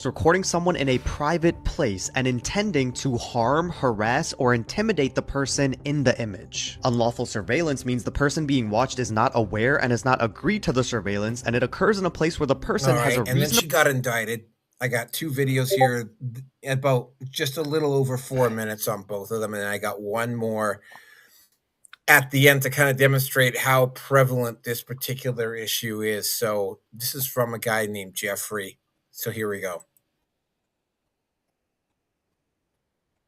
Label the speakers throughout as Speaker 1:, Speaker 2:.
Speaker 1: recording someone in a private place and intending to harm, harass, or intimidate the person in the image. Unlawful surveillance means the person being watched is not aware and has not agreed to the surveillance, and it occurs in a place where the person has a
Speaker 2: And then
Speaker 1: reason.
Speaker 2: she got indicted. I got 2 videos here, about just a little over 4 minutes on both of them, and I got one more at the end to kind of demonstrate how prevalent this particular issue is. So this is from a guy named Jeffrey. So here we go.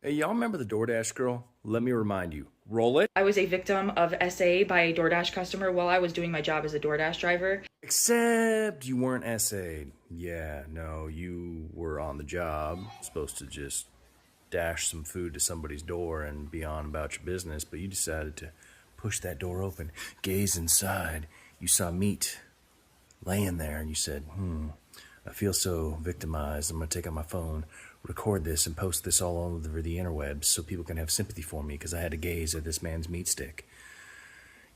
Speaker 3: Hey, y'all remember the DoorDash girl? Let me remind you. Roll it.
Speaker 4: I was a victim of SA by a DoorDash customer while I was doing my job as a DoorDash driver.
Speaker 3: Except you weren't SA'd. Yeah, no, you were on the job, supposed to just dash some food to somebody's door and be on about your business, but you decided to push that door open, gaze inside. You saw meat laying there, and you said, I feel so victimized. I'm going to take out my phone, record this, and post this all over the interwebs so people can have sympathy for me because I had to gaze at this man's meat stick.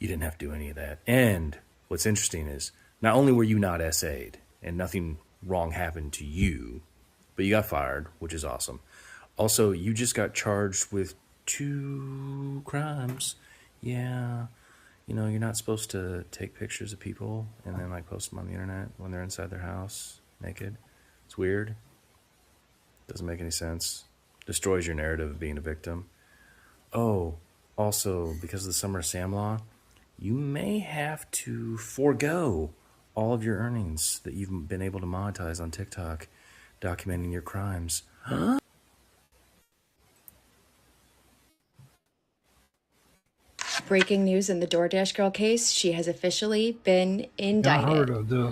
Speaker 3: You didn't have to do any of that. And what's interesting is, not only were you not SA'd and nothing wrong happened to you, but you got fired, which is awesome. Also, you just got charged with 2 crimes. Yeah, you know, you're not supposed to take pictures of people and then like post them on the internet when they're inside their house naked. It's weird. Doesn't make any sense. Destroys your narrative of being a victim. Oh, also, because of the Summer of Sam law, you may have to forego all of your earnings that you've been able to monetize on TikTok, documenting your crimes. Huh?
Speaker 5: Breaking news in the DoorDash girl case, she has officially been indicted.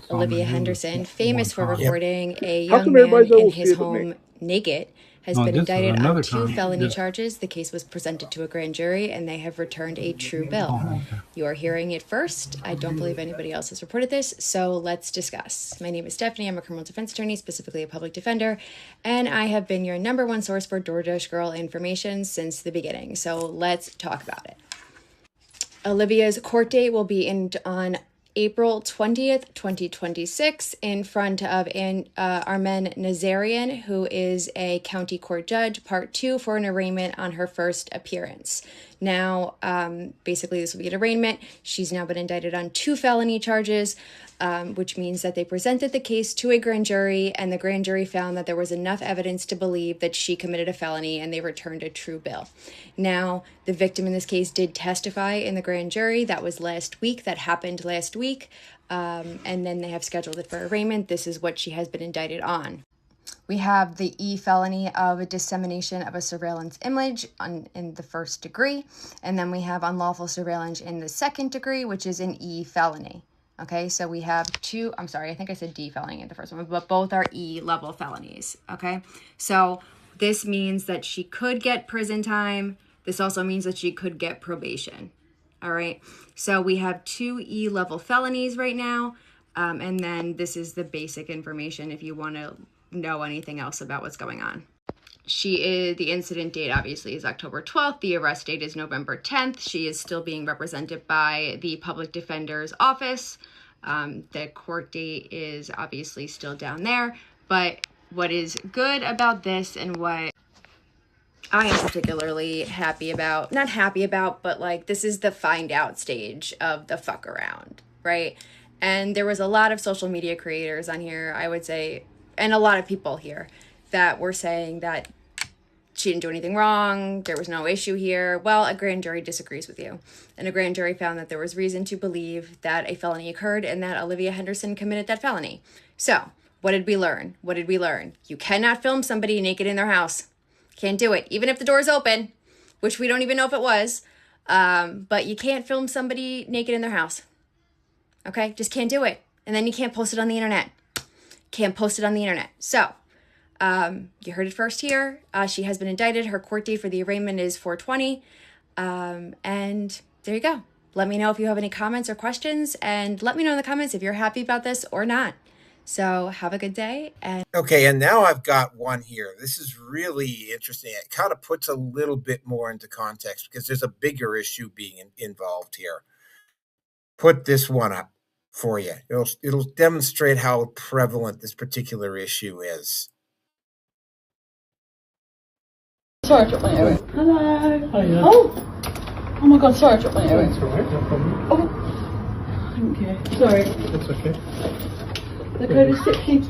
Speaker 5: Olivia Henderson, famous for recording a young man in his home naked, has been indicted on 2 felony charges. The case was presented to a grand jury, and they have returned a true bill. You are hearing it first. I don't believe anybody else has reported this, so let's discuss. My name is Stephanie. I'm a criminal defense attorney, specifically a public defender, and I have been your #1 source for DoorDash girl information since the beginning, so let's talk about it. Olivia's court date will be on April 20th, 2026, in front of Armen Nazarian, who is a county court judge, part 2, for an arraignment on her first appearance. Now, basically, this will be an arraignment. She's now been indicted on 2 felony charges, which means that they presented the case to a grand jury, and the grand jury found that there was enough evidence to believe that she committed a felony, and they returned a true bill. Now, the victim in this case did testify in the grand jury. That was last week. That happened last week. And then they have scheduled it for arraignment. This is what she has been indicted on. We have the E felony of a dissemination of a surveillance image in the first degree. And then we have unlawful surveillance in the second degree, which is an E felony. Okay, so we have 2, I'm sorry, I think I said D felony in the first one, but both are E level felonies. Okay, so this means that she could get prison time. This also means that she could get probation. All right, so we have 2 E level felonies right now. And then this is the basic information if you want to know anything else about what's going on. The incident date obviously is October 12th. The arrest date is November 10th. She is still being represented by the public defender's office. The court date is obviously still down there. But what is good about this, and what I am particularly happy about, not happy about, but like, this is the find out stage of the fuck around, right? And there was a lot of social media creators on here, I would say, and a lot of people here that were saying that she didn't do anything wrong, there was no issue here. Well, a grand jury disagrees with you. And a grand jury found that there was reason to believe that a felony occurred and that Olivia Henderson committed that felony. So, what did we learn? What did we learn? You cannot film somebody naked in their house. Can't do it. Even if the door is open, which we don't even know if it was. But you can't film somebody naked in their house. Okay? Just can't do it. And then you can't post it on the internet. Can't post it on the internet. So, you heard it first here. She has been indicted. Her court date for the arraignment is 4/20. And there you go. Let me know if you have any comments or questions, and let me know in the comments if you're happy about this or not. So have a good day.
Speaker 2: Okay, and now I've got one here. This is really interesting. It kind of puts a little bit more into context because there's a bigger issue being involved here. Put this one up for you. It'll demonstrate how prevalent this particular issue is.
Speaker 6: sorry I dropped my earring. Hello. Hiya. Oh my god, sorry I dropped my earring.
Speaker 7: That's alright, no problem.
Speaker 6: Oh, thank you. Sorry.
Speaker 7: That's okay.
Speaker 6: The code is 62.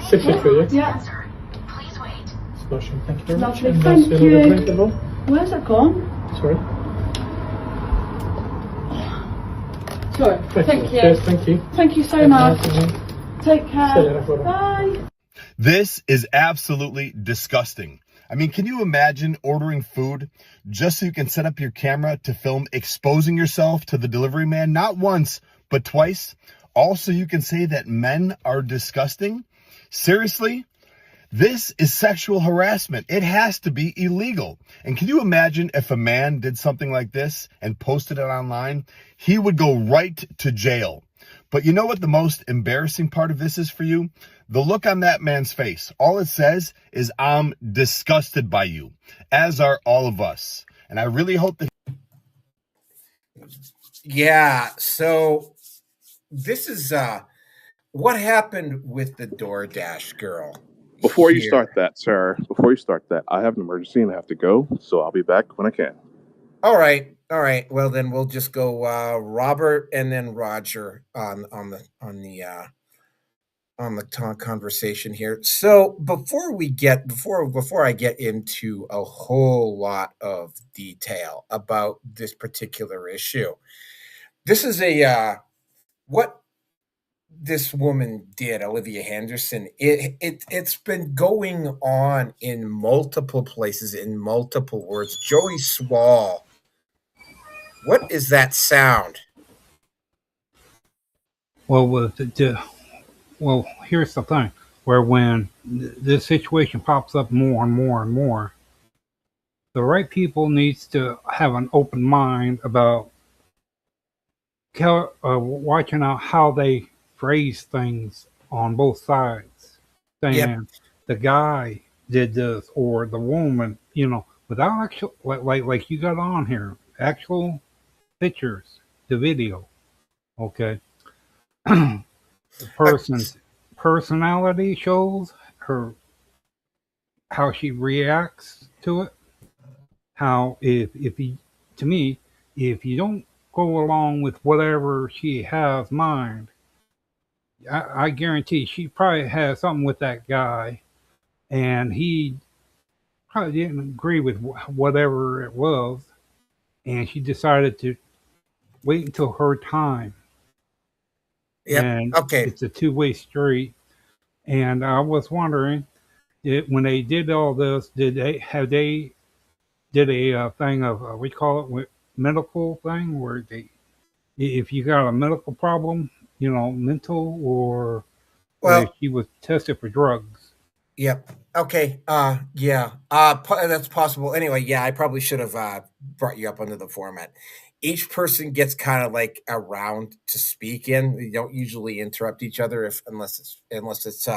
Speaker 7: 62, yeah?
Speaker 6: Yeah.
Speaker 8: Please wait.
Speaker 7: Smashing, thank you very much.
Speaker 6: Lovely,
Speaker 7: And
Speaker 6: thank
Speaker 7: another drink
Speaker 6: you.
Speaker 7: as well?
Speaker 6: Where's that gone?
Speaker 7: Sorry.
Speaker 6: Sorry, thank you.
Speaker 7: Cheers, thank you.
Speaker 6: Thank you so much. Take care. Bye.
Speaker 9: This is absolutely disgusting. I mean, can you imagine ordering food just so you can set up your camera to film exposing yourself to the delivery man, not once, but twice? Also, you can say that men are disgusting? Seriously? This is sexual harassment. It has to be illegal. And can you imagine if a man did something like this and posted it online? He would go right to jail. But you know what the most embarrassing part of this is for you? The look on that man's face. All it says is, I'm disgusted by you, as are all of us. And I really hope that...
Speaker 2: Yeah, so this is what happened with the DoorDash girl.
Speaker 10: Before you start that, sir, I have an emergency and I have to go, so I'll be back when I can.
Speaker 2: All right. Well, then we'll just go Robert and then Roger on the conversation here. So before I get into a whole lot of detail about this particular issue, this is what this woman did, Olivia Henderson. It's been going on in multiple places, in multiple words. Joey Swall. What is that sound?
Speaker 11: Well, here's the thing: where when this situation pops up more and more and more, the right people needs to have an open mind about watching out how they phrase things on both sides. Saying the guy did this or the woman, without actual like you got on here, actual pictures, the video, okay. The person's personality shows her how she reacts to it. How if you don't go along with whatever she has mind, I guarantee she probably has something with that guy, and he probably didn't agree with whatever it was, and she decided to wait until her time.
Speaker 2: Yeah.
Speaker 11: And
Speaker 2: okay.
Speaker 11: It's a two-way street. And I was wondering, when they did all this, did they did a thing of we call it medical thing, where if you got a medical problem, mental, or if she was tested for drugs.
Speaker 2: Yep. Okay. Yeah. That's possible. Anyway, yeah, I probably should have brought you up under the format. Each person gets kind of like a round to speak in. We don't usually interrupt each other unless it's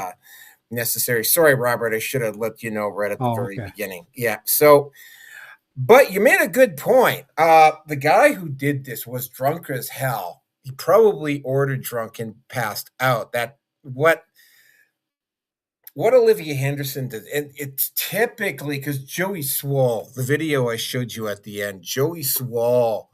Speaker 2: necessary. Sorry, Robert. I should have let you know right at the very beginning. Yeah. So, but you made a good point. The guy who did this was drunk as hell. He probably ordered drunk and passed out. What Olivia Henderson did, and it's typically because Joey Swall, the video I showed you at the end, Joey Swall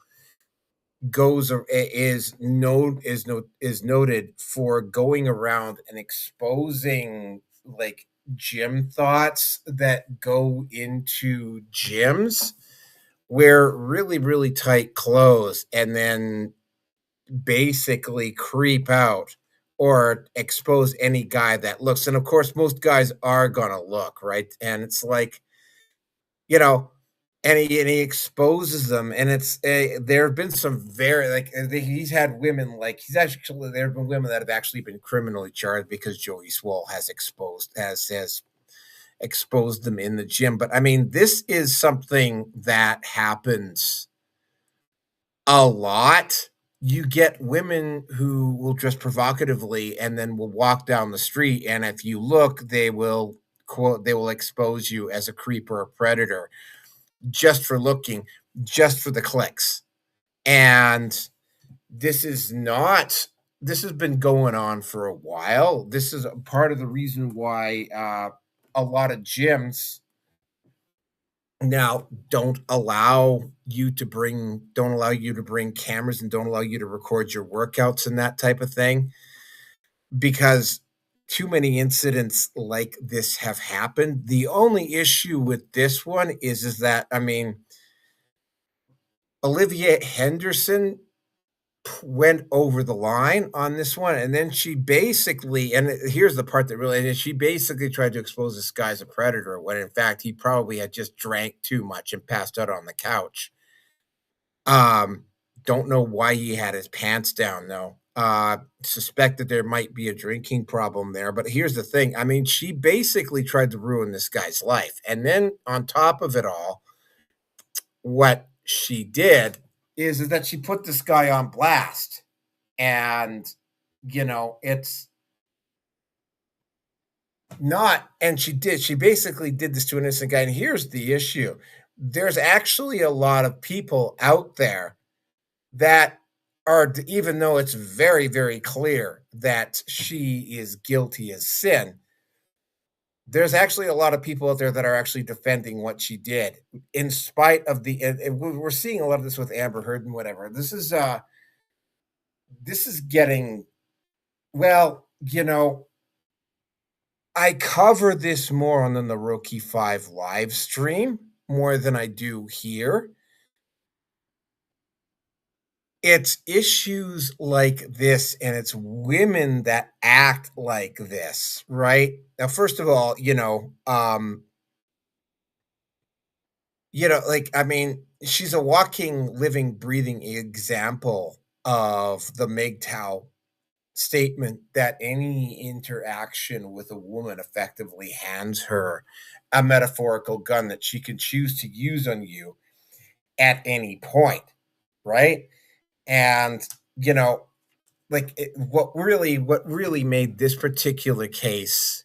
Speaker 2: is noted for going around and exposing like gym thoughts that go into gyms, wear really, really tight clothes, and then basically creep out or expose any guy that looks. And of course, most guys are gonna look, right? And it's like, and he exposes them, and it's there have been some very he's had women there have been women that have actually been criminally charged because Joey Swall has exposed them in the gym. But I mean, this is something that happens a lot. You get women who will dress provocatively and then will walk down the street, and if you look, they will expose you as a creep or a predator just for looking, just for the clicks. And this has been going on for a while. This is a part of the reason why a lot of gyms Now, don't allow you to bring cameras and don't allow you to record your workouts and that type of thing, because too many incidents like this have happened. The only issue with this one is that, I mean, Olivia Henderson went over the line on this one, and then she basically, and here's the part that really, she basically tried to expose this guy as a predator, when in fact he probably had just drank too much and passed out on the couch. Don't know why he had his pants down though. Suspect that there might be a drinking problem there, but here's the thing. I mean, she basically tried to ruin this guy's life. And then on top of it all, what she did is that she put this guy on blast. And, you know, it's not, and she basically did this to an innocent guy. And here's the issue. There's actually a lot of people out there that are, even though it's very, very clear that she is guilty as sin, there's actually a lot of people out there that are actually defending what she did, in spite of we're seeing a lot of this with Amber Heard and whatever. This is getting, well, you know, I cover this more on the Rookie 5 live stream more than I do here. It's issues like this, and it's women that act like this, right? Now, first of all, like, I mean, she's a walking, living, breathing example of the MGTOW statement that any interaction with a woman effectively hands her a metaphorical gun that she can choose to use on you at any point, right? And, you know, like, what really made this particular case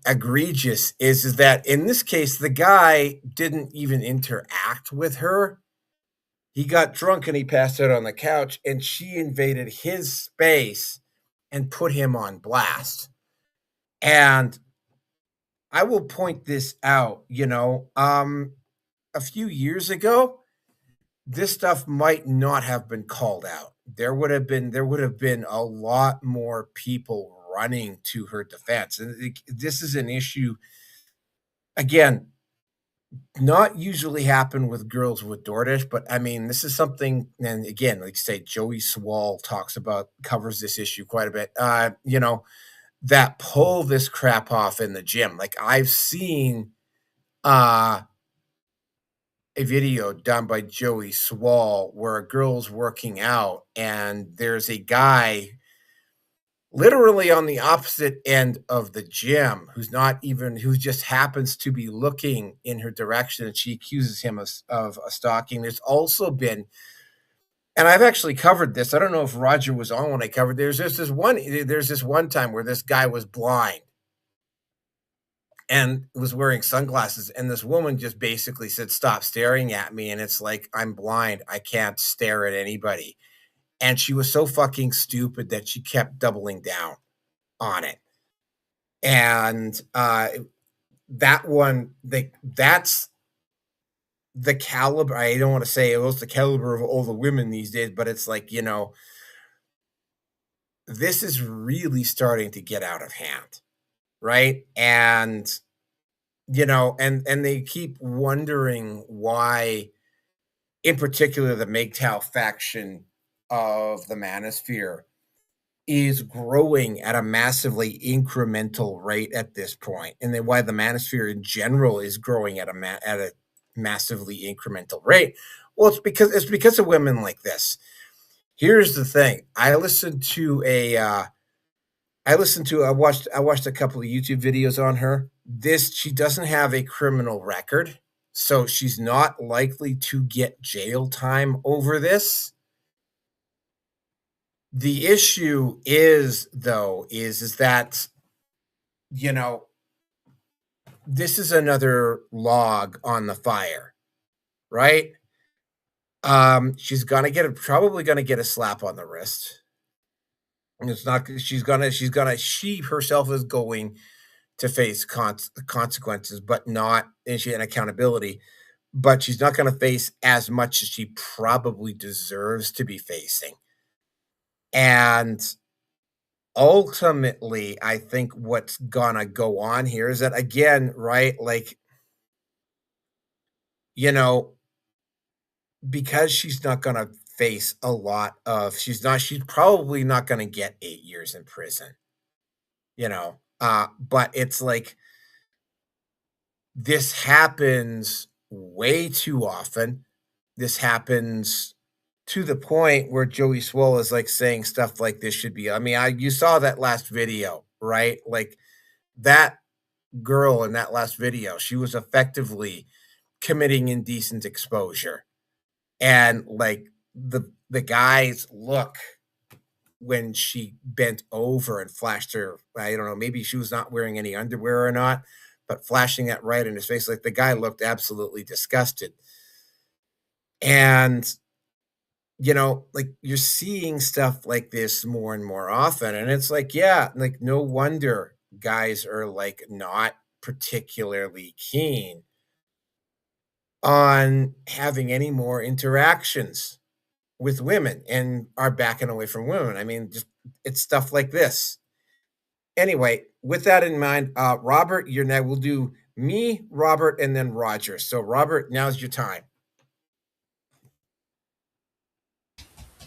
Speaker 2: egregious is that in this case, the guy didn't even interact with her. He got drunk and he passed out on the couch, and she invaded his space and put him on blast. And I will point this out, a few years ago, this stuff might not have been called out. There would have been a lot more people running to her defense. And this is an issue, again, not usually happen with girls with DoorDash, but I mean, this is something, and again, like say, Joey Swall covers this issue quite a bit, that pull this crap off in the gym. Like, I've seen a video done by Joey Swall where a girl's working out and there's a guy literally on the opposite end of the gym who just happens to be looking in her direction, and she accuses him of stalking. There's also been, and I've actually covered this, I don't know if Roger was on when I covered, there's this one time where this guy was blind and was wearing sunglasses, and this woman just basically said, "Stop staring at me." And it's like, I'm blind, I can't stare at anybody. And she was so fucking stupid that she kept doubling down on it. And that one, that's the caliber. I don't want to say it was the caliber of all the women these days, but it's like, this is really starting to get out of hand, right? And, and they keep wondering why, in particular, the MGTOW faction of the manosphere is growing at a massively incremental rate at this point, and then why the manosphere in general is growing at a massively incremental rate. Well, it's because of women like this. Here's the thing: I watched a couple of YouTube videos on her. She doesn't have a criminal record, so she's not likely to get jail time over this. The issue is that, this is another log on the fire, right? She's probably gonna get a slap on the wrist. And it's not, she herself is going to face consequences, but not and accountability. But she's not going to face as much as she probably deserves to be facing. And ultimately, I think what's gonna go on here is that again, right? Like, you know, because she's not gonna face a lot of she's probably not gonna get 8 years in prison, but it's like this happens way too often. This happens to the point where Joey Swole is like saying stuff like this should be. I mean, you saw that last video, right? Like that girl in that last video, she was effectively committing indecent exposure. And like the guy's look when she bent over and flashed her, I don't know, maybe she was not wearing any underwear or not, but flashing that right in his face, like the guy looked absolutely disgusted. And like you're seeing stuff like this more and more often. And it's like, yeah, like no wonder guys are like not particularly keen on having any more interactions with women and are backing away from women. I mean, just it's stuff like this. Anyway, with that in mind, Robert, you're now. We'll do me, Robert, and then Roger. So, Robert, now's your time.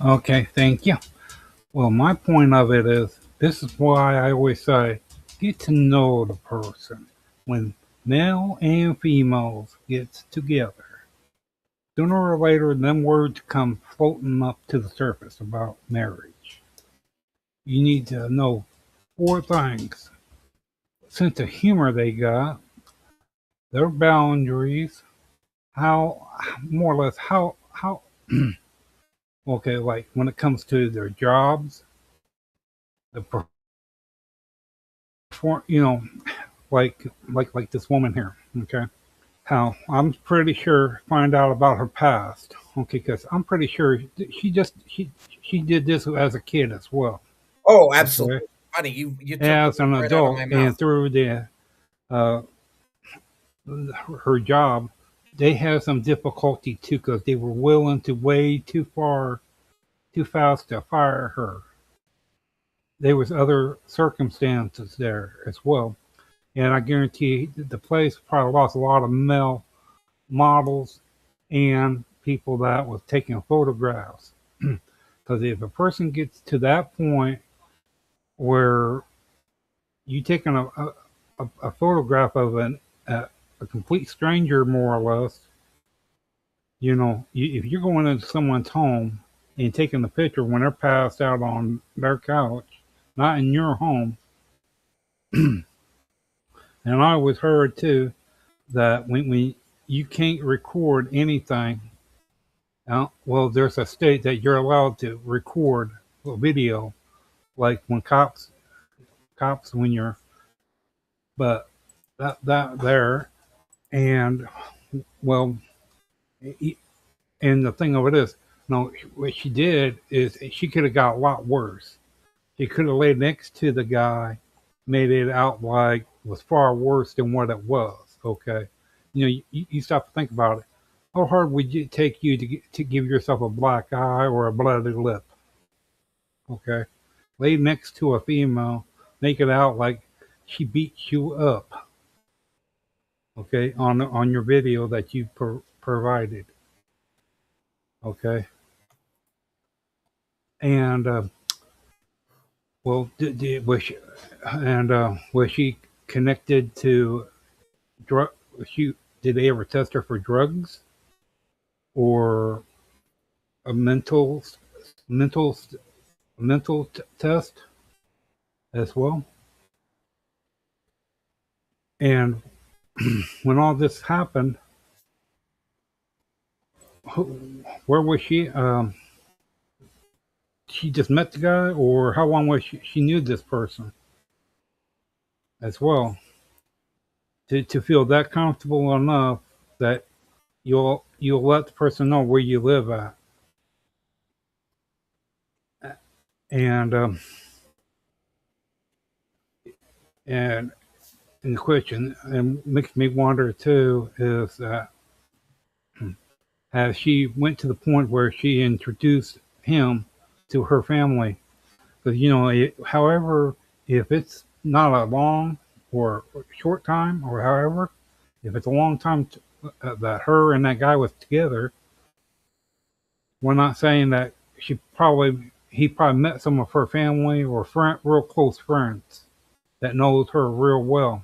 Speaker 11: Okay, thank you. Well, my point of it is, this is why I always say, get to know the person. When male and females get together, sooner or later, them words come floating up to the surface about marriage. You need to know 4 things: sense of humor they got, their boundaries, how, more or less, how okay, like when it comes to their jobs, the like this woman here, okay? How I'm pretty sure find out about her past, okay? Because I'm pretty sure she did this as a kid as well.
Speaker 2: Oh, absolutely, okay? Funny, you took
Speaker 11: as an
Speaker 2: right
Speaker 11: adult, and through her job, they had some difficulty too because they were willing to way too fast to fire her. There was other circumstances there as well. And I guarantee the place probably lost a lot of male models and people that was taking photographs. Because if a person gets to that point where you taking a photograph of a complete stranger, more or less, if you're going into someone's home and taking a picture when they're passed out on their couch, not in your home. And I always heard too that when you can't record anything, well, there's a state that you're allowed to record a video, like when cops when you're, but that there, and well, and the thing of it is, no, what she did is she could have got a lot worse. She could have laid next to the guy, made it out like it was far worse than what it was. Okay, you stop to think about it. How hard would it take you to give yourself a black eye or a bloody lip? Okay, lay next to a female, make it out like she beat you up. Okay, on your video that you provided. Okay, and well, was she connected to drug? Did they ever test her for drugs or a mental test as well? And when all this happened, where was she? She just met the guy, or how long was she knew this person as well? To feel that comfortable enough that you'll let the person know where you live at. And in question, and makes me wonder too, is that as she went to the point where she introduced him to her family, because however, if it's not a long or short time, or however, if it's a long time that her and that guy was together, we're not saying that he probably met some of her family or real close friends that knows her real well.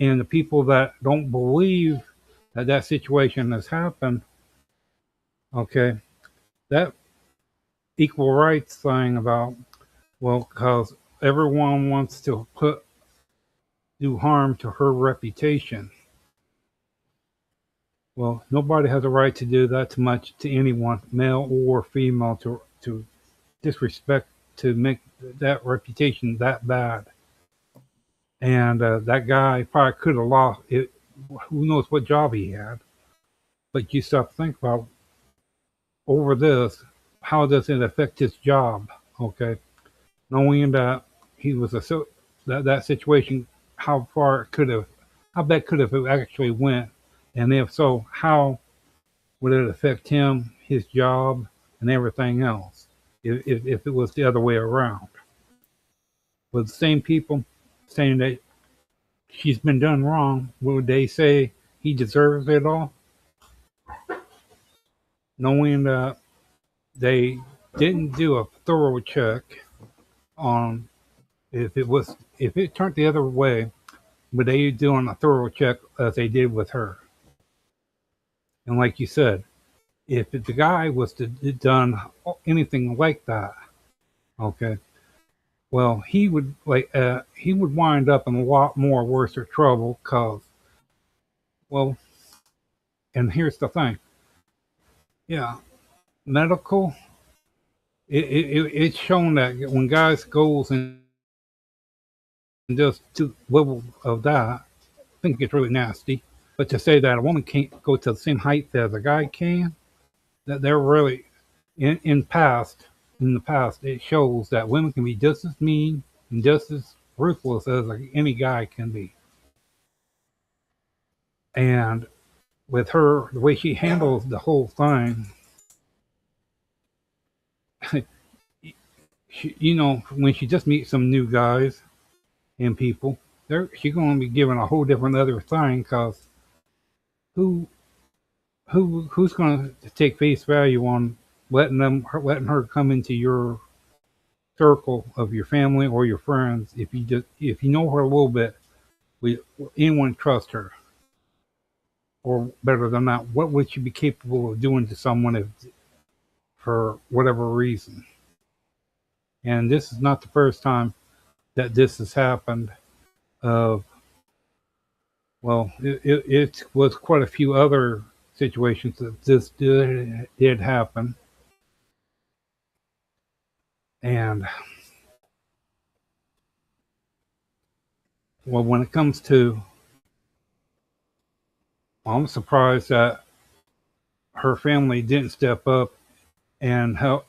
Speaker 11: And the people that don't believe that situation has happened, okay, that equal rights thing about, well, because everyone wants to do harm to her reputation. Well, nobody has a right to do that too much to anyone, male or female, to disrespect, to make that reputation that bad. And that guy probably could have lost it. Who knows what job he had? But you stop to think about over this, how does it affect his job? Okay, knowing that he was that situation, how far it could have, how bad could have actually went, and if so, how would it affect him, his job, and everything else if it was the other way around? With the same people saying that she's been done wrong, would they say he deserves it all? Knowing that they didn't do a thorough check on if it turned the other way, but they doing a thorough check as they did with her. And like you said, if the guy was to done anything like that, okay, well, he would wind up in a lot more worse trouble. Cause, well, and here's the thing, yeah, medical. It's shown that when guys goes and does to level of that, I think it's really nasty. But to say that a woman can't go to the same height as a guy can, that they're really in the past it shows that women can be just as mean and just as ruthless as any guy can be. And with her, the way she handles the whole thing, when she just meets some new guys and people, she's going to be given a whole different other thing, because who's going to take face value on letting her come into your circle of your family or your friends if you know her a little bit? Will anyone trust her? Or better than that, what would she be capable of doing to someone if, for whatever reason? And this is not the first time that this has happened. Well, it was quite a few other situations that this did happen. And, well, when it comes to, I'm surprised that her family didn't step up and help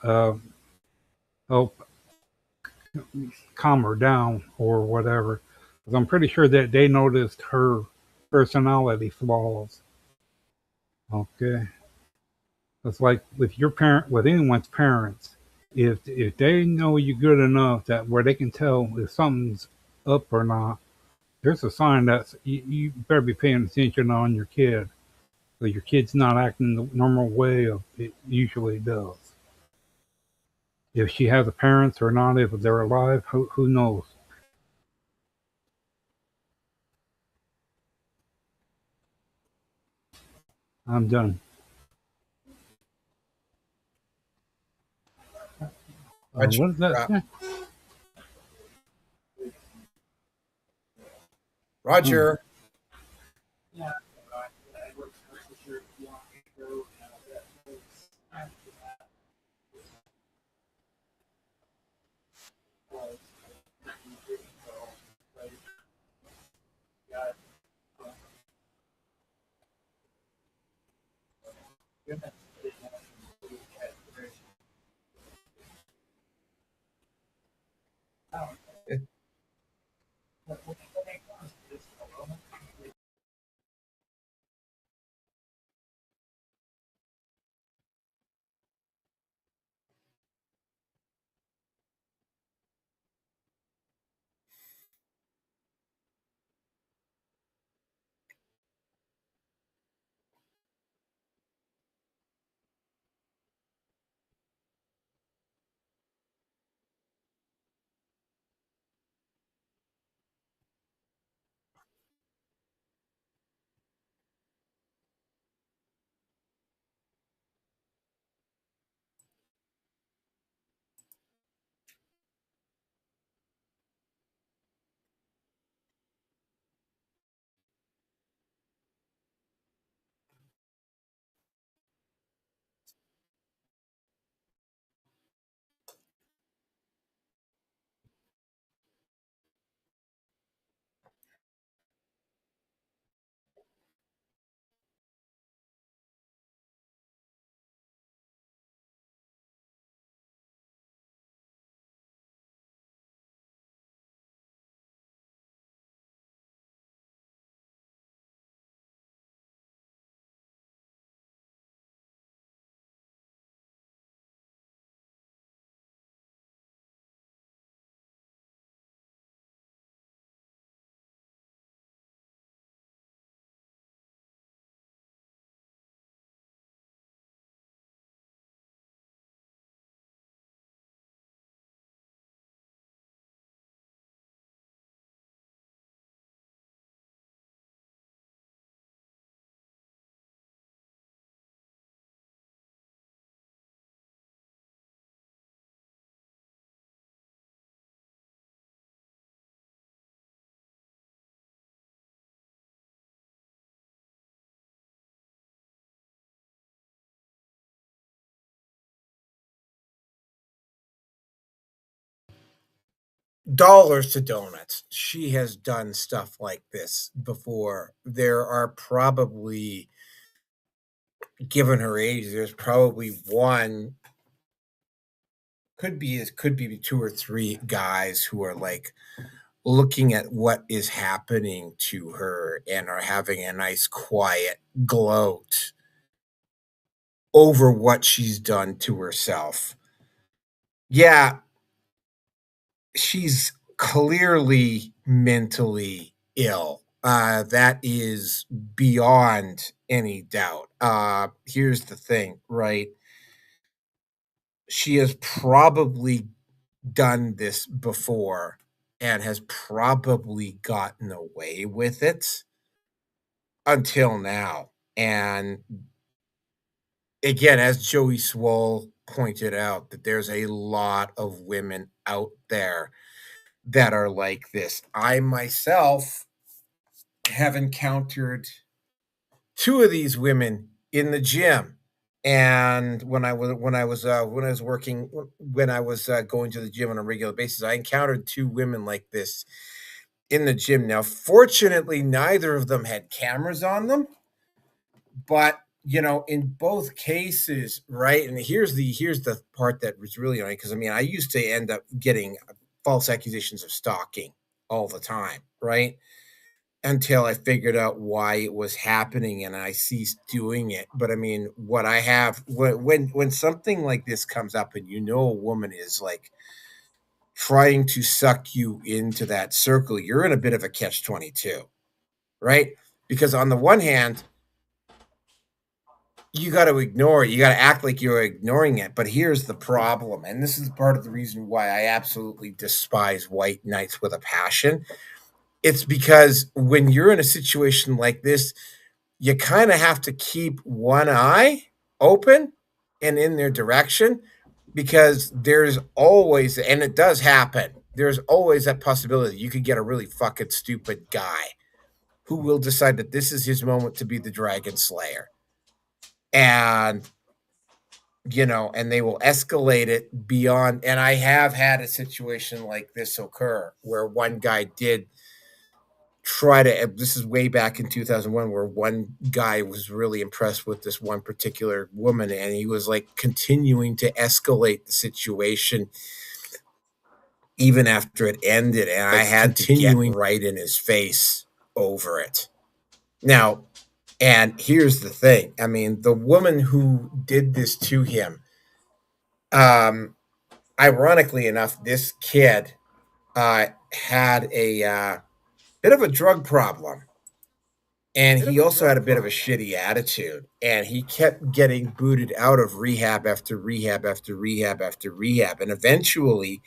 Speaker 11: calm her down or whatever. Because I'm pretty sure that they noticed her personality flaws. Okay. It's like with with anyone's parents, if they know you good enough that where they can tell if something's up or not, there's a sign that you better be paying attention on your kid. So your kid's not acting the normal way it usually does. If she has a parents or not, if they're alive, who knows? I'm done. What is that?
Speaker 2: Roger. dollars to donuts. She has done stuff like this before. There are probably, given her age, there's probably one, could be 2 or 3 guys who are like looking at what is happening to her and are having a nice quiet gloat over what she's done to herself. Yeah, she's clearly mentally ill. That is beyond any doubt. Here's the thing, right? She has probably done this before and has probably gotten away with it until now. And again, as Joey Swoll pointed out, that there's a lot of women out there that are like this. I myself have encountered 2 of these women in the gym, and when I was going to the gym on a regular basis, I encountered 2 women like this in the gym. Now, fortunately, neither of them had cameras on them, but in both cases, right? And here's the part that was really annoying, because I used to end up getting false accusations of stalking all the time, right? Until I figured out why it was happening and I ceased doing it. But what I have, when something like this comes up and a woman is like trying to suck you into that circle, you're in a bit of a catch-22, right? Because on the one hand, you got to ignore it. You got to act like you're ignoring it. But here's the problem, and this is part of the reason why I absolutely despise white knights with a passion. It's because when you're in a situation like this, you kind of have to keep one eye open and in their direction, because there's always, and it does happen, there's always that possibility you could get a really fucking stupid guy who will decide that this is his moment to be the dragon slayer. And and they will escalate it beyond. And I have had a situation like this occur where one guy did try to, this is way back in 2001, where one guy was really impressed with this one particular woman, and he was like continuing to escalate the situation even after it ended, and I had to get right in his face over it. Now, and here's the thing, the woman who did this to him, ironically enough, this kid had a bit of a drug problem, and he also had a bit of a shitty attitude, and he kept getting booted out of rehab after rehab after rehab after rehab, and eventually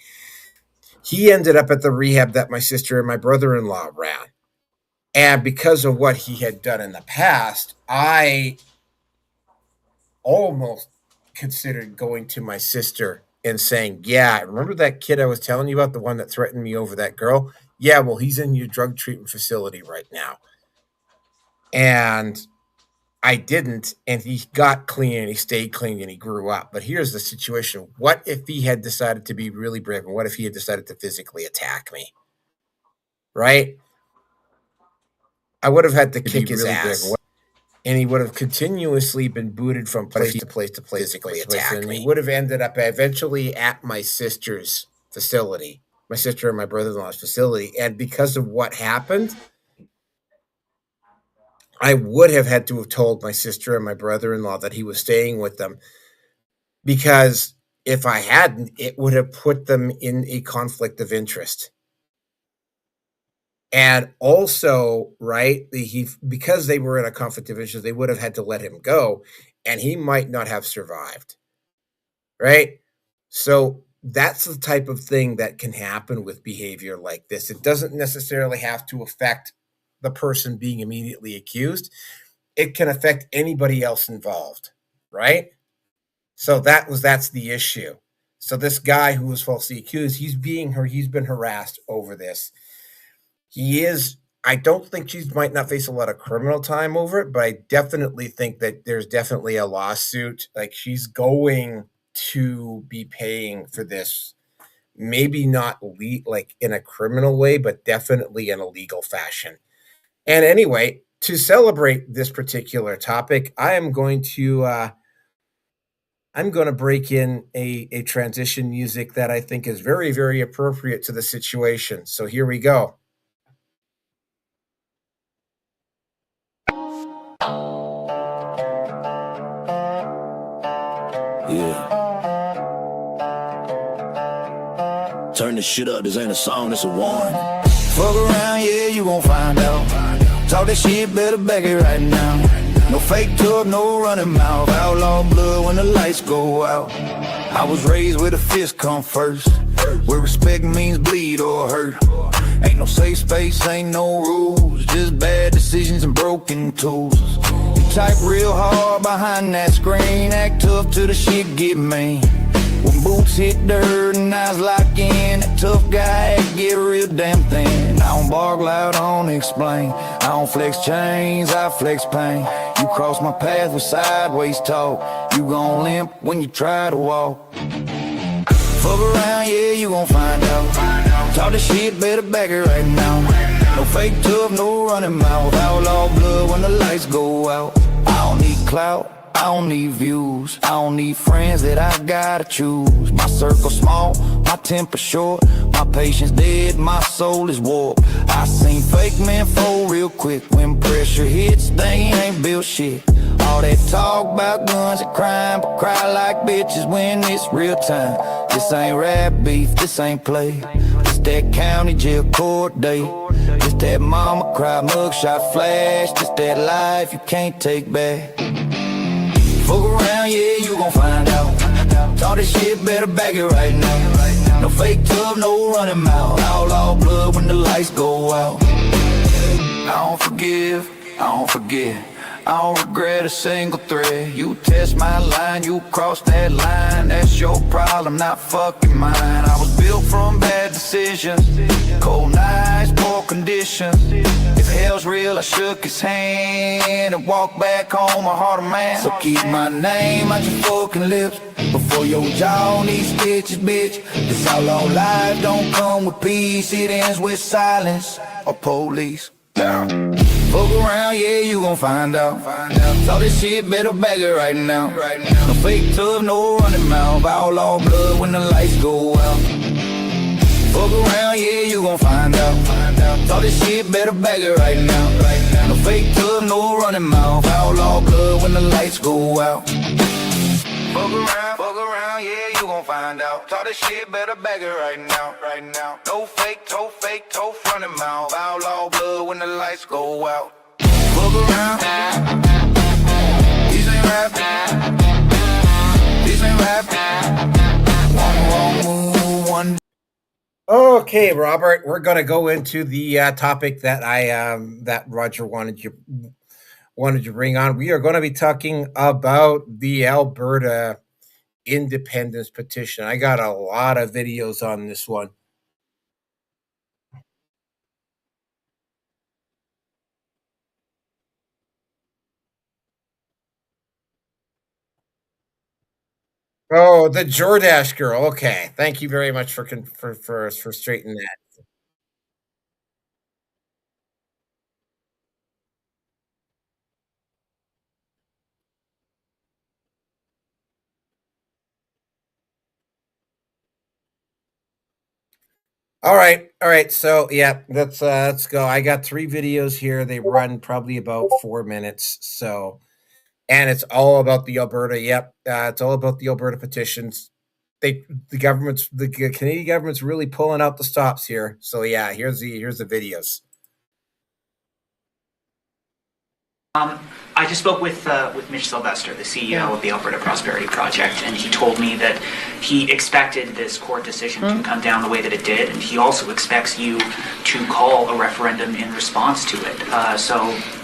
Speaker 2: he ended up at the rehab that my sister and my brother-in-law ran. And because of what he had done in the past, I almost considered going to my sister and saying, yeah, remember that kid I was telling you about, the one that threatened me over that girl? Yeah, well, he's in your drug treatment facility right now. And I didn't, and he got clean, and he stayed clean, and he grew up. But here's the situation. What if he had decided to be really brave, and what if he had decided to physically attack me? Right? I would have had to kick his ass, and he would have continuously been booted from place to place to place, physically attack me. He would have ended up eventually at my sister's facility, my sister and my brother-in-law's facility. And because of what happened, I would have had to have told my sister and my brother-in-law that he was staying with them, because if I hadn't, it would have put them in a conflict of interest. And also, right, because they were in a conflict of interest, they would have had to let him go, and he might not have survived, right? So that's the type of thing that can happen with behavior like this. It doesn't necessarily have to affect the person being immediately accused. It can affect anybody else involved, right? So that's the issue. So this guy who was falsely accused, he's been harassed over this. I don't think she might not face a lot of criminal time over it, but I definitely think that there's definitely a lawsuit. Like, she's going to be paying for this maybe not like in a criminal way, but definitely in a legal fashion. And anyway, to celebrate this particular topic, I'm going to break in a transition music that I think is very, very appropriate to the situation. So here we go.
Speaker 8: Yeah. Turn this shit up, this ain't a song, this a warning. Fuck around, yeah, you gon' find out. Talk that shit, better back it right now. No fake tough, no running mouth. Outlaw blood when the lights go out. I was raised where the fist come first, where respect means bleed or hurt. Ain't no safe space, ain't no rules, just bad decisions and broken tools. You type real hard behind that screen, act tough till the shit get mean. When boots hit dirt and eyes lock in, that tough guy get real damn thin. I don't bark loud, I don't explain. I don't flex chains, I flex pain. You cross my path with sideways talk. You gon' limp when you try to walk. Fuck around, yeah, you gon' find out. Talk the shit, better back it right now. No fake tough, no running mouth. Outlaw blood when the lights go out. I don't need clout, I don't need views, I don't need friends that I gotta choose. My circle small, my temper short, my patience dead, my soul is warped. I seen fake men fold real quick when pressure hits, they ain't built shit. All that talk about guns and crime, but cry like bitches when it's real time. This ain't rap beef, this ain't play. This that county jail court day. This that mama cry, mugshot flash. This that life you can't take back. Fuck around, yeah, you gon' find out. Talk this shit, better back it right now. No fake tough, no running mouth. Outlaw blood when the lights go out. I don't forgive, I don't forget. I don't regret a single thread. You test my line, you cross that line. That's your problem, not fucking mine. I was built from bad decisions, cold nights, poor conditions. If hell's real, I shook his hand and walked back home a harder man. So keep my name out your fucking lips before your jaw needs stitches, bitch. This outlaw life don't come with peace, it ends with silence or police. Fuck around, yeah, you gon' find out. Talk this shit, better back it right now. No fake tough, no running mouth. Outlaw blood when the lights go out. Fuck around, yeah, you gon' find out. Talk this shit, better back it right now. No fake tough, no running mouth. Outlaw blood when the lights go out. Fuck around, yeah, you gon' find out. Talk this shit, better back it right now. No fake toe, running mouth. Outlaw blood when the lights go out. Fuck around. These ain't rap. These ain't rap. One wrong move, one.
Speaker 2: Okay, Robert, we're gonna go into the topic that that Roger wanted you bring on. We are going to be talking about the Alberta independence petition. I got a lot of videos on this one. Oh, the Jordache girl. Okay, thank you very much for straightening that. All right. So yeah, let's go. I got 3 videos here. They run probably about 4 minutes. So, and it's all about the Alberta. Yep, it's all about the Alberta petitions. The Canadian government's really pulling out the stops here. So yeah, here's the videos.
Speaker 12: I just spoke with Mitch Sylvester, the CEO of the Alberta Prosperity Project, and he told me that he expected this court decision to come down the way that it did, and he also expects you to call a referendum in response to it. So,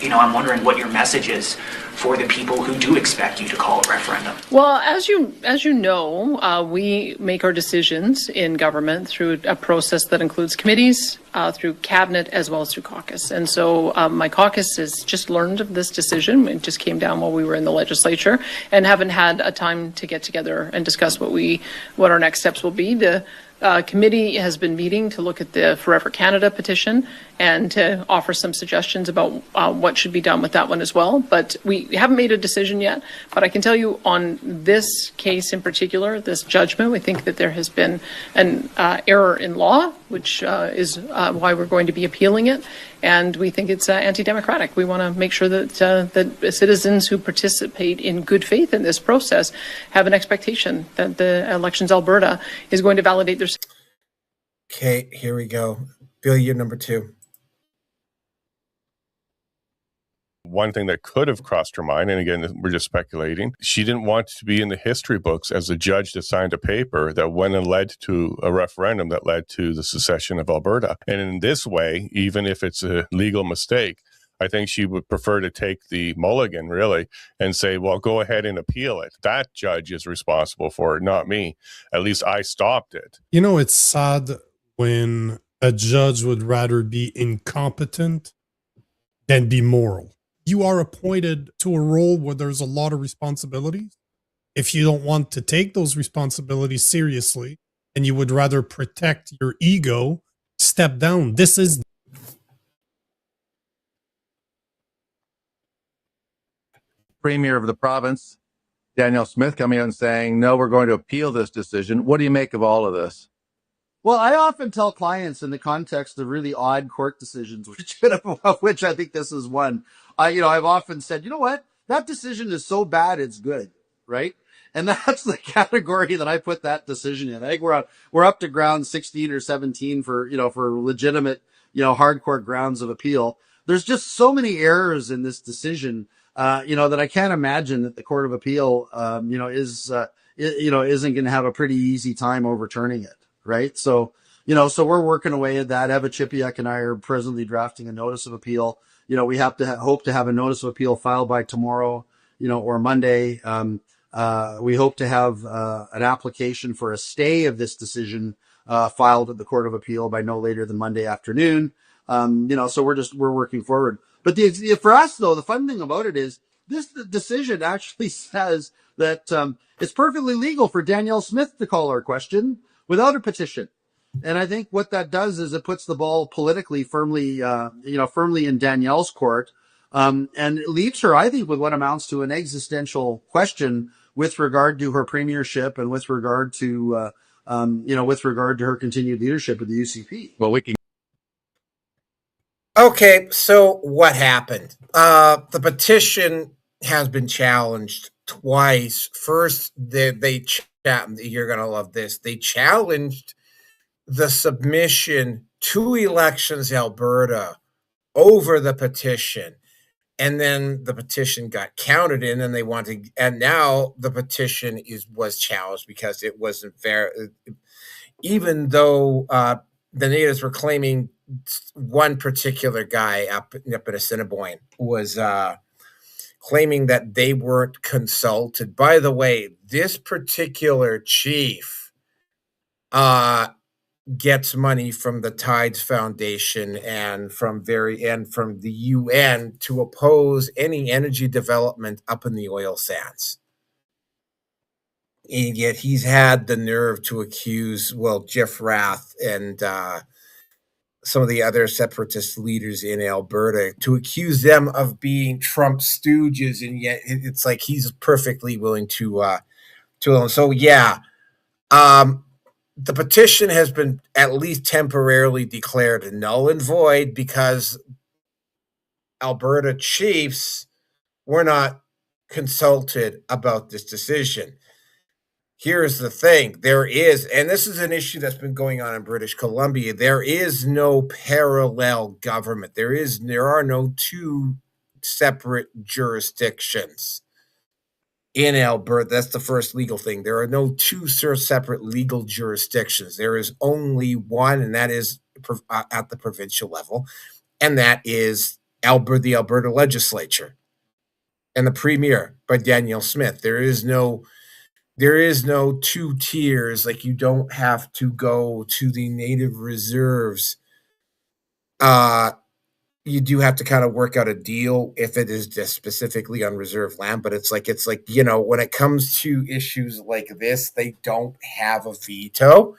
Speaker 12: I'm wondering what your message is for the people who do expect you to call a referendum.
Speaker 13: Well, as you know, we make our decisions in government through a process that includes committees, through cabinet, as well as through caucus. And so my caucus has just learned of this decision. It just came down while we were in the legislature and haven't had a time to get together and discuss what our next steps will be. The committee has been meeting to look at the Forever Canada petition and to offer some suggestions about what should be done with that one as well. But we haven't made a decision yet. But I can tell you on this case in particular, this judgment, we think that there has been an error in law, which is why we're going to be appealing it. And we think it's anti-democratic. We want to make sure that that citizens who participate in good faith in this process have an expectation that the Elections Alberta is going to validate their.
Speaker 2: Okay, here we go. Bill, you're number 2.
Speaker 14: One thing that could have crossed her mind, and again, we're just speculating, she didn't want to be in the history books as a judge that signed a paper that went and led to a referendum that led to the secession of Alberta. And in this way, even if it's a legal mistake, I think she would prefer to take the mulligan, really, and say, well, go ahead and appeal it. That judge is responsible for it, not me. At least I stopped it.
Speaker 15: You know, it's sad when a judge would rather be incompetent than be moral. You are appointed to a role where there's a lot of responsibilities. If you don't want to take those responsibilities seriously and you would rather protect your ego, step down. This is
Speaker 16: Premier of the province, Danielle Smith, coming out and saying, no, we're going to appeal this decision. What do you make of all of this?
Speaker 17: Well, I often tell clients in the context of really odd court decisions, which I think this is one. I've often said, you know what? That decision is so bad, it's good, right? And that's the category that I put that decision in. I think we're up to ground 16 or 17 for legitimate, hardcore grounds of appeal. There's just so many errors in this decision, that I can't imagine that the Court of Appeal, isn't going to have a pretty easy time overturning it. Right. So we're working away at that. Eva Chipiak and I are presently drafting a notice of appeal. We have to hope to have a notice of appeal filed by tomorrow, or Monday. We hope to have an application for a stay of this decision filed at the Court of Appeal by no later than Monday afternoon. So we're working forward. But for us, though, the fun thing about it is this decision actually says that it's perfectly legal for Danielle Smith to call our question without a petition. And I think what that does is it puts the ball politically firmly in Danielle's court, and it leaves her, I think, with what amounts to an existential question with regard to her premiership and with regard to her continued leadership of the UCP.
Speaker 16: Well, we can.
Speaker 2: Okay, so what happened? The petition has been challenged twice. First, you're going to love this. They challenged the submission to Elections Alberta over the petition. And then the petition got counted in and and now the petition was challenged because it wasn't fair. Even though the natives were claiming one particular guy up in Assiniboine was claiming that they weren't consulted. By the way, this particular chief gets money from the Tides Foundation and from the UN to oppose any energy development up in the oil sands. And yet he's had the nerve to accuse, Jeff Rath and some of the other separatist leaders in Alberta, to accuse them of being Trump stooges, and yet it's like he's perfectly willing to. So yeah, the petition has been at least temporarily declared null and void because Alberta chiefs were not consulted about this decision. Here's the thing. And this is an issue that's been going on in British Columbia, there is no parallel government. There are no two separate jurisdictions in Alberta. That's the first legal thing. There are no two separate legal jurisdictions. There is only one, and that is at the provincial level, and that is the Alberta legislature and the premier by Danielle Smith. There is no two tiers. Like, you don't have to go to the native reserves. You do have to kind of work out a deal if it is just specifically on reserve land. But it's like, when it comes to issues like this, they don't have a veto.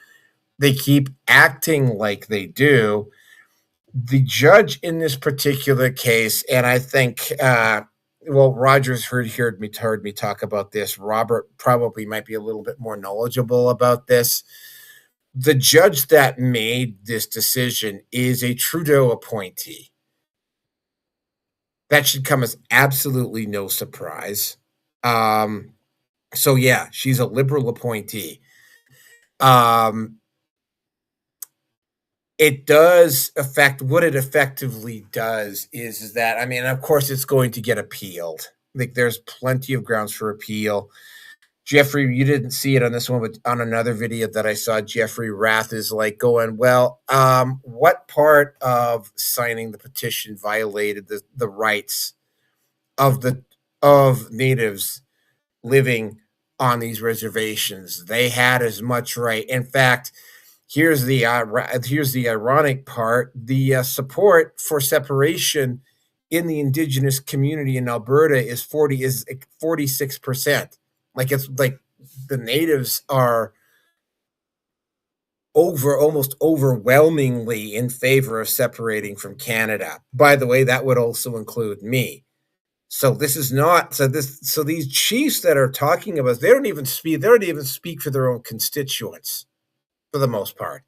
Speaker 2: they keep acting like they do. The judge in this particular case, and I think, Roger's heard me talk about this. Robert probably might be a little bit more knowledgeable about this. The judge that made this decision is a Trudeau appointee. That should come as absolutely no surprise. So yeah, she's a Liberal appointee. It does affect, what it effectively does is that, I mean, of course, it's going to get appealed. Like, there's plenty of grounds for appeal. Jeffrey, you didn't see it on this one, but on another video that I saw, Jeffrey Rath is like going, well, what part of signing the petition violated the rights of natives living on these reservations? They had as much right. In fact, here's the ironic part: the support for separation in the Indigenous community in Alberta is 46%. Like, it's like the natives are almost overwhelmingly in favor of separating from Canada. By the way, that would also include me. So this is not, so these chiefs that are talking about, they don't even speak for their own constituents for the most part.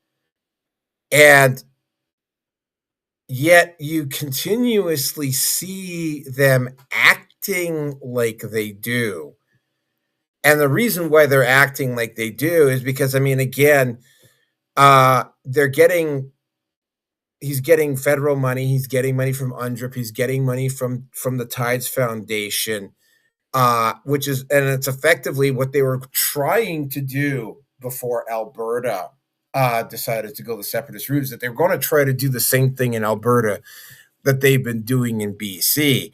Speaker 2: And yet you continuously see them acting like they do. And the reason why they're acting like they do is because, I mean, again, he's getting federal money, he's getting money from UNDRIP, he's getting money from the Tides Foundation, which is, and it's effectively what they were trying to do before Alberta decided to go the separatist route, is that they're going to try to do the same thing in Alberta that they've been doing in BC.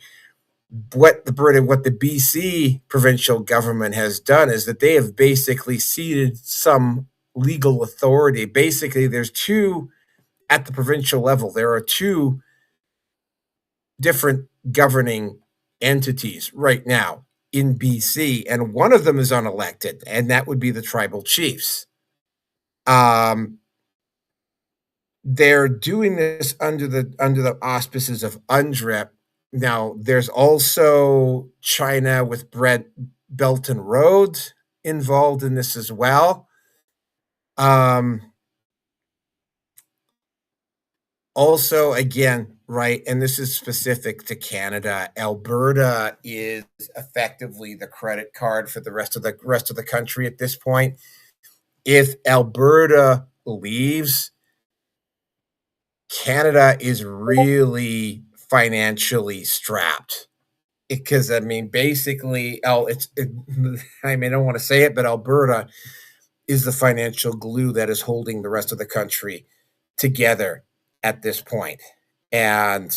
Speaker 2: What the BC provincial government has done is that they have basically ceded some legal authority. Basically, there's two, at the provincial level, there are two different governing entities right now in BC, and one of them is unelected, and that would be the tribal chiefs. They're doing this under the auspices of UNDRIP. Now, there's also China with Belt and Road involved in this as well. Also, again, right, and this is specific to Canada, Alberta is effectively the credit card for the rest of the country at this point. If Alberta leaves, Canada is really financially strapped, because, I mean, basically, I don't want to say it, but Alberta is the financial glue that is holding the rest of the country together at this point. And,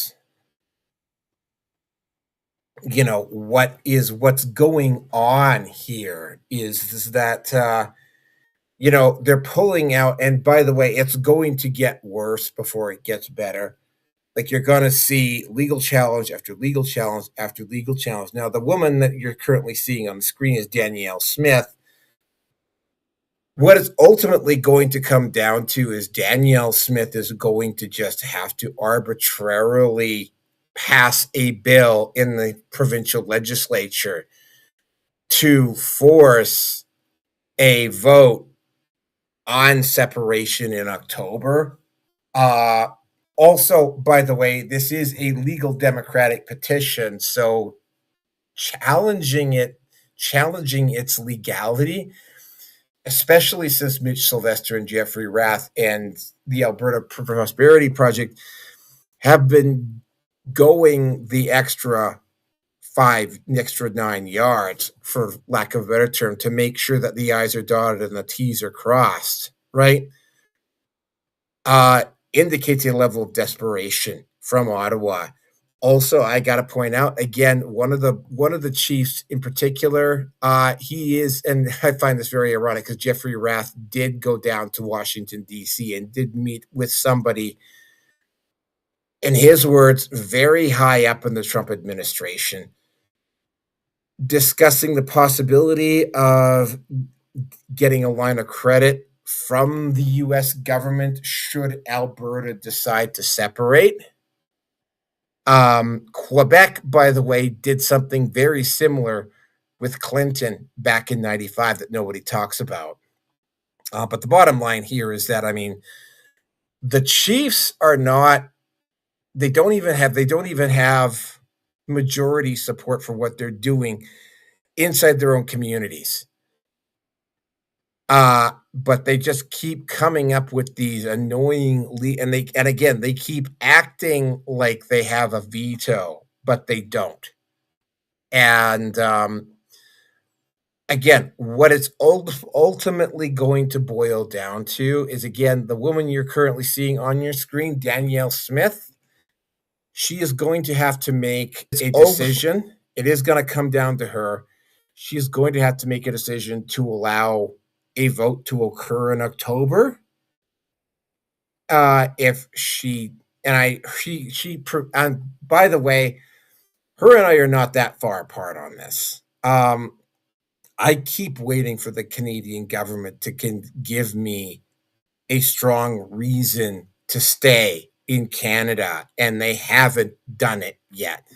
Speaker 2: you know, what's going on here is that, you know, they're pulling out, and by the way, it's going to get worse before it gets better. Like, you're going to see legal challenge after legal challenge after legal challenge. Now, the woman that you're currently seeing on the screen is Danielle Smith. What it's ultimately going to come down to is Danielle Smith is going to just have to arbitrarily pass a bill in the provincial legislature to force a vote on separation in October. Also, by the way, this is a legal democratic petition, so challenging its legality, especially since Mitch Sylvester and Jeffrey Rath and the Alberta Prosperity Project have been going the extra 9 yards, for lack of a better term, to make sure that the I's are dotted and the T's are crossed, right? Indicates a level of desperation from Ottawa. Also, I got to point out again, one of the chiefs in particular, he is, and I find this very ironic because Jeffrey Rath did go down to Washington, D.C. and did meet with somebody, in his words, very high up in the Trump administration, discussing the possibility of getting a line of credit from the US government should Alberta decide to separate. Quebec, by the way, did something very similar with Clinton back in 95 that nobody talks about. But the bottom line here is that, I mean, the Chiefs are not, they don't even have majority support for what they're doing inside their own communities. But they just keep coming up with these annoying and again, they keep acting like they have a veto, but they don't. And again, what it's ultimately going to boil down to is, again, the woman you're currently seeing on your screen, Danielle Smith. She is going to have to make a decision. It is going to come down to her. She is going to have to make a decision to allow a vote to occur in October. If she and by the way, her and I are not that far apart on this. I keep waiting for the Canadian government to give me a strong reason to stay in Canada, and they haven't done it yet.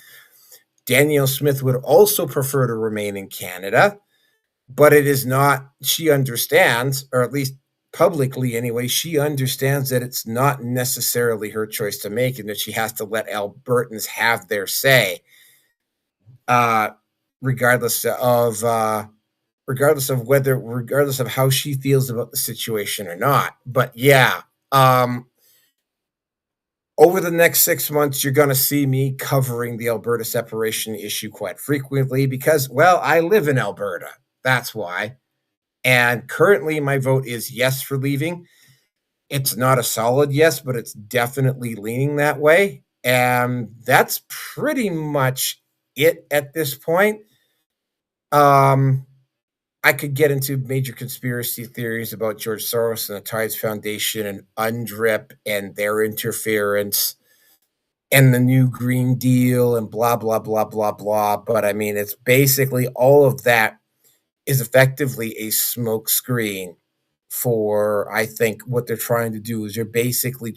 Speaker 2: Danielle Smith would also prefer to remain in Canada, but it is not, she understands, or at least publicly anyway, she understands that it's not necessarily her choice to make and that she has to let Albertans have their say, regardless of how she feels about the situation or not. But yeah, over the next 6 months, you're going to see me covering the Alberta separation issue quite frequently because, well, I live in Alberta. That's why. And currently my vote is yes for leaving. It's not a solid yes, but it's definitely leaning that way. And that's pretty much it at this point. I could get into major conspiracy theories about George Soros and the Tides Foundation and UNDRIP and their interference and the new Green Deal and blah, blah, blah, blah, blah. But I mean, it's basically all of that is effectively a smokescreen for, I think, what they're trying to do is they're basically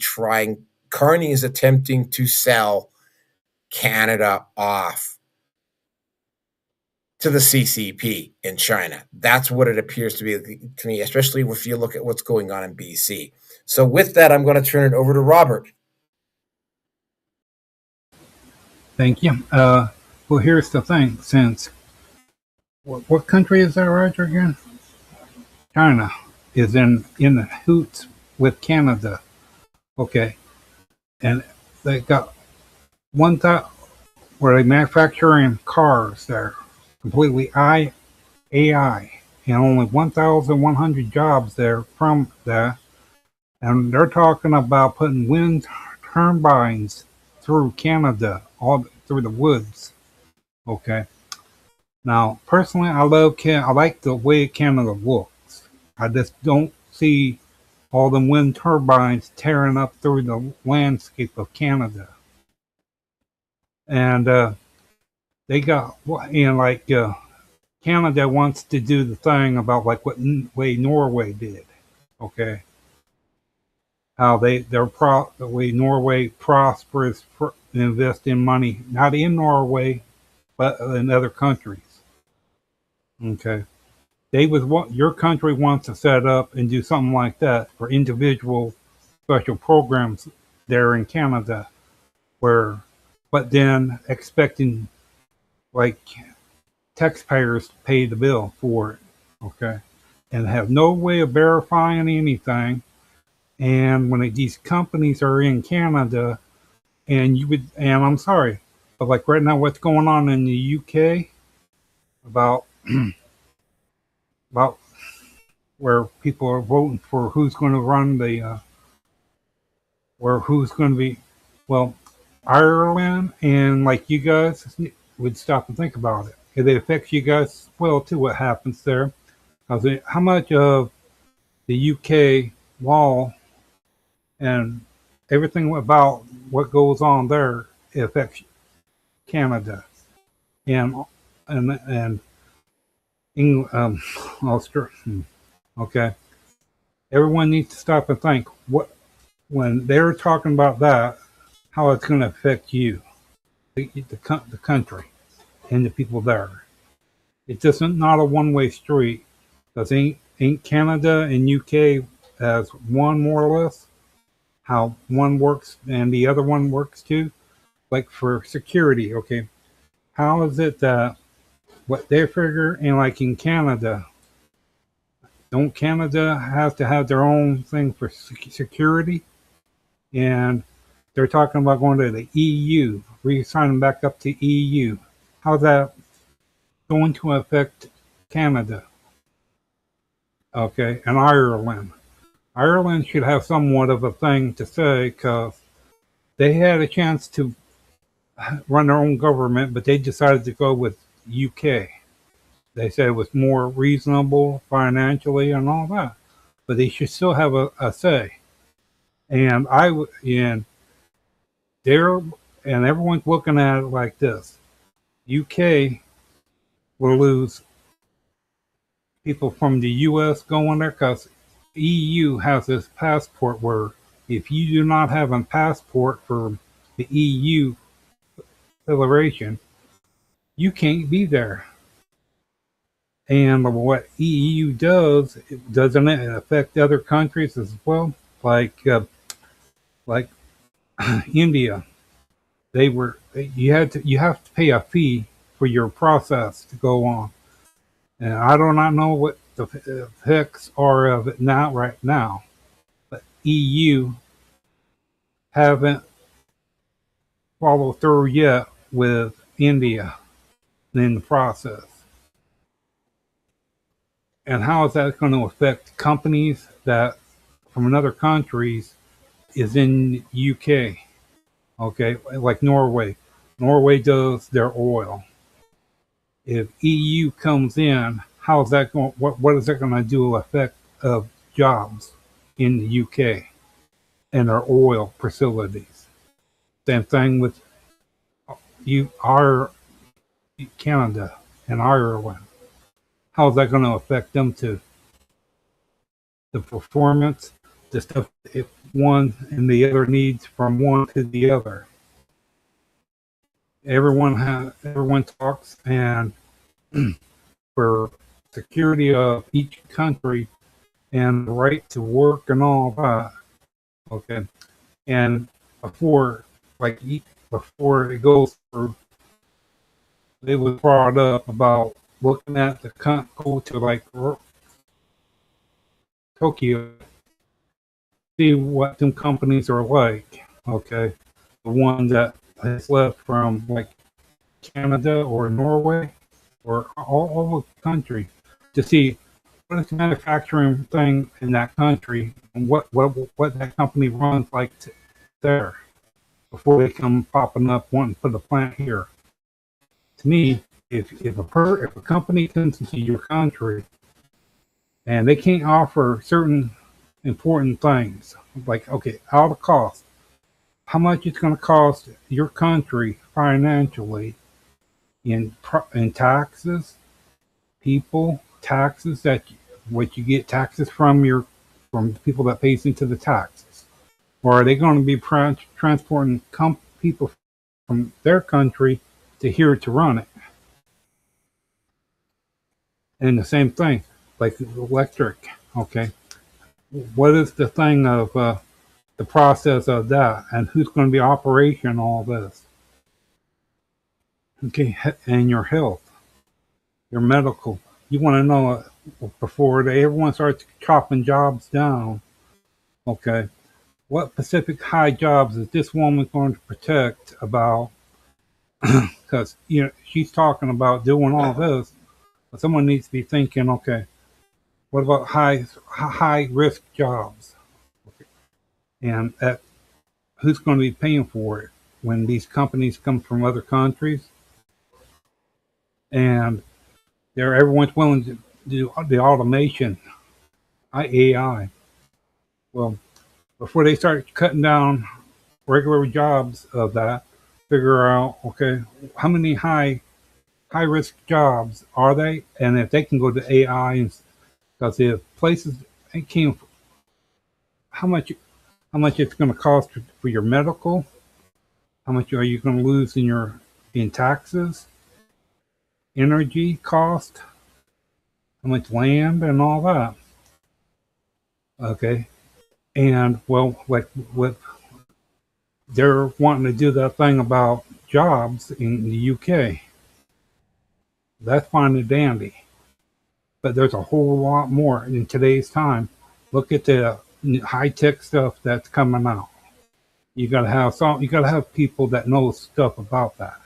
Speaker 2: Carney is attempting to sell Canada off to the CCP in China. That's what it appears to be to me, especially if you look at what's going on in BC. So with that, I'm going to turn it over to Robert.
Speaker 11: Thank you. Well, here's the thing. Since what country is that, Roger, again? China is in the hoots with Canada. Okay. And they got where they manufacturing cars there, completely AI, and only 1,100 jobs there from that. And they're talking about putting wind turbines through Canada, all through the woods. Okay. Now, personally, I like the way Canada looks. I just don't see all the wind turbines tearing up through the landscape of Canada. And they got, and like Canada wants to do the thing about like what way Norway did. Okay. How the way Norway prospers, invest in money, not in Norway, but in other countries. Okay. Your country wants to set up and do something like that for individual special programs there in Canada, but then expecting like taxpayers to pay the bill for it, okay, and have no way of verifying anything. And when these companies are in Canada, and I'm sorry, but like right now, what's going on in the UK about where people are voting for who's going to run who's going to be, well, Ireland, and like you guys would stop and think about it. It affects you guys well too. What happens there? How much of the UK law and everything about what goes on there affects Canada and England, Australia. Okay, everyone needs to stop and think when they're talking about that, how it's going to affect you, the country, and the people there. It's just not a one-way street. Because ain't Canada and UK as one more or less? How one works and the other one works too? Like for security, okay. How is it that what they figure and like in Canada, don't Canada have to have their own thing for security? And they're talking about going to the EU, re-signing back up to EU. How's that going to affect Canada? Okay, and Ireland. Ireland should have somewhat of a thing to say because they had a chance to run their own government, but they decided to go with UK. They said it was more reasonable financially and all that, but they should still have a say. And everyone's looking at it like this: UK will lose people from the US going there because EU has this passport where if you do not have a passport for the EU Federation, you can't be there. And what EU does, doesn't it affect other countries as well? Like India, you have to pay a fee for your process to go on. And I do not know what the effects are of it right now, but EU haven't followed through yet with India in the process. And how is that going to affect companies that from other countries is in UK? Okay, like Norway. Norway does their oil. If EU comes in, how is that going? What is that going to do? Effect of jobs in the UK and their oil facilities. Same thing with Canada and Ireland. How is that going to affect them too? The performance, the stuff if one and the other needs from one to the other. Everyone talks and for security of each country and the right to work and all that. Okay. And before it goes through, it was brought up about looking at go to like Tokyo, see what them companies are like. Okay. The one that has left from like Canada or Norway or all of the country to see what is the manufacturing thing in that country and what that company runs like there before they come popping up wanting to put a plant here. To me, if a company comes into your country and they can't offer certain important things, like okay, out of cost, how much it's going to cost your country financially in taxes, people, taxes what you get taxes from the people that pays into the taxes, or are they going to be transporting people from their country to here to run it? And the same thing, like electric. Okay, what is the thing of the process of that, and who's going to be operating all this? Okay, and your health, your medical. You want to know before everyone starts chopping jobs down. Okay, what Pacific High jobs is this woman going to protect about? Because she's talking about doing all this, but someone needs to be thinking, okay, what about high risk jobs? Okay. And who's going to be paying for it when these companies come from other countries? And everyone's willing to do the automation, AI. Well, before they start cutting down regular jobs of that, figure out, okay, how many high risk jobs are they? And if they can go to AI, because if places how much it's going to cost for your medical, how much are you going to lose in taxes, energy cost, how much land and all that. Okay. And well, like with they're wanting to do that thing about jobs in the UK. That's fine and dandy. But there's a whole lot more in today's time. Look at the high-tech stuff that's coming out. You gotta have people that know stuff about that.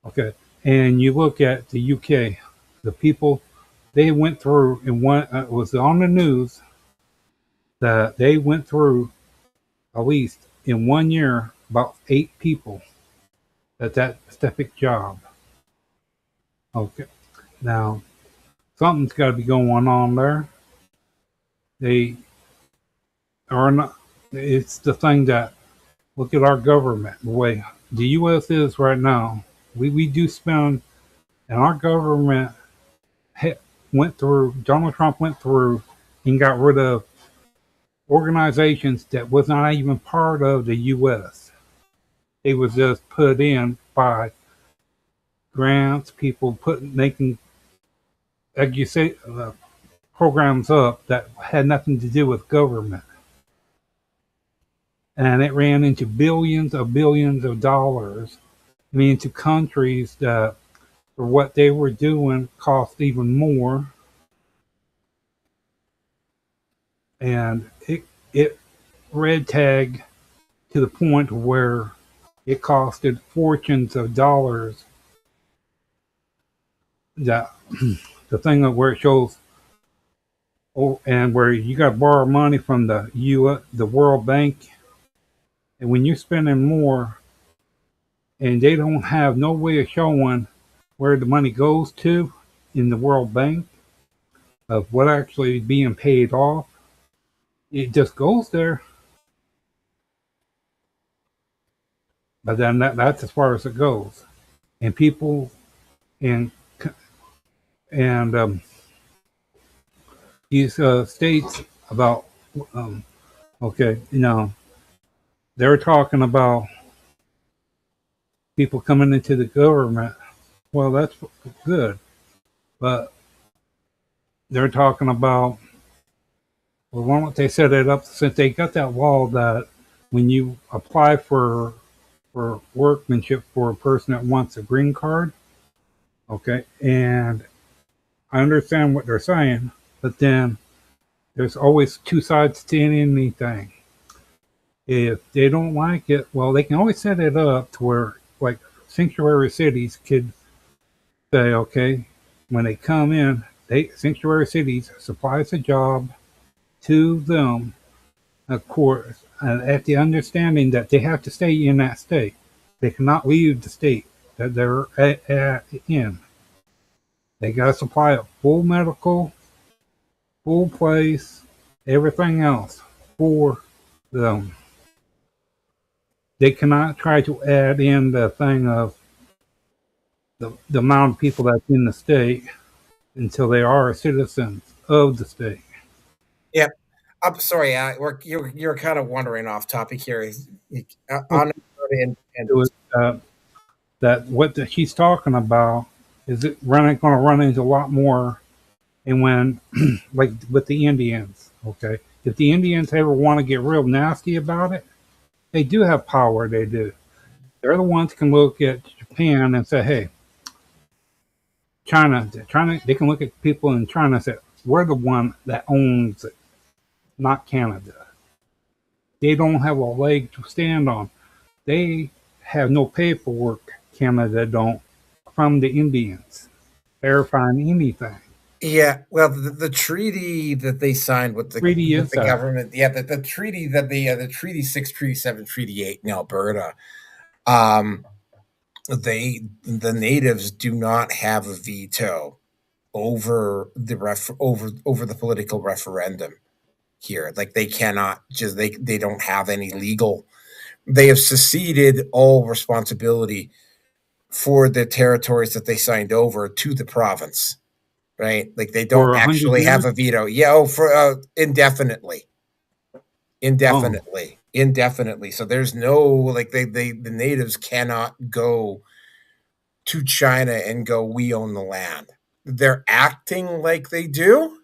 Speaker 11: Okay. And you look at the UK, the people they went through, and it was on the news that they went through at least in 1 year about 8 people at that specific job. Okay. Now, something's got to be going on there. They are not. It's the thing that, look at our government, the way the U.S. is right now. We do spend, and our government Donald Trump went through and got rid of organizations that was not even part of the U.S. They was just put in by grants, people making, like you say, programs up that had nothing to do with government. And it ran into billions of dollars, into countries that, for what they were doing, cost even more. And it red tagged to the point where it costed fortunes of dollars. That the thing where it shows, and where you got to borrow money from the World Bank, and when you're spending more, and they don't have no way of showing where the money goes to in the World Bank of what actually being paid off, it just goes there. But then that's as far as it goes. And people and these states about, okay, they're talking about people coming into the government. Well, that's good. But they're talking about, well, why don't they set it up, since they got that law that when you apply for workmanship for a person that wants a green card, okay, and I understand what they're saying, but then there's always two sides to anything. If they don't like it, well, they can always set it up to where, like, sanctuary cities could say, okay, when they come in, sanctuary cities supplies a job to them, of course, at the understanding that they have to stay in that state. They cannot leave the state that they're in. They got to supply a full medical, full place, everything else for them. They cannot try to add in the thing of the amount of people that's in the state until they are citizens of the state.
Speaker 2: Yeah, I'm sorry. You're kind of wandering off topic here. On
Speaker 11: that what she's talking about is it going to run into a lot more, and when like with the Indians, okay, if the Indians ever want to get real nasty about it, they do have power. They do. They're the ones who can look at Japan and say, hey, China, they can look at people in China and say, we're the one that owns it, not Canada. They don't have a leg to stand on. They have no paperwork, Canada don't, from the Indians verifying anything.
Speaker 2: Yeah, well, the treaty that they signed with the government, the treaty that the Treaty 6, Treaty 7, Treaty 8 in Alberta, the natives do not have a veto over the political referendum here. Like, they cannot just they don't have any legal. They have seceded all responsibility for the territories that they signed over to the province. Right, like they don't actually have a veto. Yeah, for indefinitely. indefinitely. So there's no, like, the natives cannot go to China and go, we own the land. They're acting like they do.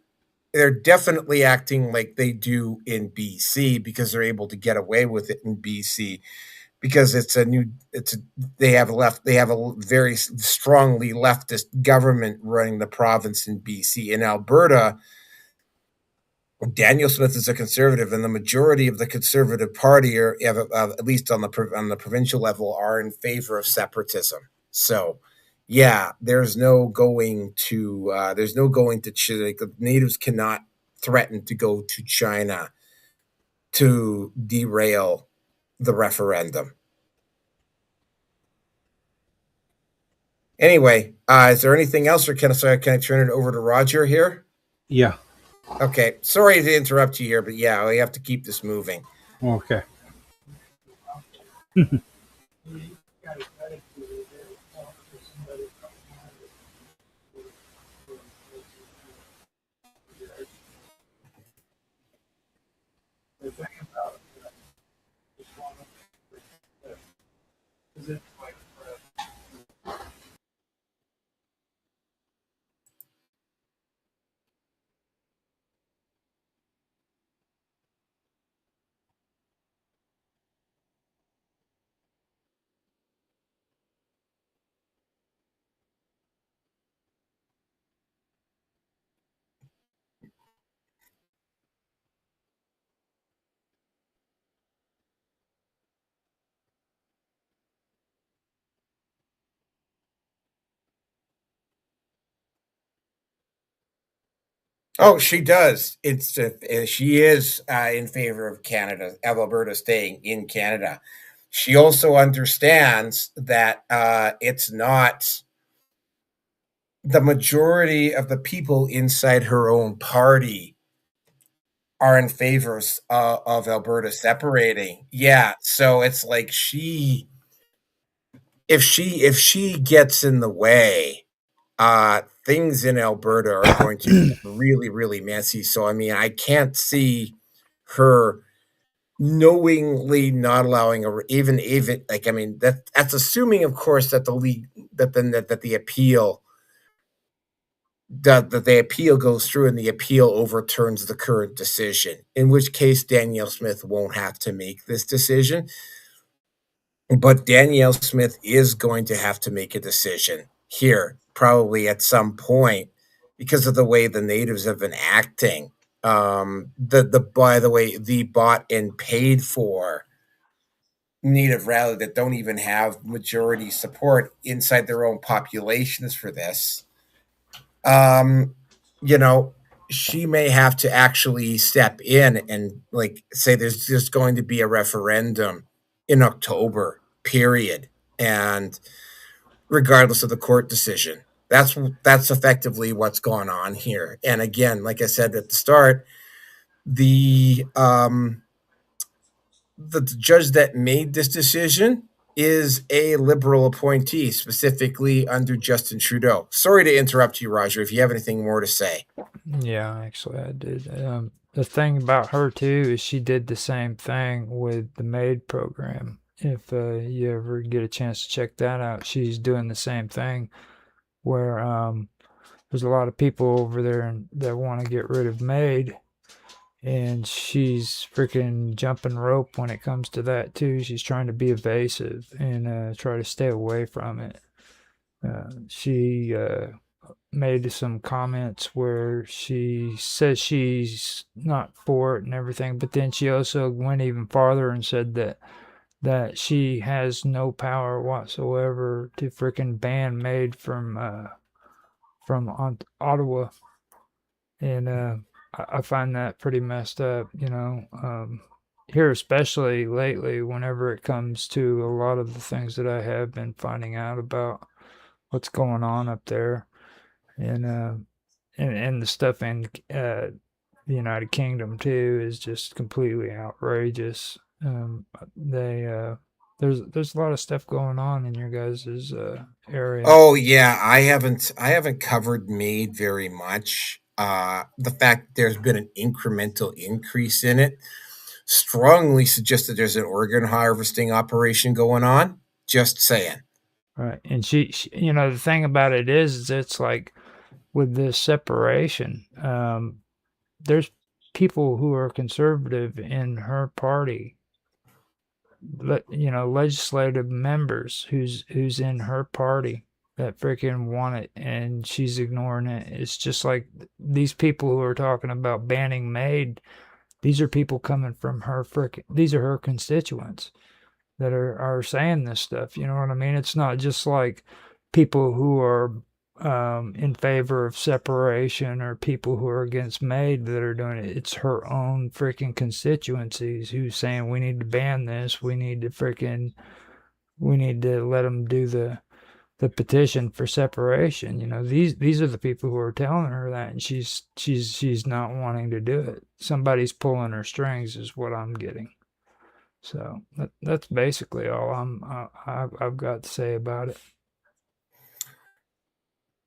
Speaker 2: They're definitely acting like they do in BC because they're able to get away with it in BC because they have a very strongly leftist government running the province in BC. In Alberta, Daniel Smith is a conservative, and the majority of the Conservative Party, at least on the provincial level, are in favor of separatism. So, yeah, there's no going to China. The natives cannot threaten to go to China to derail the referendum. Anyway, is there anything else, or can I turn it over to Roger here?
Speaker 11: Yeah.
Speaker 2: Okay. Sorry to interrupt you here, but yeah, we have to keep this moving.
Speaker 11: Okay.
Speaker 2: Oh, she does. She is in favor of Alberta staying in Canada. She also understands that it's not the majority of the people inside her own party are in favor of Alberta separating. Yeah, so it's like if she gets in the way, things in Alberta are going to be really, really messy. So, I mean, I can't see her knowingly not allowing, or even like, I mean, that's assuming, of course, that the appeal that the appeal goes through and the appeal overturns the current decision, in which case Danielle Smith won't have to make this decision. But Danielle Smith is going to have to make a decision here, probably at some point, because of the way the natives have been acting. By the way, the bought and paid for native rally that don't even have majority support inside their own populations for this. You know, she may have to actually step in and, like, say there's just going to be a referendum in October, period, and regardless of the court decision. That's effectively what's going on here. And again, like I said at the start, the judge that made this decision is a Liberal appointee, specifically under Justin Trudeau. Sorry to interrupt you, Roger, if you have anything more to say.
Speaker 18: Yeah, actually, I did. The thing about her, too, is she did the same thing with the MAID program. If you ever get a chance to check that out, she's doing the same thing where there's a lot of people over there that want to get rid of MAID, and she's freaking jumping rope when it comes to that, too. She's trying to be evasive and try to stay away from it. She made some comments where she says she's not for it and everything, but then she also went even farther and said that she has no power whatsoever to freaking ban MAID from Ottawa, and I find that pretty messed up, you know. Here, especially lately, whenever it comes to a lot of the things that I have been finding out about what's going on up there, and the stuff in the United Kingdom too is just completely outrageous. There's a lot of stuff going on in your guys' area.
Speaker 2: Oh yeah, I haven't covered MAID very much. The fact there's been an incremental increase in it. strongly suggest that there's an organ harvesting operation going on. Just saying.
Speaker 18: Right. And she the thing about it is it's like with this separation, there's people who are conservative in her party, legislative members who's in her party that freaking want it, and she's ignoring it. It's just like these people who are talking about banning MAID. These are people coming from her these are her constituents that are saying this stuff. You know what I mean? It's not just like people who are in favor of separation or people who are against MAID that are doing it. It's her own freaking constituencies who's saying we need to ban this. We need to let them do the petition for separation. These are the people who are telling her that, and she's not wanting to do it. Somebody's pulling her strings is what I'm getting. So that's basically all I've got to say about it.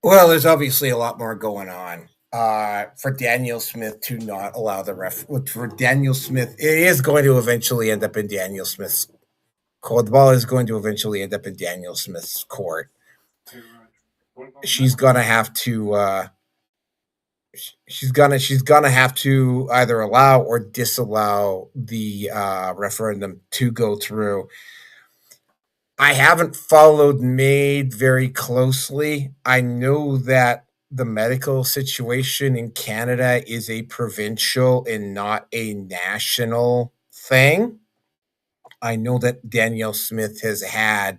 Speaker 2: Well, there's obviously a lot more going on. For Daniel Smith to not allow for Daniel Smith, it is going to eventually end up in Daniel Smith's court. The ball is going to eventually end up in Daniel Smith's court. She's gonna have to. She's gonna have to either allow or disallow the referendum to go through. I haven't followed MAID very closely. I know that the medical situation in Canada is a provincial and not a national thing. I know that Danielle Smith has had,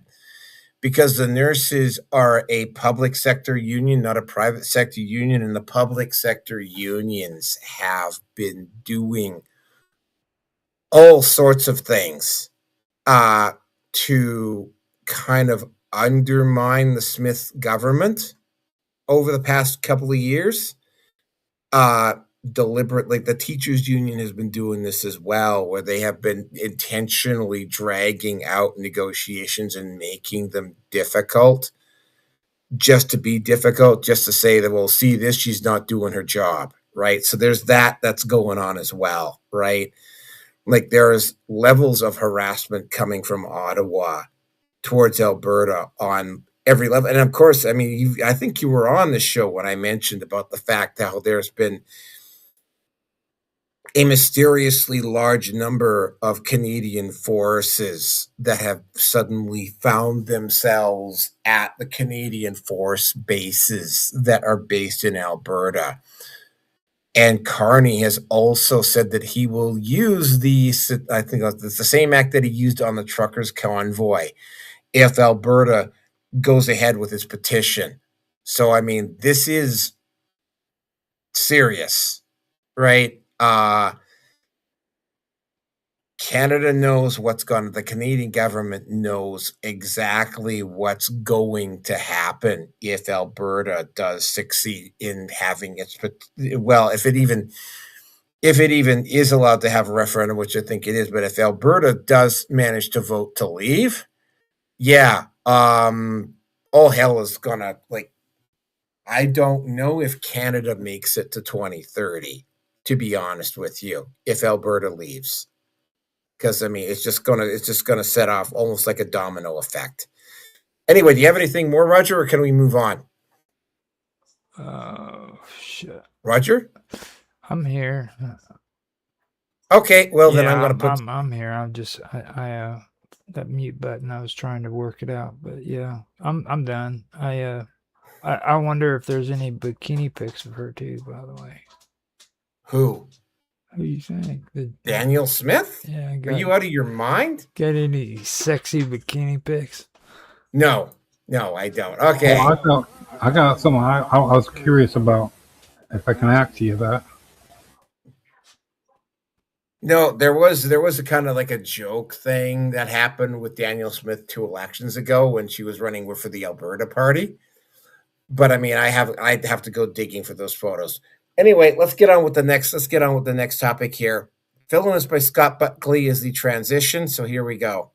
Speaker 2: because the nurses are a public sector union, not a private sector union, and the public sector unions have been doing all sorts of things to kind of undermine the Smith government over the past couple of years. Deliberately, the teachers union has been doing this as well, where they have been intentionally dragging out negotiations and making them difficult, just to be difficult, just to say that, well, see this, she's not doing her job, right? So there's that's going on as well, right? Like there's levels of harassment coming from Ottawa towards Alberta on every level. And of course, I mean, I think you were on the show when I mentioned about the fact how there's been a mysteriously large number of Canadian forces that have suddenly found themselves at the Canadian force bases that are based in Alberta. And Carney has also said that he will use I think it's the same act that he used on the truckers' convoy if Alberta goes ahead with his petition. So, I mean, this is serious, right? Canada knows the Canadian government knows exactly what's going to happen if Alberta does succeed in having if it even is allowed to have a referendum, which I think it is, but if Alberta does manage to vote to leave, all hell is gonna, I don't know if Canada makes it to 2030, to be honest with you, if Alberta leaves. Because, I mean, it's just gonna set off almost like a domino effect. Anyway, do you have anything more, Roger, or can we move on?
Speaker 18: Oh, shit.
Speaker 2: Roger?
Speaker 18: I'm here.
Speaker 2: Okay, well, then I'm gonna
Speaker 18: I'm here. I that mute button, I was trying to work it out, but yeah, I'm done. I wonder if there's any bikini pics of her too, by the way.
Speaker 2: Who?
Speaker 18: Who do you think?
Speaker 2: Daniel Smith?
Speaker 18: Yeah.
Speaker 2: Are you out of your mind?
Speaker 18: Got any sexy bikini pics?
Speaker 2: No, I don't. Okay.
Speaker 11: Oh, I got something I was curious about, if I can ask you that.
Speaker 2: No, there was a kind of like a joke thing that happened with Daniel Smith 2 elections ago when she was running for the Alberta Party. But I mean, I'd have to go digging for those photos. Anyway, let's get on with the next topic here. Filling us by Scott Buckley is the transition. So here we go.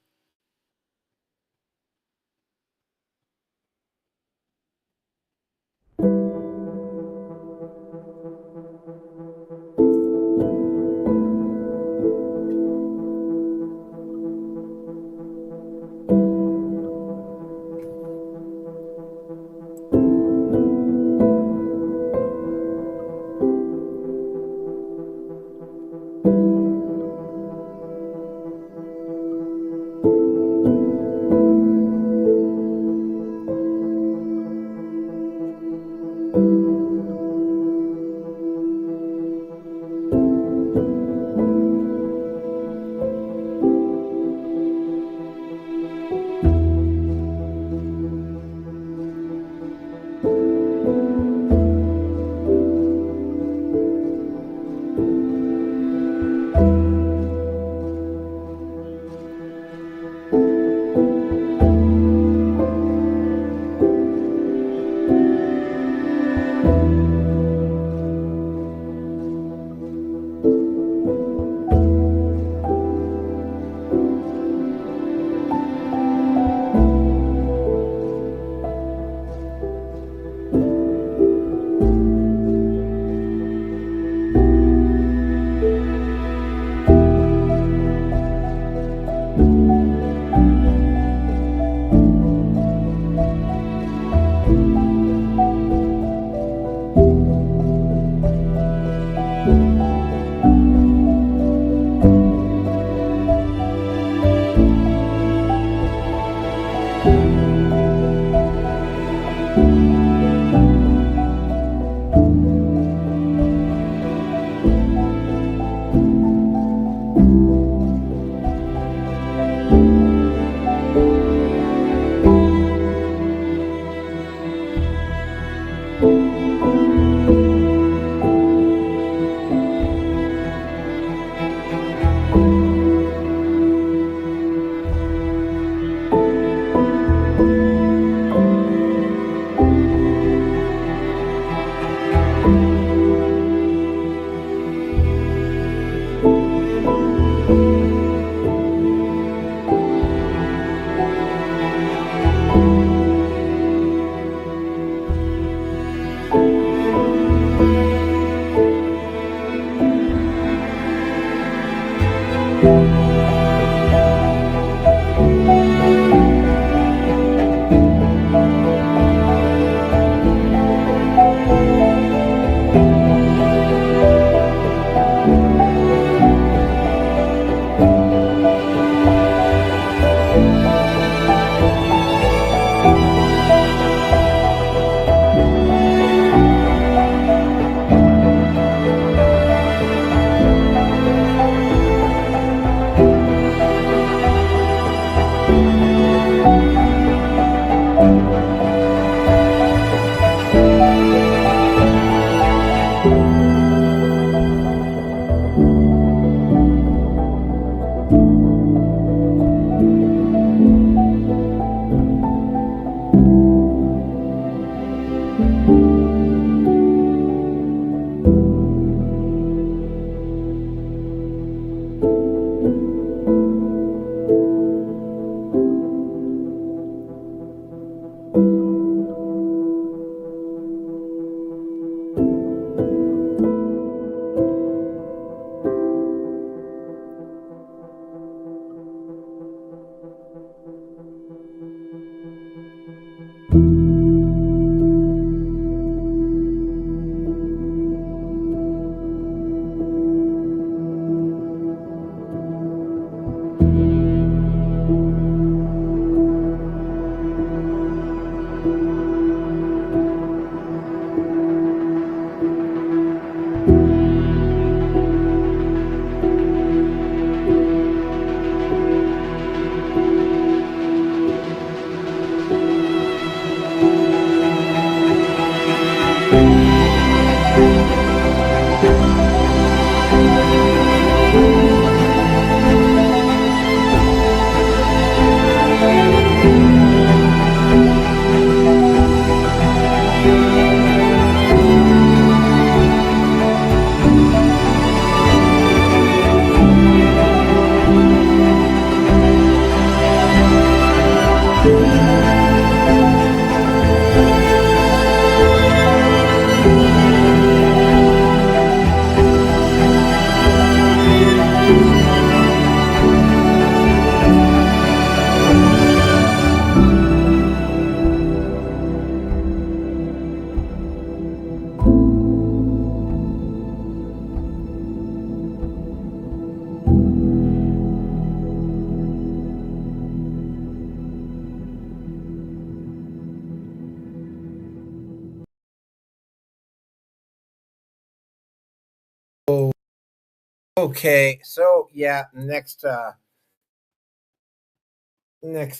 Speaker 2: Okay, so yeah, next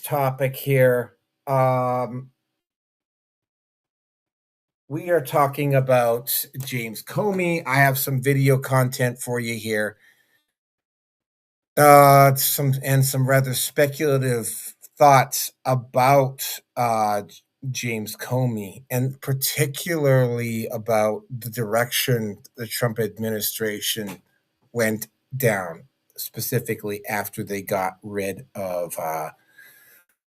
Speaker 2: topic here. We are talking about James Comey. I have some video content for you here. Some rather speculative thoughts about James Comey, and particularly about the direction the Trump administration went down, specifically after they got rid of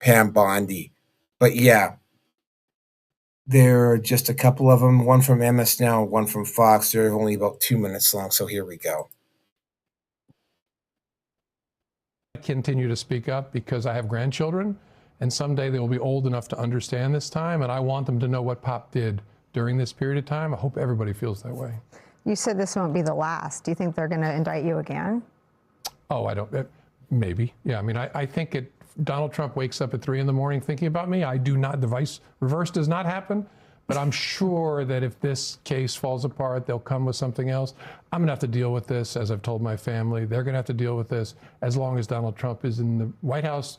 Speaker 2: Pam Bondi. But yeah, there are just a couple of them, one from MS Now, one from Fox. They're only about 2 minutes long, so here we go.
Speaker 19: I continue to speak up because I have grandchildren, and someday they will be old enough to understand this time, and I want them to know what Pop did during this period of time. I hope everybody feels that way.
Speaker 20: You said this won't be the last. Do you think they're going to indict you again?
Speaker 19: Oh, I don't, maybe. Yeah, I mean, I think Donald Trump wakes up at 3 a.m. thinking about me, I do not, the reverse does not happen. But I'm sure that if this case falls apart, they'll come with something else. I'm gonna have to deal with this, as I've told my family. They're gonna have to deal with this as long as Donald Trump is in the White House.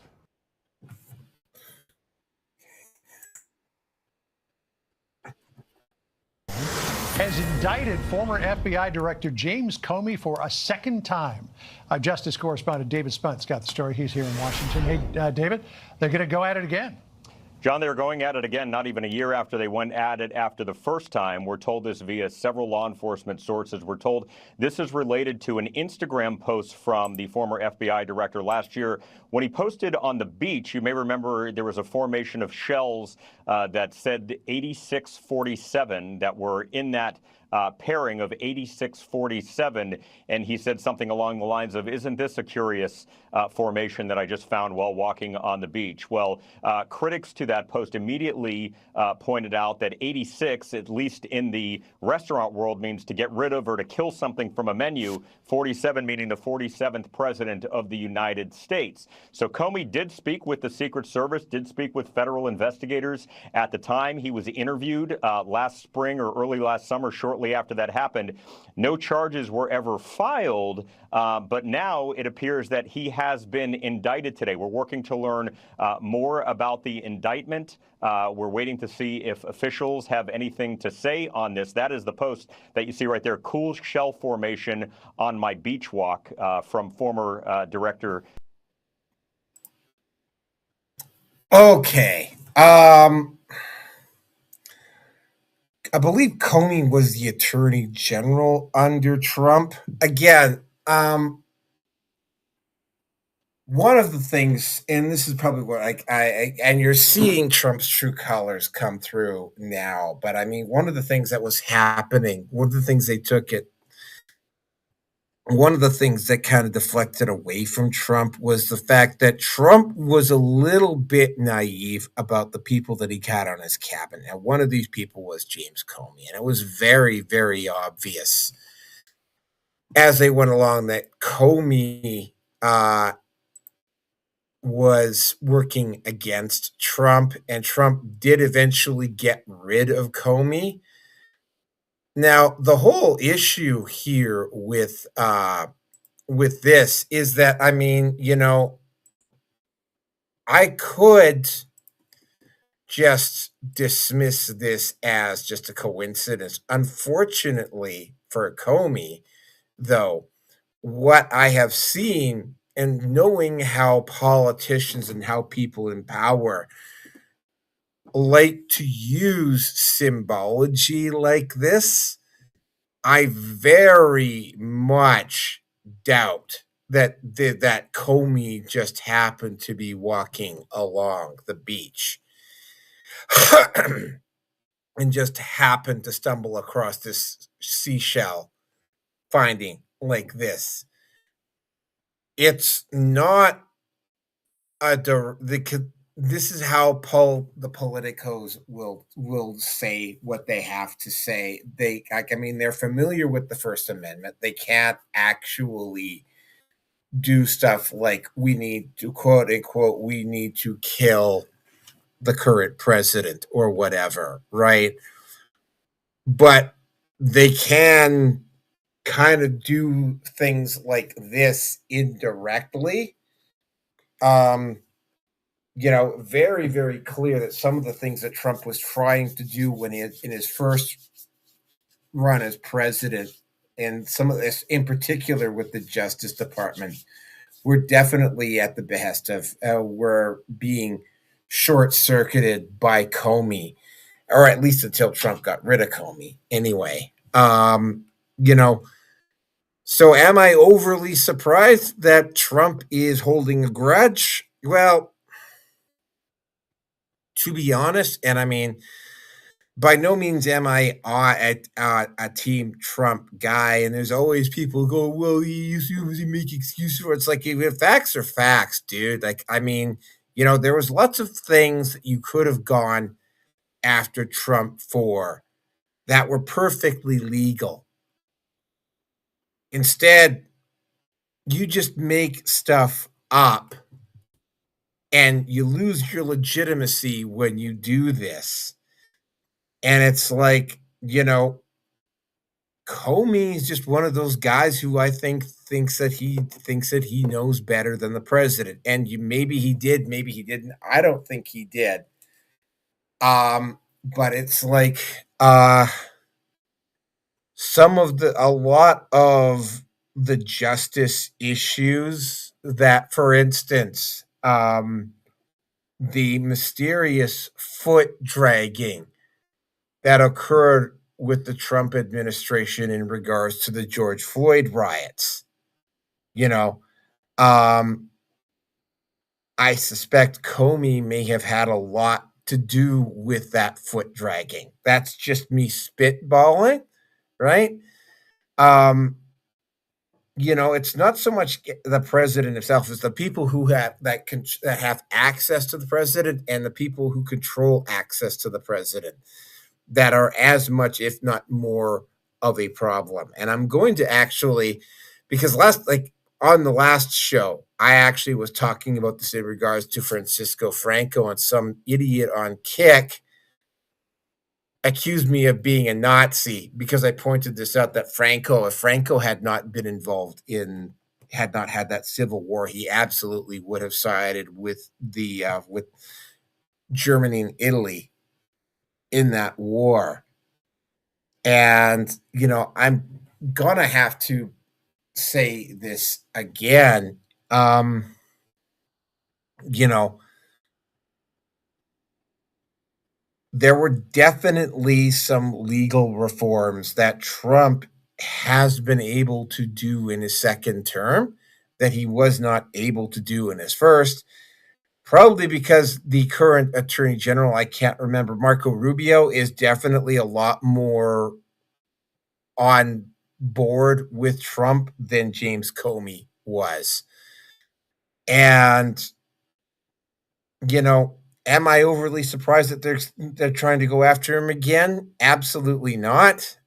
Speaker 21: Has indicted former FBI Director James Comey for a second time. Justice correspondent David Spunt's got the story. He's here in Washington. Hey, David, they're going to go at it again.
Speaker 22: John, they're going at it again, not even a year after they went at it after the first time. We're told this via several law enforcement sources. We're told this is related to an Instagram post from the former FBI director last year when he posted on the beach. You may remember there was a formation of shells that said 8647 that were in that pairing of 8647, and he said something along the lines of, isn't this a curious formation that I just found while walking on the beach? Well, critics to that post immediately pointed out that 86, at least in the restaurant world, means to get rid of or to kill something from a menu, 47 meaning the 47th president of the United States. So Comey did speak with the Secret Service, did speak with federal investigators. At the time he was interviewed last spring or early last summer, shortly after that happened. No charges were ever filed, but now it appears that he has been indicted today. We're working to learn more about the indictment. We're waiting to see if officials have anything to say on this. That is the post that you see right there, cool shell formation on my beach walk, from former director.
Speaker 2: Okay. I believe Comey was the attorney general under Trump. Again, one of the things, and this is probably what and you're seeing Trump's true colors come through now, but I mean, one of the things that was happening, one of the things that kind of deflected away from Trump was the fact that Trump was a little bit naive about the people that he had on his cabinet. And one of these people was James Comey. And it was very, very obvious as they went along that Comey was working against Trump. And Trump did eventually get rid of Comey. Now, the whole issue here with this is that, I mean, you know, I could just dismiss this as just a coincidence. Unfortunately for Comey, though, what I have seen and knowing how politicians and how people in power like to use symbology like this, I very much doubt that Comey just happened to be walking along the beach and just happened to stumble across this seashell finding like this. It's not this is how the politicos will say what they have to say. They're familiar with the First Amendment. They can't actually do stuff like we need to, quote unquote, we need to kill the current president or whatever, right? But they can kind of do things like this indirectly. Very, very clear that some of the things that Trump was trying to do when in his first run as president, and some of this in particular with the Justice Department, were definitely at the behest of, were being short-circuited by Comey, or at least until Trump got rid of Comey anyway. So am I overly surprised that Trump is holding a grudge? Well, to be honest, and I mean, by no means am I a Team Trump guy, and there's always people go, well, he make excuses for it. It's like, facts are facts, dude. Like, I mean, there was lots of things that you could have gone after Trump for that were perfectly legal. Instead, you just make stuff up And you lose your legitimacy when you do this. And it's like, Comey is just one of those guys who I think thinks that he knows better than the president. And maybe he did, maybe he didn't. I don't think he did. But it's like a lot of the justice issues that, for instance, the mysterious foot dragging that occurred with the Trump administration in regards to the George Floyd riots. I suspect Comey may have had a lot to do with that foot dragging. That's just me spitballing, right? It's not so much the president himself as the people who have that have access to the president and the people who control access to the president that are as much, if not more, of a problem. And I'm going to actually, because on the last show, I actually was talking about this in regards to Francisco Franco, and some idiot on Kick accused me of being a Nazi because I pointed this out, that if Franco had not been involved had not had that civil war, he absolutely would have sided with with Germany and Italy in that war. And, I'm gonna have to say this again. There were definitely some legal reforms that Trump has been able to do in his second term that he was not able to do in his first, probably because the current attorney general, I can't remember, Marco Rubio, is definitely a lot more on board with Trump than James Comey was. And, am I overly surprised that they're trying to go after him again? Absolutely not.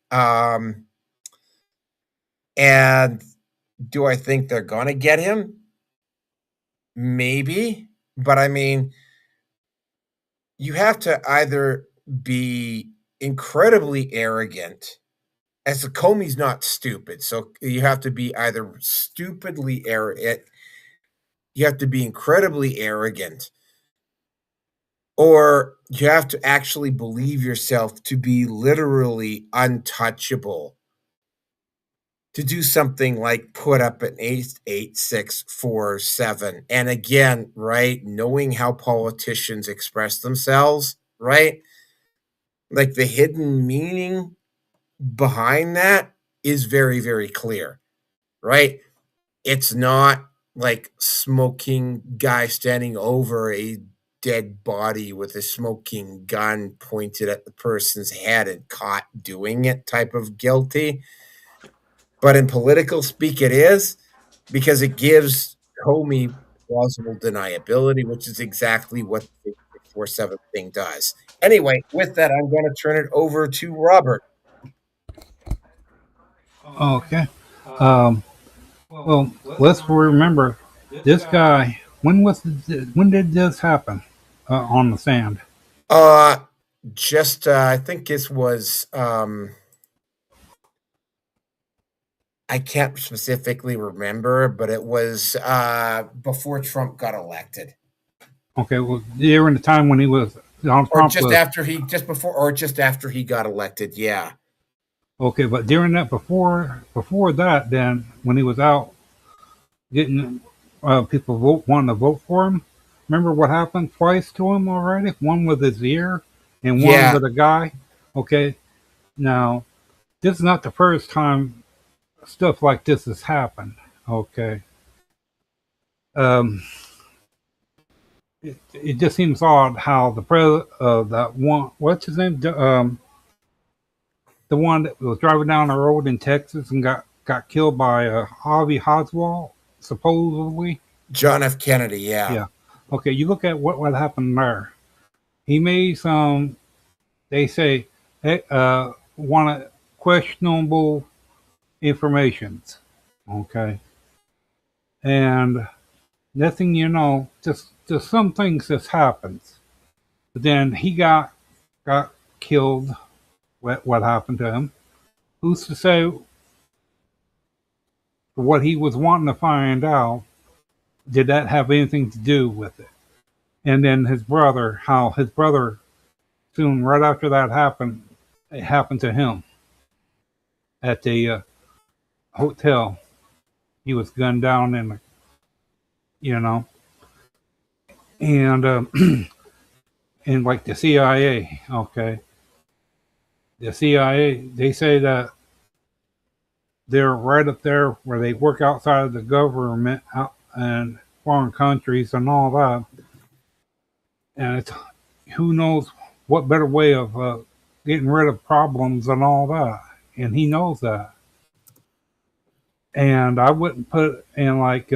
Speaker 2: And do I think they're going to get him? Maybe. But I mean, you have to either be incredibly arrogant, as the Comey's not stupid, so you have to be either stupidly arrogant, you have to be incredibly arrogant, or you have to actually believe yourself to be literally untouchable to do something like put up an 88647. And again, right, knowing how politicians express themselves, right? Like the hidden meaning behind that is very, very clear, right? It's not like smoking guy standing over a dead body with a smoking gun pointed at the person's head and caught doing it type of guilty. But in political speak, it is, because it gives Comey plausible deniability, which is exactly what the 4-7 thing does. Anyway, with that, I'm going to turn it over to Robert.
Speaker 11: Okay. Well, let's remember this guy. When did this happen on the sand?
Speaker 2: I think this was. I can't specifically remember, but it was before Trump got elected.
Speaker 11: Okay, well, during the time when he was Donald Trump,
Speaker 2: just after he got elected, yeah.
Speaker 11: Okay, but during that, before that, then when he was out getting people wanting to vote for him, remember what happened twice to him already? One with his ear and one with a guy. Okay, now this is not the first time stuff like this has happened. Okay. It just seems odd how the that one, what's his name, the one that was driving down the road in Texas and got killed by Harvey Oswald, supposedly.
Speaker 2: John F. Kennedy, yeah.
Speaker 11: Yeah. Okay, you look at what happened there. He made some, they say, wanted questionable informations. Okay. And Next thing you know, just some things just happens. But then he got killed. What happened to him? Who's to say what he was wanting to find out? Did that have anything to do with it? And then how his brother soon right after that happened, it happened to him at the hotel. He was gunned down in, and and like the CIA, okay, the CIA, they say that they're right up there where they work outside of the government out and foreign countries and all that, and it's who knows what better way of getting rid of problems and all that, and he knows that. And I wouldn't put in like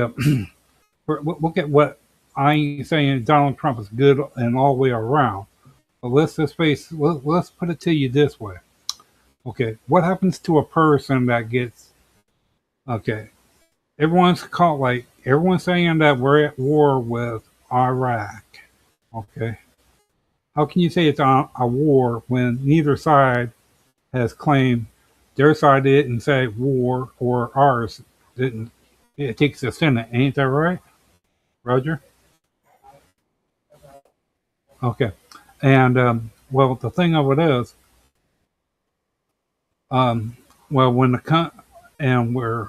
Speaker 11: look at what I ain't saying Donald Trump is good and all the way around. But let's just let's put it to you this way. Okay, what happens to a person that gets okay? Everyone's saying that we're at war with Iraq. Okay, how can you say it's a war when neither side has claimed their side didn't say war or ours didn't? It takes a Senate, ain't that right, Roger? Okay, and well, the thing of it is, well, when and we're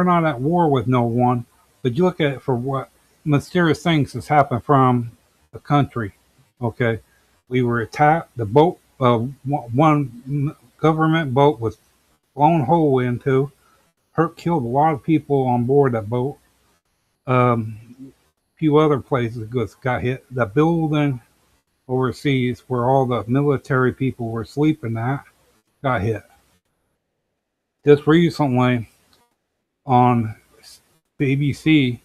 Speaker 11: not at war with no one, but you look at it for what mysterious things has happened from the country. Okay, we were attacked. The boat, one government boat was blown hole into, killed a lot of people on board that boat. A few other places got hit. The building overseas where all the military people were sleeping at got hit. Just recently on BBC,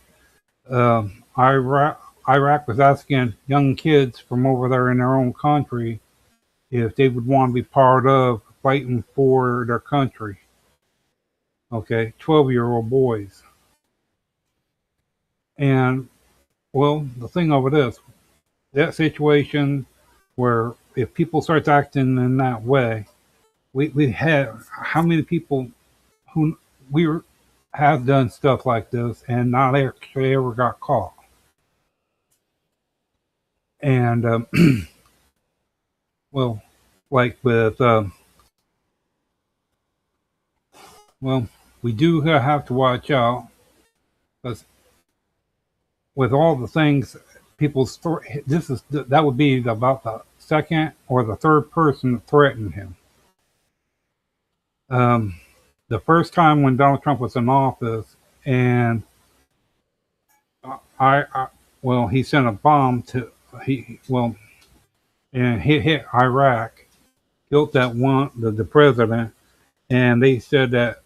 Speaker 11: Iraq was asking young kids from over there in their own country if they would want to be part of fighting for their country. Okay, 12-year-old boys. And, well, the thing of it is, that situation where if people start acting in that way, we have how many people who have done stuff like this and not actually ever got caught. And well, like with well, we do have to watch out because with all the things people's that would be about the second or the third person that threatened him. The first time when Donald Trump was in office, and he sent a bomb and hit Iraq, killed the president, and they said that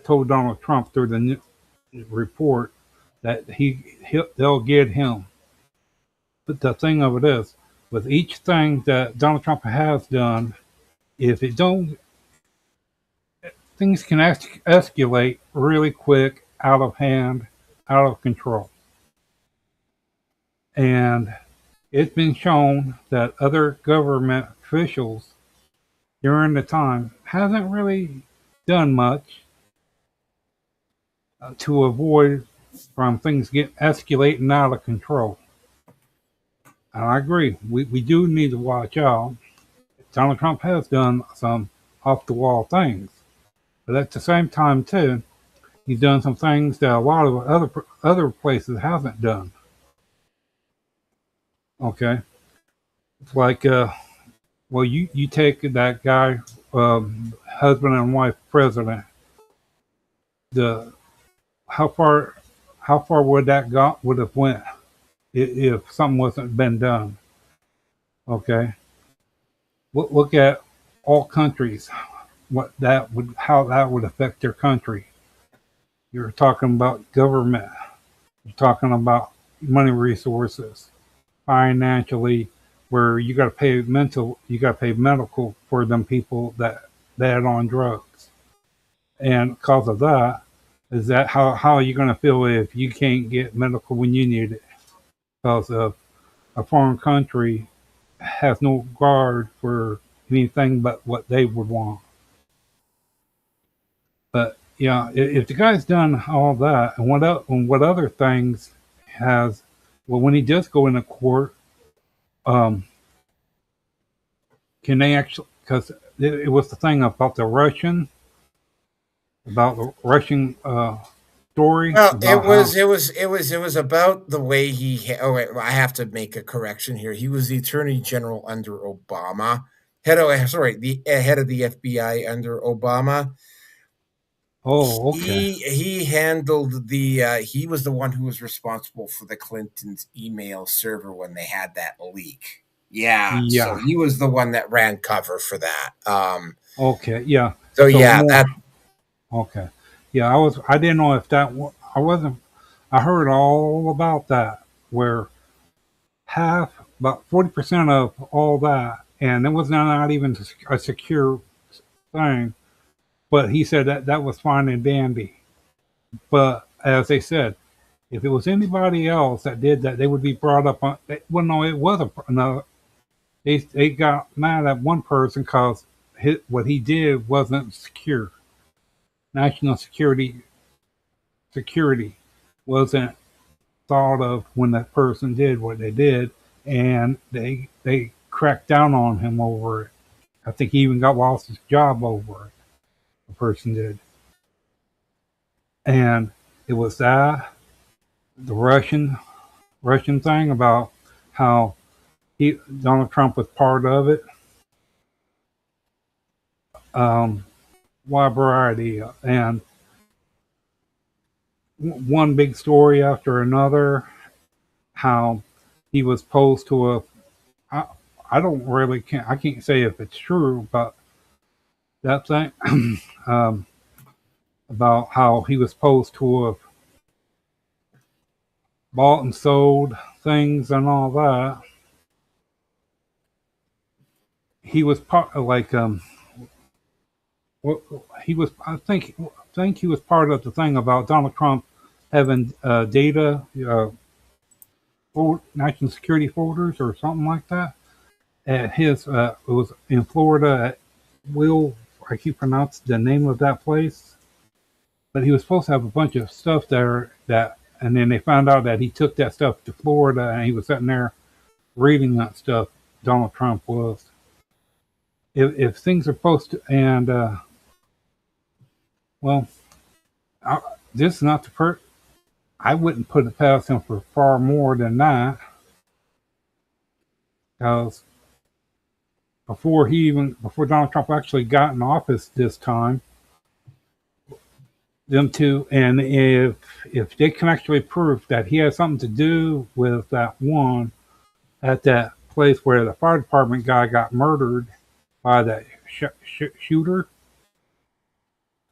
Speaker 11: told Donald Trump through the report that they'll get him. But the thing of it is, with each thing that Donald Trump has done, if it don't, things can escalate really quick, out of hand, out of control. And it's been shown that other government officials during the time hasn't really done much to avoid from things escalating out of control. And I agree, we do need to watch out. Donald Trump has done some off-the-wall things. But at the same time, too, he's done some things that a lot of other places haven't done. Okay? It's like, well, you take that guy, husband and wife president, how far would would have went if something wasn't been done? Okay? Look at all countries, how that would affect their country. You're talking about government. You're talking about money resources, financially, where you got to pay medical for them people that are on drugs, and because of that, Is that how are you going to feel if you can't get medical when you need it because of a foreign country has no guard for anything but what they would want? But yeah, if the guy's done all that, and what other things has, well, when he does go into court, can they actually? Because it was the thing about the Russian story.
Speaker 2: Well,
Speaker 11: About how
Speaker 2: it was about the way he. Oh wait, I have to make a correction here. He was the Attorney General under Obama. The head of the FBI under Obama.
Speaker 11: Oh, okay.
Speaker 2: He handled the. He was the one who was responsible for the Clintons' email server when they had that leak. Yeah, so
Speaker 11: Yeah.
Speaker 2: he was the one that ran cover for that.
Speaker 11: Okay. Yeah.
Speaker 2: So yeah,
Speaker 11: more,
Speaker 2: that.
Speaker 11: Okay. Yeah, I didn't know if that. I wasn't. I heard all about that. Where about 40% of all that, and it was not even a secure thing. But he said that was fine and dandy. But as they said, if it was anybody else that did that, they would be brought up on. Well, no, it was another. They got mad at one person because what he did wasn't secure. National security wasn't thought of when that person did what they did, and they cracked down on him over it. I think he even got lost his job over it. The person did, and it was the Russian thing about how Donald Trump was part of it. Wide variety and one big story after another. How he was posed to I don't really I can't say if it's true, but that thing about how he was posed to have bought and sold things and all that. He was part like he was I think he was part of the thing about Donald Trump having data national security folders or something like that at his it was in Florida at I keep pronouncing the name of that place, but he was supposed to have a bunch of stuff there and then they found out that he took that stuff to Florida and he was sitting there reading that stuff. Donald Trump was. If things are supposed to, and well, this is not the first. I wouldn't put it past him for far more than that, because before Donald Trump actually got in office this time, them two, and if they can actually prove that he has something to do with that one at that place where the fire department guy got murdered by that shooter,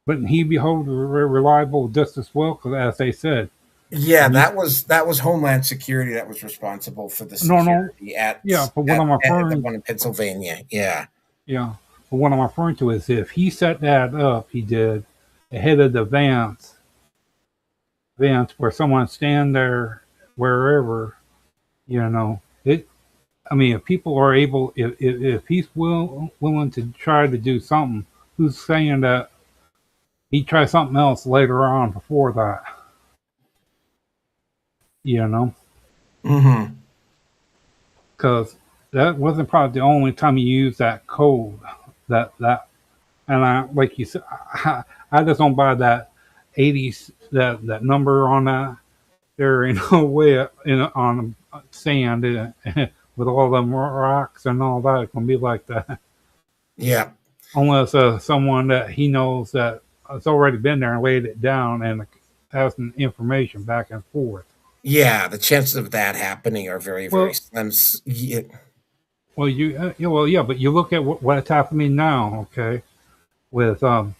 Speaker 11: wouldn't he be held reliable just as well? Because as they said,
Speaker 2: Yeah, that was Homeland Security that was responsible for the security at
Speaker 11: but what I'm referring
Speaker 2: the one in Pennsylvania. Yeah.
Speaker 11: Yeah. But what I'm referring to is if he set that up, he did ahead of the Vance where someone stand there wherever, it. I mean, if people are able, if he's willing to try to do something, who's saying that he try something else later on before that?
Speaker 2: Mm-hmm.
Speaker 11: Because that wasn't probably the only time he used that code. And I, like you said, I just don't buy that 80s that number on that. There ain't no way on sand with all them rocks and all that. It's gonna be like that.
Speaker 2: Yeah.
Speaker 11: Unless someone that he knows that has already been there and laid it down and has information back and forth.
Speaker 2: Yeah, the chances of that happening are very, very slim. Yeah.
Speaker 11: Well, but you look at what's happening now, okay, with not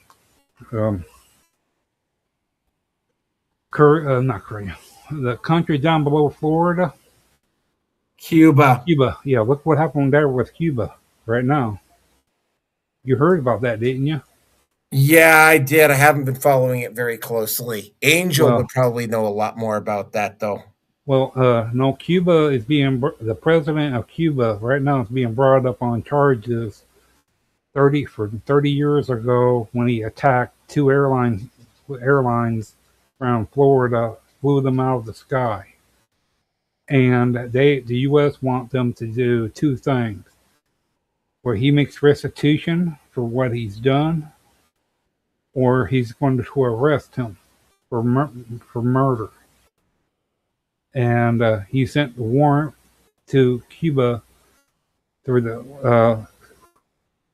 Speaker 11: Korea, the country down below Florida,
Speaker 2: Cuba.
Speaker 11: Yeah, look what happened there with Cuba right now. You heard about that, didn't you?
Speaker 2: Yeah, I did. I haven't been following it very closely. Angel
Speaker 11: Well,
Speaker 2: would probably know a lot more about that, though.
Speaker 11: well, no, Cuba is the president of Cuba right now is being brought up on charges 30 years ago when he attacked two airlines around Florida, flew them out of the sky. And the U.S. want them to do two things, where he makes restitution for what he's done, or he's going to arrest him for murder. And he sent the warrant to Cuba through the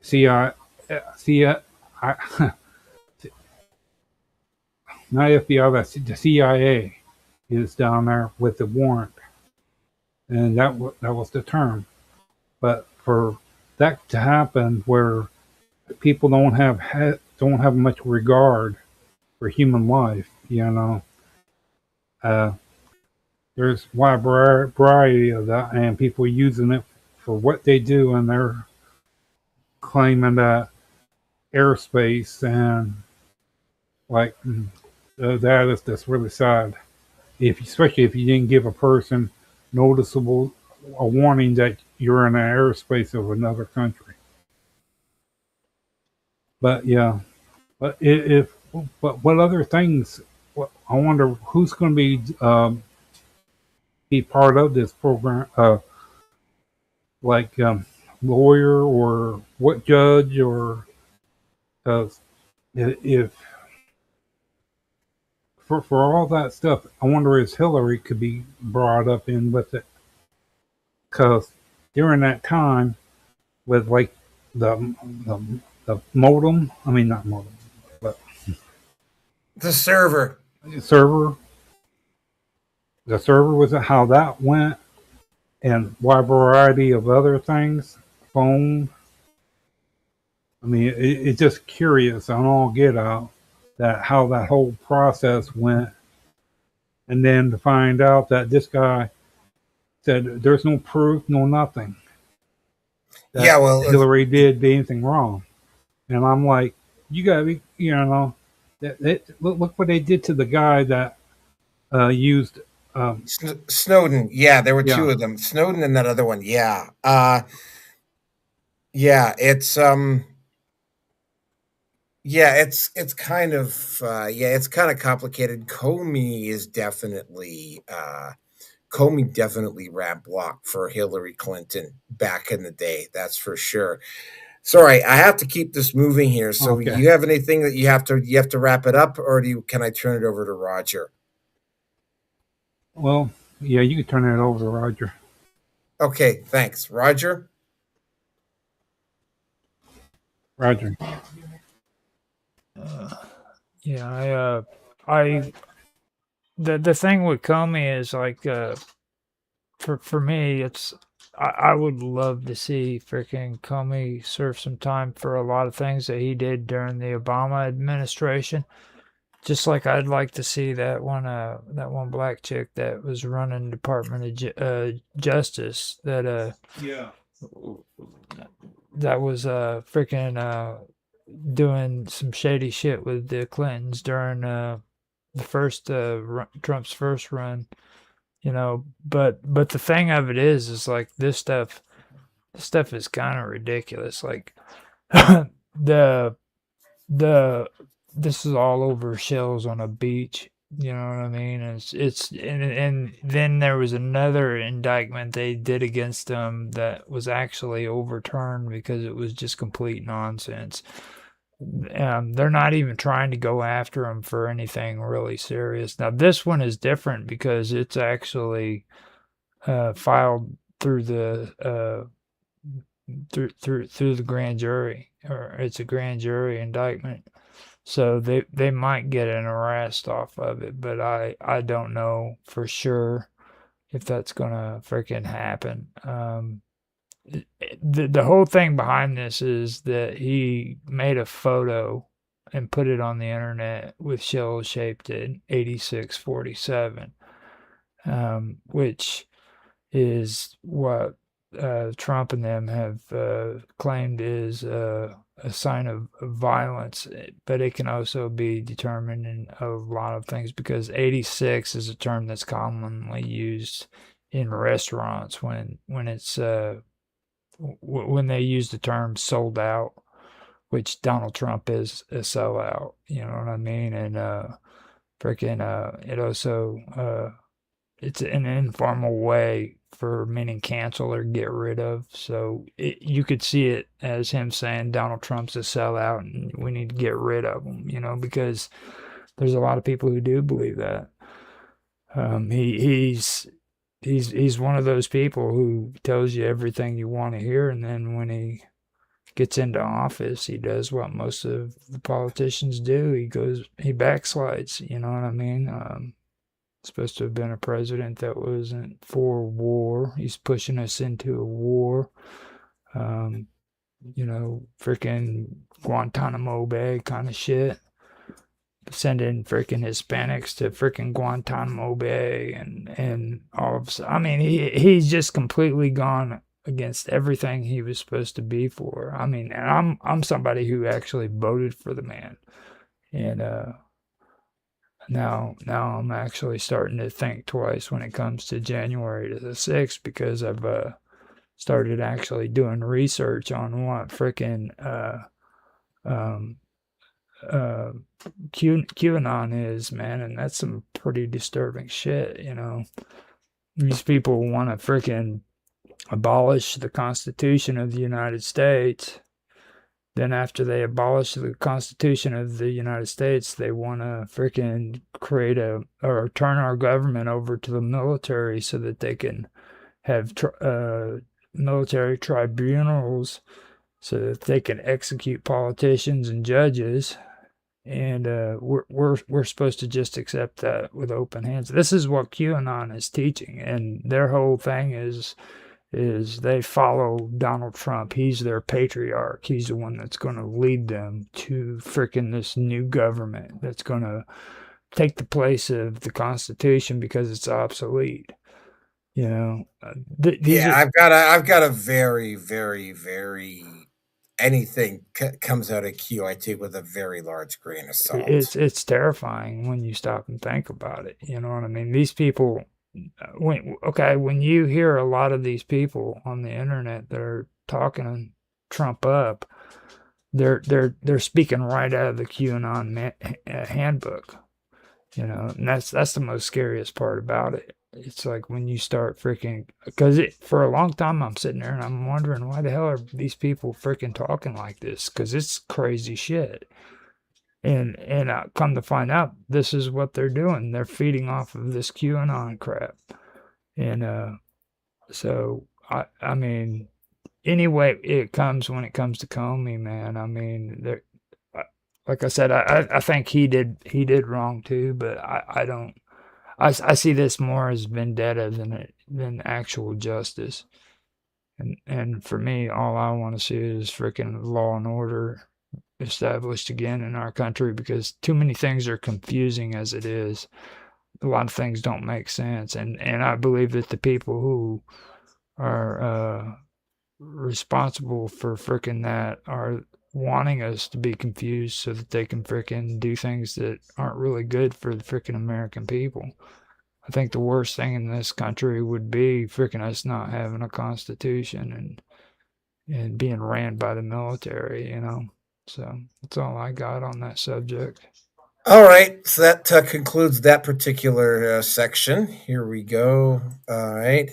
Speaker 11: CIA, not FBI, but the CIA is down there with the warrant, and that was the term. But for that to happen, where people don't have much regard for human life, there's wide variety of that, and people using it for what they do, and they're claiming that airspace and like that is just really sad. Especially if you didn't give a person noticeable a warning that you're in the airspace of another country. But yeah, but but what other things? I wonder who's going to be part of this program. Like lawyer or what judge or if for all that stuff, I wonder if Hillary could be brought up in with it, because during that time with like the modem, I mean not modem, but
Speaker 2: the server
Speaker 11: was how that went, and wide variety of other things, phone. I mean, it's just curious on all get out that how that whole process went, and then to find out that this guy said there's no proof, no nothing. That Hillary did anything wrong, and I'm like, you gotta be, look what they did to the guy that used
Speaker 2: Snowden. Yeah, there were two of them, Snowden and that other one. Yeah, it's it's kind of it's kind of complicated. Comey definitely ran block for Hillary Clinton back in the day. That's for sure. Sorry, I have to keep this moving here. So,
Speaker 11: okay.
Speaker 2: You have anything that you have to wrap it up, or can I turn it over to Roger?
Speaker 11: Well, yeah, you can turn it over to Roger.
Speaker 2: Okay, thanks, Roger.
Speaker 11: Roger.
Speaker 18: Yeah, the thing with Comey is like, for me, it's I would love to see freaking Comey serve some time for a lot of things that he did during the Obama administration. Just like I'd like to see that one black chick that was running Department of Justice that that was freaking doing some shady shit with the Clintons during the first Trump's first run, but the thing of it is like this stuff is kind of ridiculous. Like this is all over shells on a beach, you know what I mean? And then there was another indictment they did against them that was actually overturned because it was just complete nonsense. They're not even trying to go after him for anything really serious. Now this one is different because it's actually filed through the through the grand jury, or it's a grand jury indictment. So they might get an arrest off of it, but I don't know for sure if that's gonna freaking happen. The whole thing behind this is that he made a photo and put it on the internet with shells shaped at 8647, which is what Trump and them have claimed is a sign of violence, but it can also be determined in a lot of things, because 86 is a term that's commonly used in restaurants when it's when they use the term sold out, which Donald Trump is a sellout. You know what I mean? And it also it's an informal way for meaning cancel or get rid of. So you could see it as him saying Donald Trump's a sellout and we need to get rid of him, you know, because there's a lot of people who do believe that. He's one of those people who tells you everything you want to hear, and then when he gets into office, he does what most of the politicians do. He backslides, you know what I mean? Supposed to have been a president that wasn't for war. He's pushing us into a war. You know, freaking Guantanamo Bay kind of shit. Sending freaking Hispanics to freaking Guantanamo Bay and all of, I mean, he's just completely gone against everything he was supposed to be for. I mean, and I'm somebody who actually voted for the man. And now I'm actually starting to think twice when it comes to January the 6th, because I've started actually doing research on what freaking QAnon is, man, and that's some pretty disturbing shit, you know. These people want to freaking abolish the Constitution of the United States. Then after they abolish the Constitution of the United States, they want to freaking create or turn our government over to the military so that they can have military tribunals so that they can execute politicians and judges. And we're supposed to just accept that with open hands. This is what QAnon is teaching, and their whole thing is they follow Donald Trump. He's their patriarch. He's the one that's going to lead them to freaking this new government that's going to take the place of the Constitution because it's obsolete. You know,
Speaker 2: I've got a very, very, very, anything comes out of Q, I take with a very large grain of salt.
Speaker 18: It's terrifying when you stop and think about it. You know what I mean? These people, when you hear a lot of these people on the internet that are talking Trump up, they're speaking right out of the QAnon handbook. You know, and that's the most scariest part about it. It's like when you start freaking, because for a long time I'm sitting there and I'm wondering why the hell are these people freaking talking like this? Because it's crazy shit. And I come to find out this is what they're doing. They're feeding off of this QAnon crap. And so I mean, anyway, it comes when it comes to Comey, man. I mean, like I said, I think he did wrong too, but I don't. I see this more as vendetta than actual justice. And for me, all I want to see is freaking law and order established again in our country, because too many things are confusing as it is. A lot of things don't make sense. And I believe that the people who are responsible for freaking that are wanting us to be confused so that they can freaking do things that aren't really good for the freaking American people. I think the worst thing in this country would be freaking us not having a constitution and being ran by the military, you know. So that's all I got on that subject.
Speaker 2: All right, so that concludes that particular section. Here we go. All right.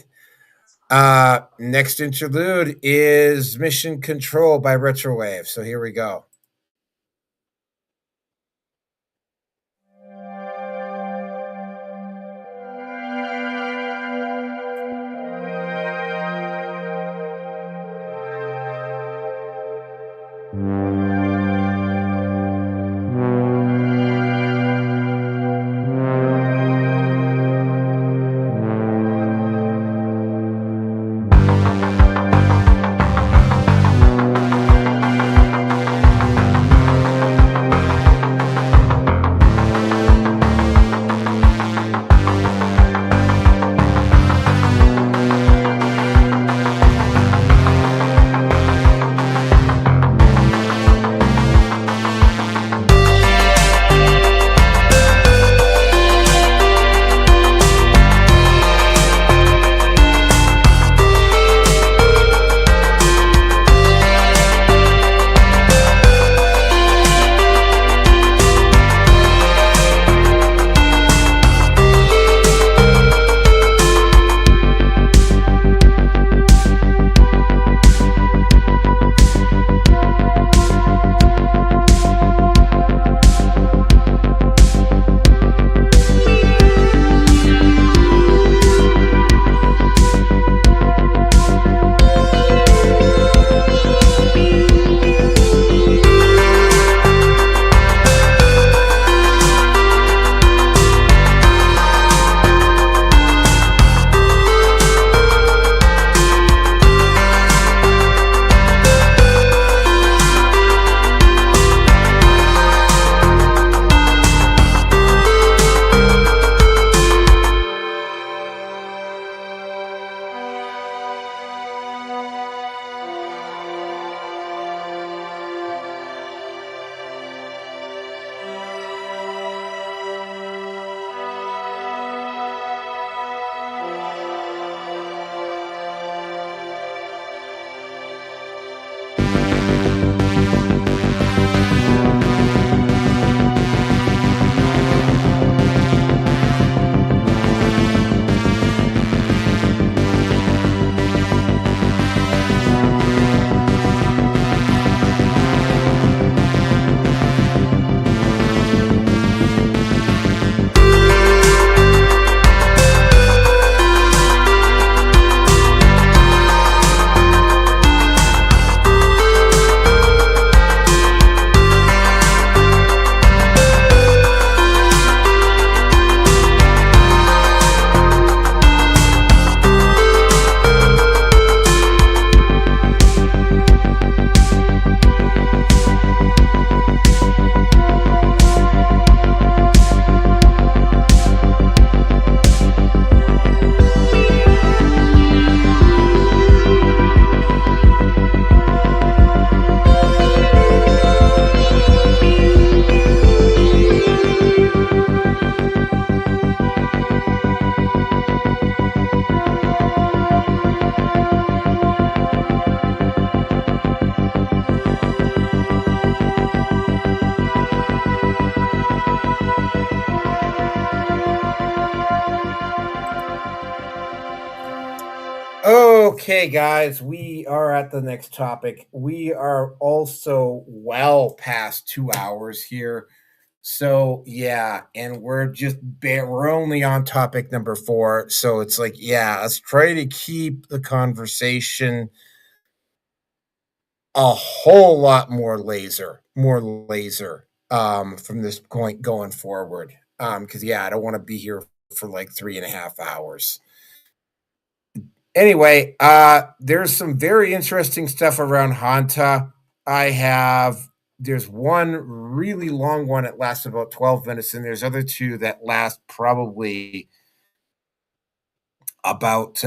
Speaker 2: Next interlude is Mission Control by Retrowave. So here we go. Okay, guys, we are at the next topic. We are also well past 2 hours here. So, yeah, and we're only on topic number 4. So it's like, yeah, let's try to keep the conversation a whole lot more laser from this point going forward. Because yeah, I don't want to be here for like 3.5 hours. Anyway, there's some very interesting stuff around Hanta. There's one really long one that lasts about 12 minutes, and there's other two that last probably about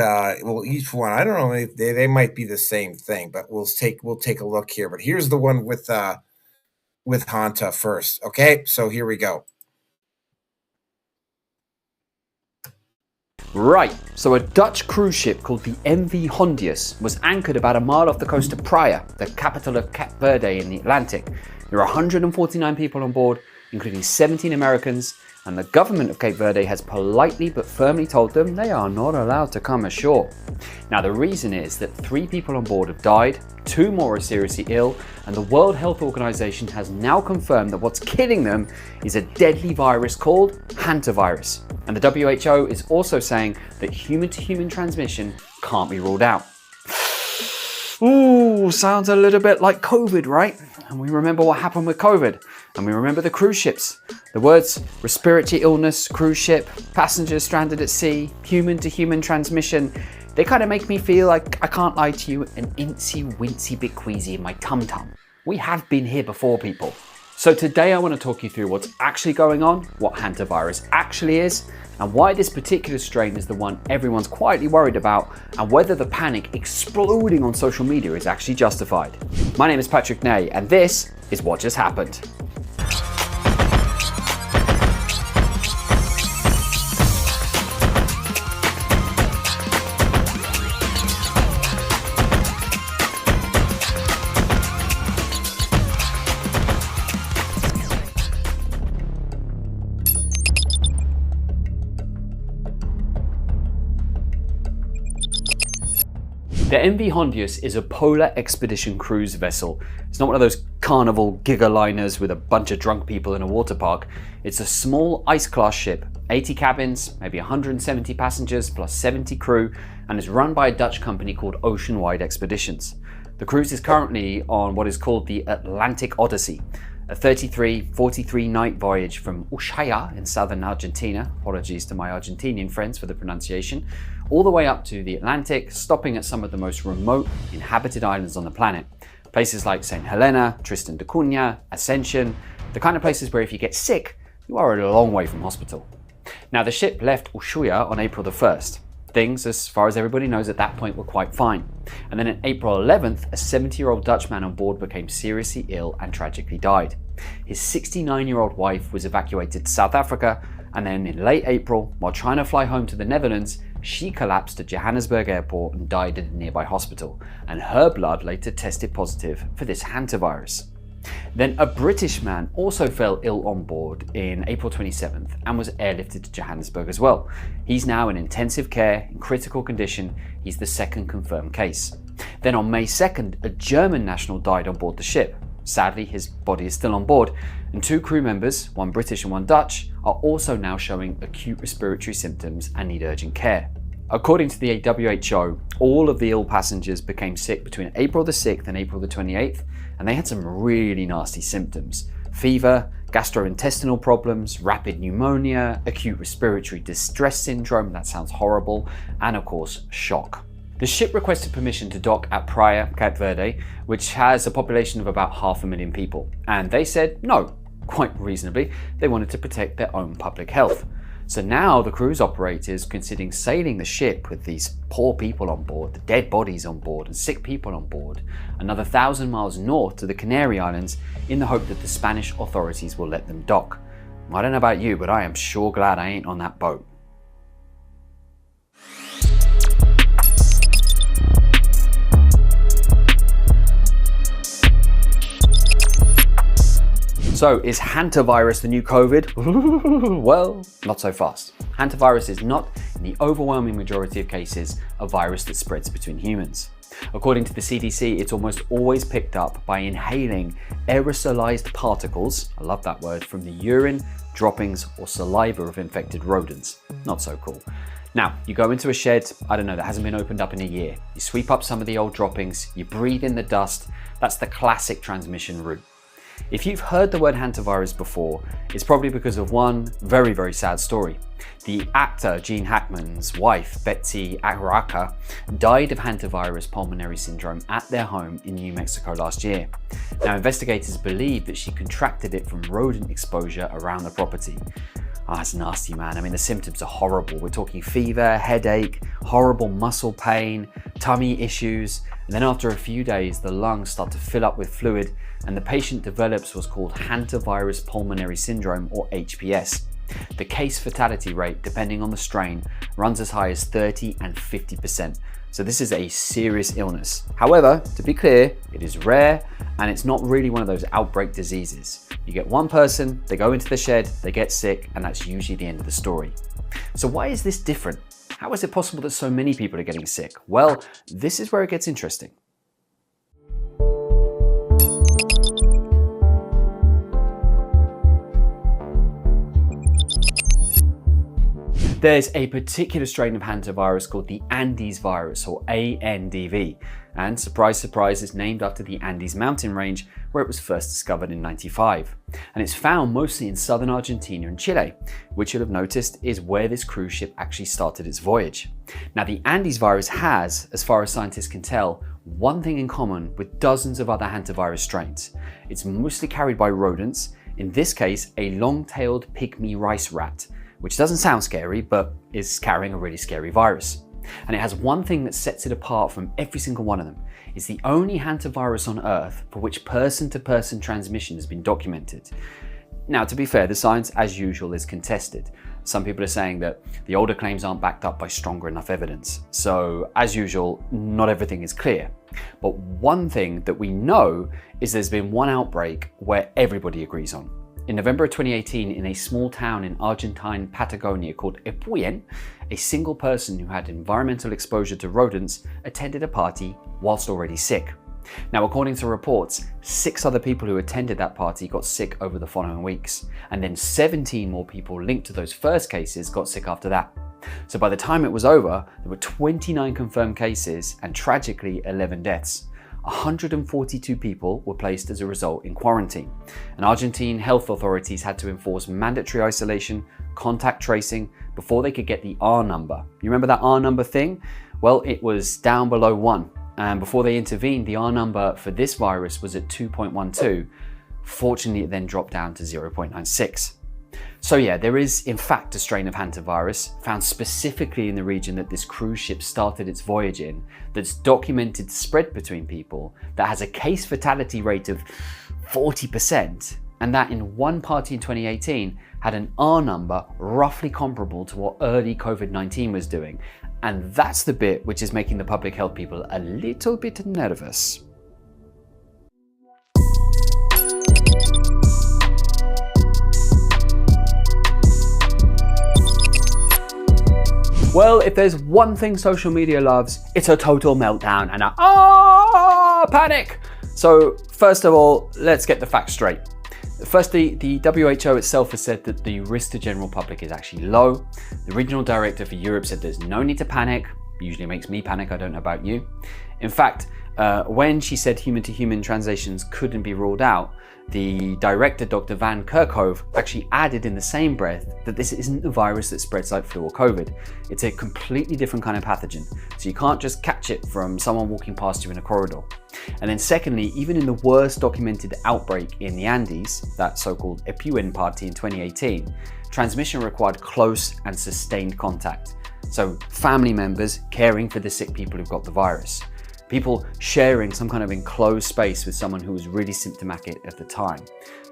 Speaker 2: each one. I don't know if they might be the same thing, but we'll take a look here. But here's the one with Hanta first. Okay, so here we go.
Speaker 1: Right, so a Dutch cruise ship called the MV Hondius was anchored about a mile off the coast of Praia, the capital of Cape Verde in the Atlantic. There are 149 people on board, including 17 Americans, and the government of Cape Verde has politely but firmly told them they are not allowed to come ashore. Now the reason is that 3 people on board have died, 2 more are seriously ill, and the World Health Organization has now confirmed that what's killing them is a deadly virus called hantavirus. And the WHO is also saying that human-to-human transmission can't be ruled out. Ooh, sounds a little bit like COVID, right? And we remember what happened with COVID. And we remember the cruise ships. The words respiratory illness, cruise ship, passengers stranded at sea, human-to-human transmission, they kind of make me feel like, I can't lie to you, an incy-wincy bit queasy in my tum-tum. We have been here before, people. So today I want to talk you through what's actually going on, what hantavirus actually is, and why this particular strain is the one everyone's quietly worried about, and whether the panic exploding on social media is actually justified. My name is Patrick Ney, and this is What Just Happened. The MV Hondius is a polar expedition cruise vessel. It's not one of those carnival gigaliners with a bunch of drunk people in a water park. It's a small ice-class ship, 80 cabins, maybe 170 passengers plus 70 crew, and is run by a Dutch company called Oceanwide Expeditions. The cruise is currently on what is called the Atlantic Odyssey, a 43 night voyage from Ushuaia in southern Argentina, apologies to my Argentinian friends for the pronunciation, all the way up to the Atlantic, stopping at some of the most remote inhabited islands on the planet. Places like St. Helena, Tristan da Cunha, Ascension, the kind of places where if you get sick, you are a long way from hospital. Now the ship left Ushuaia on April the 1st. Things, as far as everybody knows at that point, were quite fine. And then on April 11th, a 70-year-old Dutch man on board became seriously ill and tragically died. His 69-year-old wife was evacuated to South Africa, and then in late April, while trying to fly home to the Netherlands, she collapsed at Johannesburg airport and died at a nearby hospital, and her blood later tested positive for this hantavirus. Then a British man also fell ill on board in April 27th and was airlifted to Johannesburg as well. He's now in intensive care in critical condition. He's the second confirmed case. Then on May 2nd, a German national died on board the ship. Sadly, his body is still on board, and 2 crew members, one British and one Dutch, are also now showing acute respiratory symptoms and need urgent care. According to the WHO, all of the ill passengers became sick between April the 6th and April the 28th, and they had some really nasty symptoms. Fever, gastrointestinal problems, rapid pneumonia, acute respiratory distress syndrome, that sounds horrible, and of course, shock. The ship requested permission to dock at Praia, Cape Verde, which has a population of about 500,000 people, and they said no, quite reasonably. They wanted to protect their own public health. So now the cruise operator is considering sailing the ship with these poor people on board, the dead bodies on board and sick people on board, another 1,000 miles north to the Canary Islands in the hope that the Spanish authorities will let them dock. I don't know about you, but I am sure glad I ain't on that boat. So is hantavirus the new COVID? Well, not so fast. Hantavirus is not, in the overwhelming majority of cases, a virus that spreads between humans. According to the CDC, it's almost always picked up by inhaling aerosolized particles, I love that word, from the urine, droppings, or saliva of infected rodents. Not so cool. Now, you go into a shed, I don't know, that hasn't been opened up in a year. You sweep up some of the old droppings, you breathe in the dust. That's the classic transmission route. If you've heard the word hantavirus before, it's probably because of one very, very sad story. The actor Gene Hackman's wife, Betsy Araka, died of hantavirus pulmonary syndrome at their home in New Mexico last year. Now, investigators believe that she contracted it from rodent exposure around the property. It's nasty, man. I mean, the symptoms are horrible. We're talking fever, headache, horrible muscle pain, tummy issues, and then after a few days, the lungs start to fill up with fluid, and the patient develops what's called hantavirus pulmonary syndrome, or HPS. The case fatality rate, depending on the strain, runs as high as 30 and 50%. So this is a serious illness. However, to be clear, it is rare and it's not really one of those outbreak diseases. You get one person, they go into the shed, they get sick, and that's usually the end of the story. So why is this different? How is it possible that so many people are getting sick? Well, this is where it gets interesting. There's a particular strain of hantavirus called the Andes virus, or ANDV, and surprise, surprise, it's named after the Andes mountain range where it was first discovered in '95. And it's found mostly in southern Argentina and Chile, which you'll have noticed is where this cruise ship actually started its voyage. Now, the Andes virus has, as far as scientists can tell, one thing in common with dozens of other hantavirus strains. It's mostly carried by rodents, in this case, a long-tailed pygmy rice rat, which doesn't sound scary, but is carrying a really scary virus. And it has one thing that sets it apart from every single one of them. It's the only hantavirus on Earth for which person-to-person transmission has been documented. Now, to be fair, the science, as usual, is contested. Some people are saying that the older claims aren't backed up by stronger enough evidence. So, as usual, not everything is clear. But one thing that we know is there's been one outbreak where everybody agrees on. In November of 2018, in a small town in Argentine Patagonia called Epuyén, a single person who had environmental exposure to rodents attended a party whilst already sick. Now, according to reports, 6 other people who attended that party got sick over the following weeks, and then 17 more people linked to those first cases got sick after that. So by the time it was over, there were 29 confirmed cases and tragically 11 deaths. 142 people were placed as a result in quarantine, and Argentine health authorities had to enforce mandatory isolation, contact tracing, before they could get the R number. You remember that R number thing? Well, it was down below 1, and before they intervened, the R number for this virus was at 2.12. Fortunately, it then dropped down to 0.96. So yeah, there is in fact a strain of hantavirus found specifically in the region that this cruise ship started its voyage in, that's documented to spread between people, that has a case fatality rate of 40%, and that in one party in 2018 had an R number roughly comparable to what early COVID-19 was doing. And that's the bit which is making the public health people a little bit nervous. Well, if there's one thing social media loves, it's a total meltdown and a panic. So first of all, let's get the facts straight. Firstly, the WHO itself has said that the risk to general public is actually low. The regional director for Europe said there's no need to panic. Usually makes me panic, I don't know about you. In fact, when she said human-to-human translations couldn't be ruled out, the director, Dr. Van Kerkhove, actually added in the same breath that this isn't a virus that spreads like flu or COVID. It's a completely different kind of pathogen, so you can't just catch it from someone walking past you in a corridor. And then secondly, even in the worst documented outbreak in the Andes, that so-called Epuyén party in 2018, transmission required close and sustained contact. So family members caring for the sick people who've got the virus. People sharing some kind of enclosed space with someone who was really symptomatic at the time.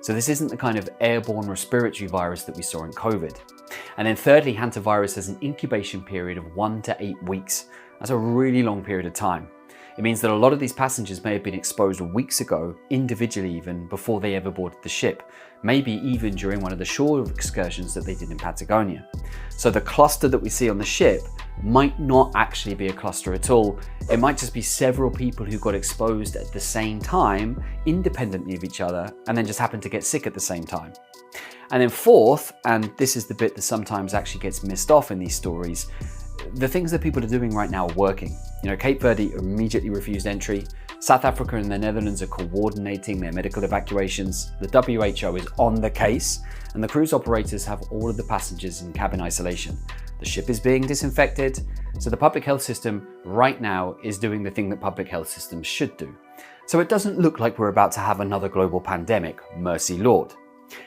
Speaker 1: So this isn't the kind of airborne respiratory virus that we saw in COVID. And then thirdly, hantavirus has an incubation period of 1 to 8 weeks. That's a really long period of time. It means that a lot of these passengers may have been exposed weeks ago, individually even, before they ever boarded the ship, maybe even during one of the shore excursions that they did in Patagonia. So the cluster that we see on the ship might not actually be a cluster at all. It might just be several people who got exposed at the same time, independently of each other, and then just happened to get sick at the same time. And then fourth, and this is the bit that sometimes actually gets missed off in these stories, the things that people are doing right now are working. Cape Verde immediately refused entry. South Africa and the Netherlands are coordinating their medical evacuations. The WHO is on the case, and the cruise operators have all of the passengers in cabin isolation. The ship is being disinfected, so the public health system right now is doing the thing that public health systems should do. So it doesn't look like we're about to have another global pandemic, mercy Lord.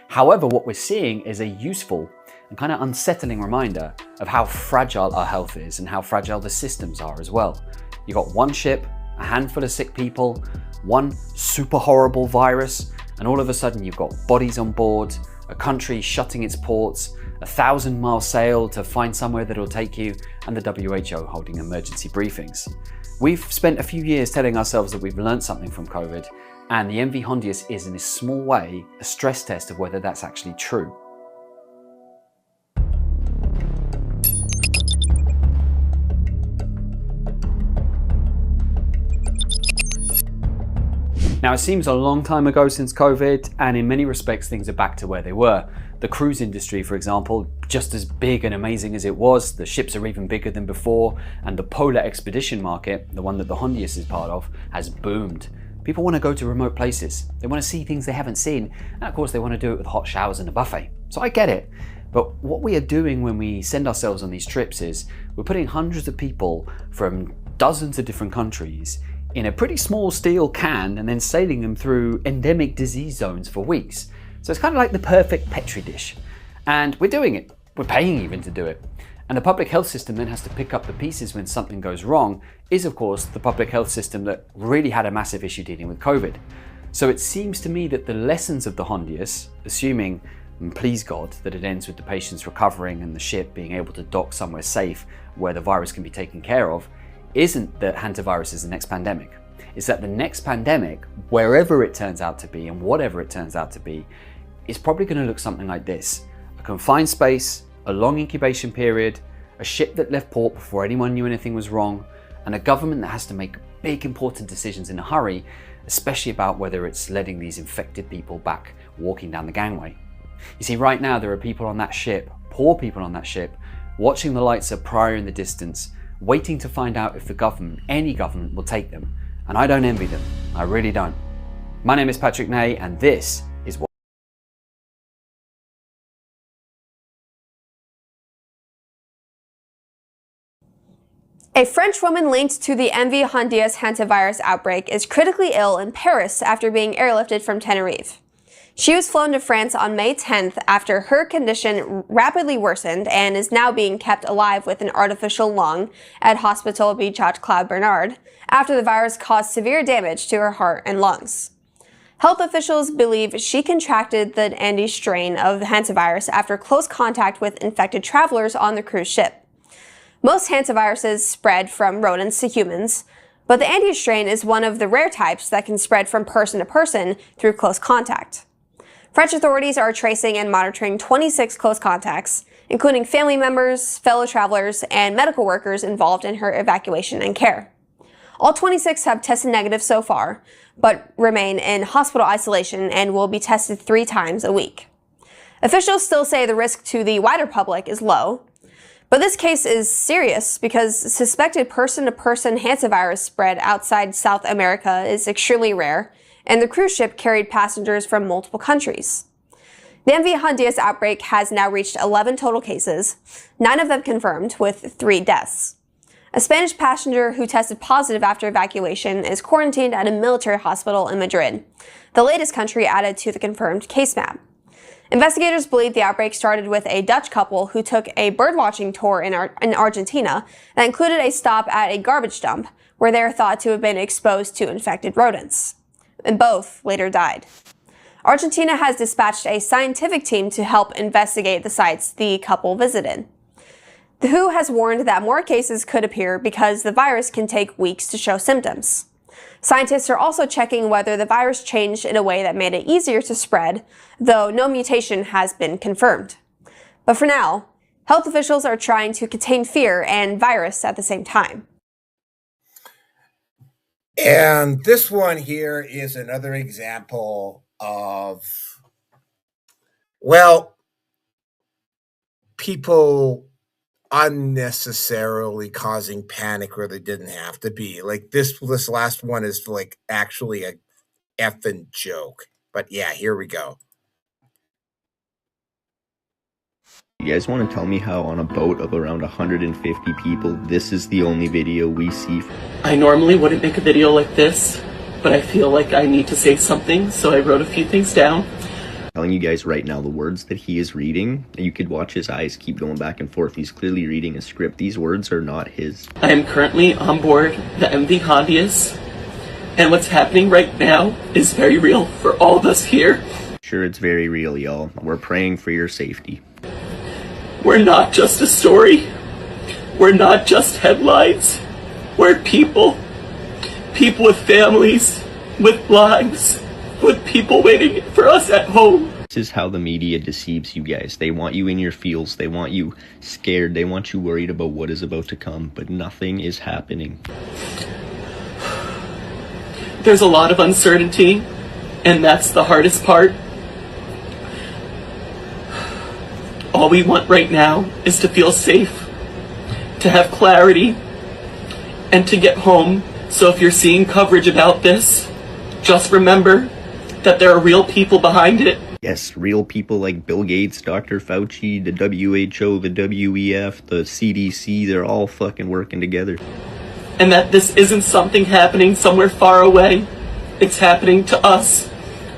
Speaker 1: However, what we're seeing is a useful and kind of unsettling reminder of how fragile our health is and how fragile the systems are as well. You've got one ship, a handful of sick people, one super horrible virus, and all of a sudden you've got bodies on board, a country shutting its ports, 1,000-mile sail to find somewhere that'll take you, and the WHO holding emergency briefings. We've spent a few years telling ourselves that we've learned something from COVID, and the MV Hondius is in a small way a stress test of whether that's actually true. Now, it seems a long time ago since COVID, and in many respects things are back to where they were. The cruise industry, for example, just as big and amazing as it was, the ships are even bigger than before, and the polar expedition market, the one that the Hondius is part of, has boomed. People want to go to remote places. They want to see things they haven't seen, and of course they want to do it with hot showers and a buffet. So I get it. But what we are doing when we send ourselves on these trips is we're putting hundreds of people from dozens of different countries in a pretty small steel can and then sailing them through endemic disease zones for weeks. So it's kind of like the perfect Petri dish. And we're doing it. We're paying even to do it. And the public health system then has to pick up the pieces when something goes wrong, is of course the public health system that really had a massive issue dealing with COVID. So it seems to me that the lessons of the Hondius, assuming, and please God, that it ends with the patients recovering and the ship being able to dock somewhere safe where the virus can be taken care of, isn't that hantavirus is the next pandemic. It's that the next pandemic, wherever it turns out to be and whatever it turns out to be, is probably going to look something like this. A confined space, a long incubation period, a ship that left port before anyone knew anything was wrong, and a government that has to make big important decisions in a hurry, especially about whether it's letting these infected people back walking down the gangway. You see, right now there are people on that ship, poor people on that ship, watching the lights of Praia in the distance, waiting to find out if the government, any government, will take them. And I don't envy them. I really don't. My name is Patrick Ney, and this is what.
Speaker 3: A French woman linked to the MV Hondius hantavirus outbreak is critically ill in Paris after being airlifted from Tenerife. She was flown to France on May 10th after her condition rapidly worsened and is now being kept alive with an artificial lung at Hospital Bichat Claude Bernard after the virus caused severe damage to her heart and lungs. Health officials believe she contracted the Andes strain of hantavirus after close contact with infected travelers on the cruise ship. Most hantaviruses spread from rodents to humans, but the Andes strain is one of the rare types that can spread from person to person through close contact. French authorities are tracing and monitoring 26 close contacts, including family members, fellow travelers, and medical workers involved in her evacuation and care. All 26 have tested negative so far, but remain in hospital isolation and will be tested 3 times a week. Officials still say the risk to the wider public is low, but this case is serious because suspected person-to-person hantavirus spread outside South America is extremely rare, and the cruise ship carried passengers from multiple countries. The MV Hondius outbreak has now reached 11 total cases, 9 of them confirmed, with 3 deaths. A Spanish passenger who tested positive after evacuation is quarantined at a military hospital in Madrid, the latest country added to the confirmed case map. Investigators believe the outbreak started with a Dutch couple who took a birdwatching tour in Argentina that included a stop at a garbage dump, where they are thought to have been exposed to infected rodents. And both later died. Argentina has dispatched a scientific team to help investigate the sites the couple visited. The WHO has warned that more cases could appear because the virus can take weeks to show symptoms. Scientists are also checking whether the virus changed in a way that made it easier to spread, though no mutation has been confirmed. But for now, health officials are trying to contain fear and virus at the same time.
Speaker 2: And this one here is another example of, well, people unnecessarily causing panic where they didn't have to be. Like this last one is like actually a effing joke. But yeah, here we go.
Speaker 4: You guys want to tell me how on a boat of around 150 people, this is the only video we see?
Speaker 5: I normally wouldn't make a video like this, but I feel like I need to say something, so I wrote a few things down.
Speaker 4: Telling you guys right now, the words that he is reading, you could watch his eyes keep going back and forth. He's clearly reading a script. These words are not his.
Speaker 5: I am currently on board the MV Hondius, and what's happening right now is very real for all of us here.
Speaker 4: Sure, it's very real, y'all. We're praying for your safety.
Speaker 5: We're not just a story. We're not just headlines. We're people. People with families, with lives, with people waiting for us at home.
Speaker 4: This is how the media deceives you guys. They want you in your feels. They want you scared. They want you worried about what is about to come, but nothing is happening.
Speaker 5: There's a lot of uncertainty, and that's the hardest part. All we want right now is to feel safe, to have clarity, and to get home. So if you're seeing coverage about this, just remember that there are real people behind it.
Speaker 4: Yes, real people like Bill Gates, Dr. Fauci, the WHO, the WEF, the CDC, they're all fucking working together.
Speaker 5: And that this isn't something happening somewhere far away. It's happening to us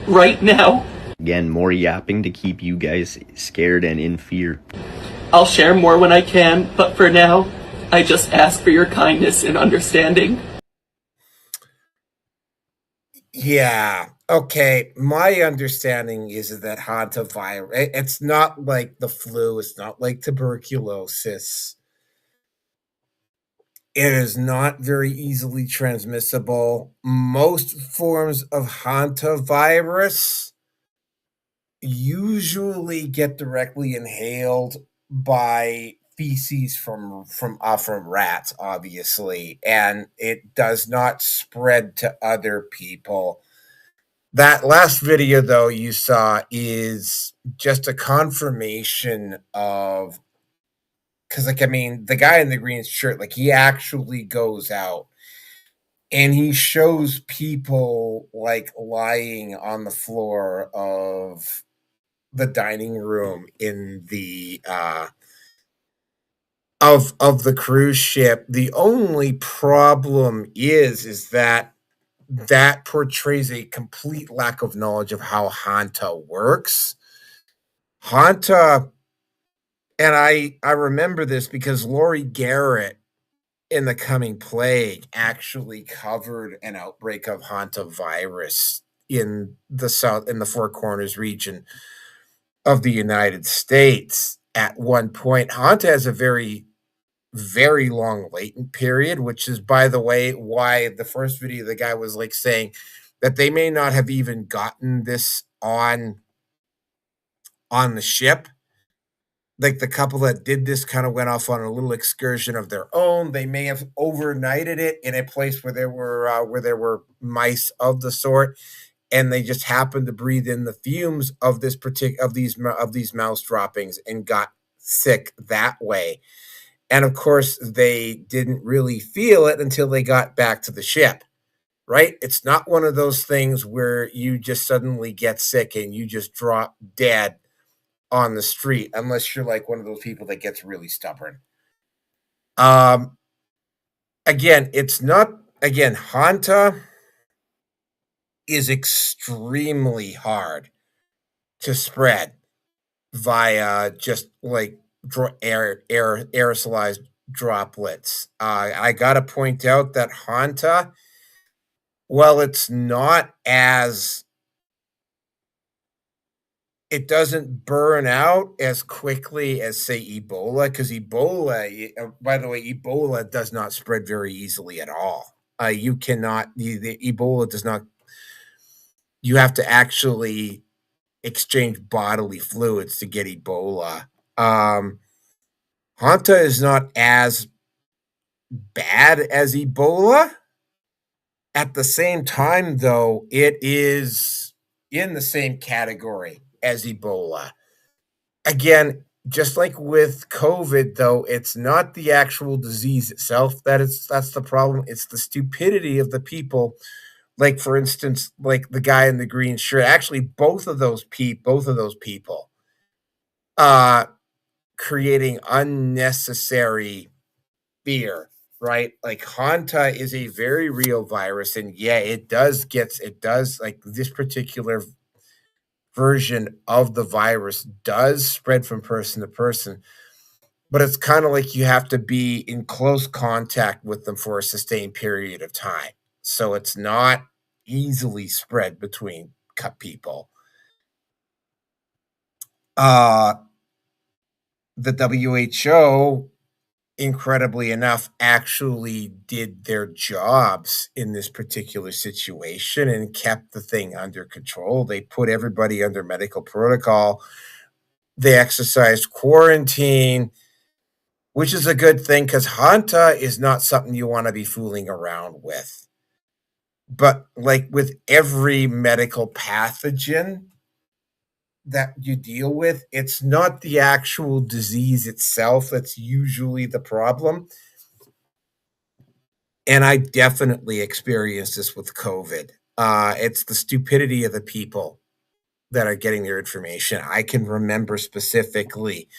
Speaker 5: right now.
Speaker 4: Again, more yapping to keep you guys scared and in fear.
Speaker 5: I'll share more when I can, but for now, I just ask for your kindness and understanding.
Speaker 2: Yeah. Okay. My understanding is that hantavirus, it's not like the flu. It's not like tuberculosis. It is not very easily transmissible. Most forms of hantavirus usually get directly inhaled by feces from rats, obviously, and it does not spread to other people. That last video, though, you saw is just a confirmation of, because, like, I mean, the guy in the green shirt, like, he actually goes out and he shows people, like, lying on the floor of the dining room in the of the cruise ship. The only problem is that portrays a complete lack of knowledge of how Hanta works. Hanta, and I remember this because Laurie Garrett in The Coming Plague actually covered an outbreak of hantavirus in the Four Corners region of the United States at one point. Hanta has a very, very long latent period, which is, by the way, why the first video the guy was like saying that they may not have even gotten this on the ship. Like the couple that did this kind of went off on a little excursion of their own. They may have overnighted it in a place where there were mice of the sort, and they just happened to breathe in the fumes of these mouse droppings and got sick that way. And of course, they didn't really feel it until they got back to the ship, right? It's not one of those things where you just suddenly get sick and you just drop dead on the street, unless you're like one of those people that gets really stubborn. Again, Hanta is extremely hard to spread via just like aerosolized droplets. I gotta point out that Hanta, well, it's not as it doesn't burn out as quickly as, say, Ebola, because by the way, Ebola does not spread very easily at all. You cannot, the Ebola does not, you have to actually exchange bodily fluids to get Ebola. Hanta is not as bad as Ebola. At the same time, though, it is in the same category as Ebola. Again, just like with COVID, though, it's not the actual disease itself that's the problem. It's the stupidity of the people. Like, for instance, like the guy in the green shirt. Actually, both of those people, uh, creating unnecessary fear, right? Like Hanta is a very real virus, and yeah, it does like this particular version of the virus does spread from person to person, but it's kind of like you have to be in close contact with them for a sustained period of time. So it's not easily spread between people. Uh the WHO, incredibly enough, actually did their jobs in this particular situation and kept the thing under control. They put everybody under medical protocol. They exercised quarantine, which is a good thing because Hanta is not something you want to be fooling around with. But like with every medical pathogen that you deal with, it's not the actual disease itself that's usually the problem. And I definitely experienced this with COVID. It's the stupidity of the people that are getting their information. I can remember specifically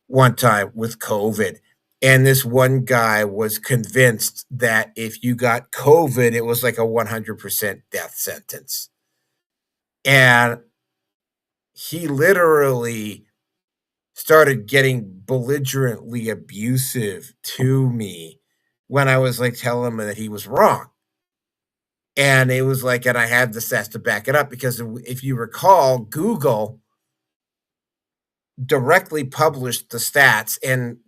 Speaker 2: one time with COVID, and this one guy was convinced that if you got COVID, it was like a 100% death sentence. And he literally started getting belligerently abusive to me when I was like telling him that he was wrong. And it was like, and I had the stats to back it up because if you recall, Google directly published the stats, and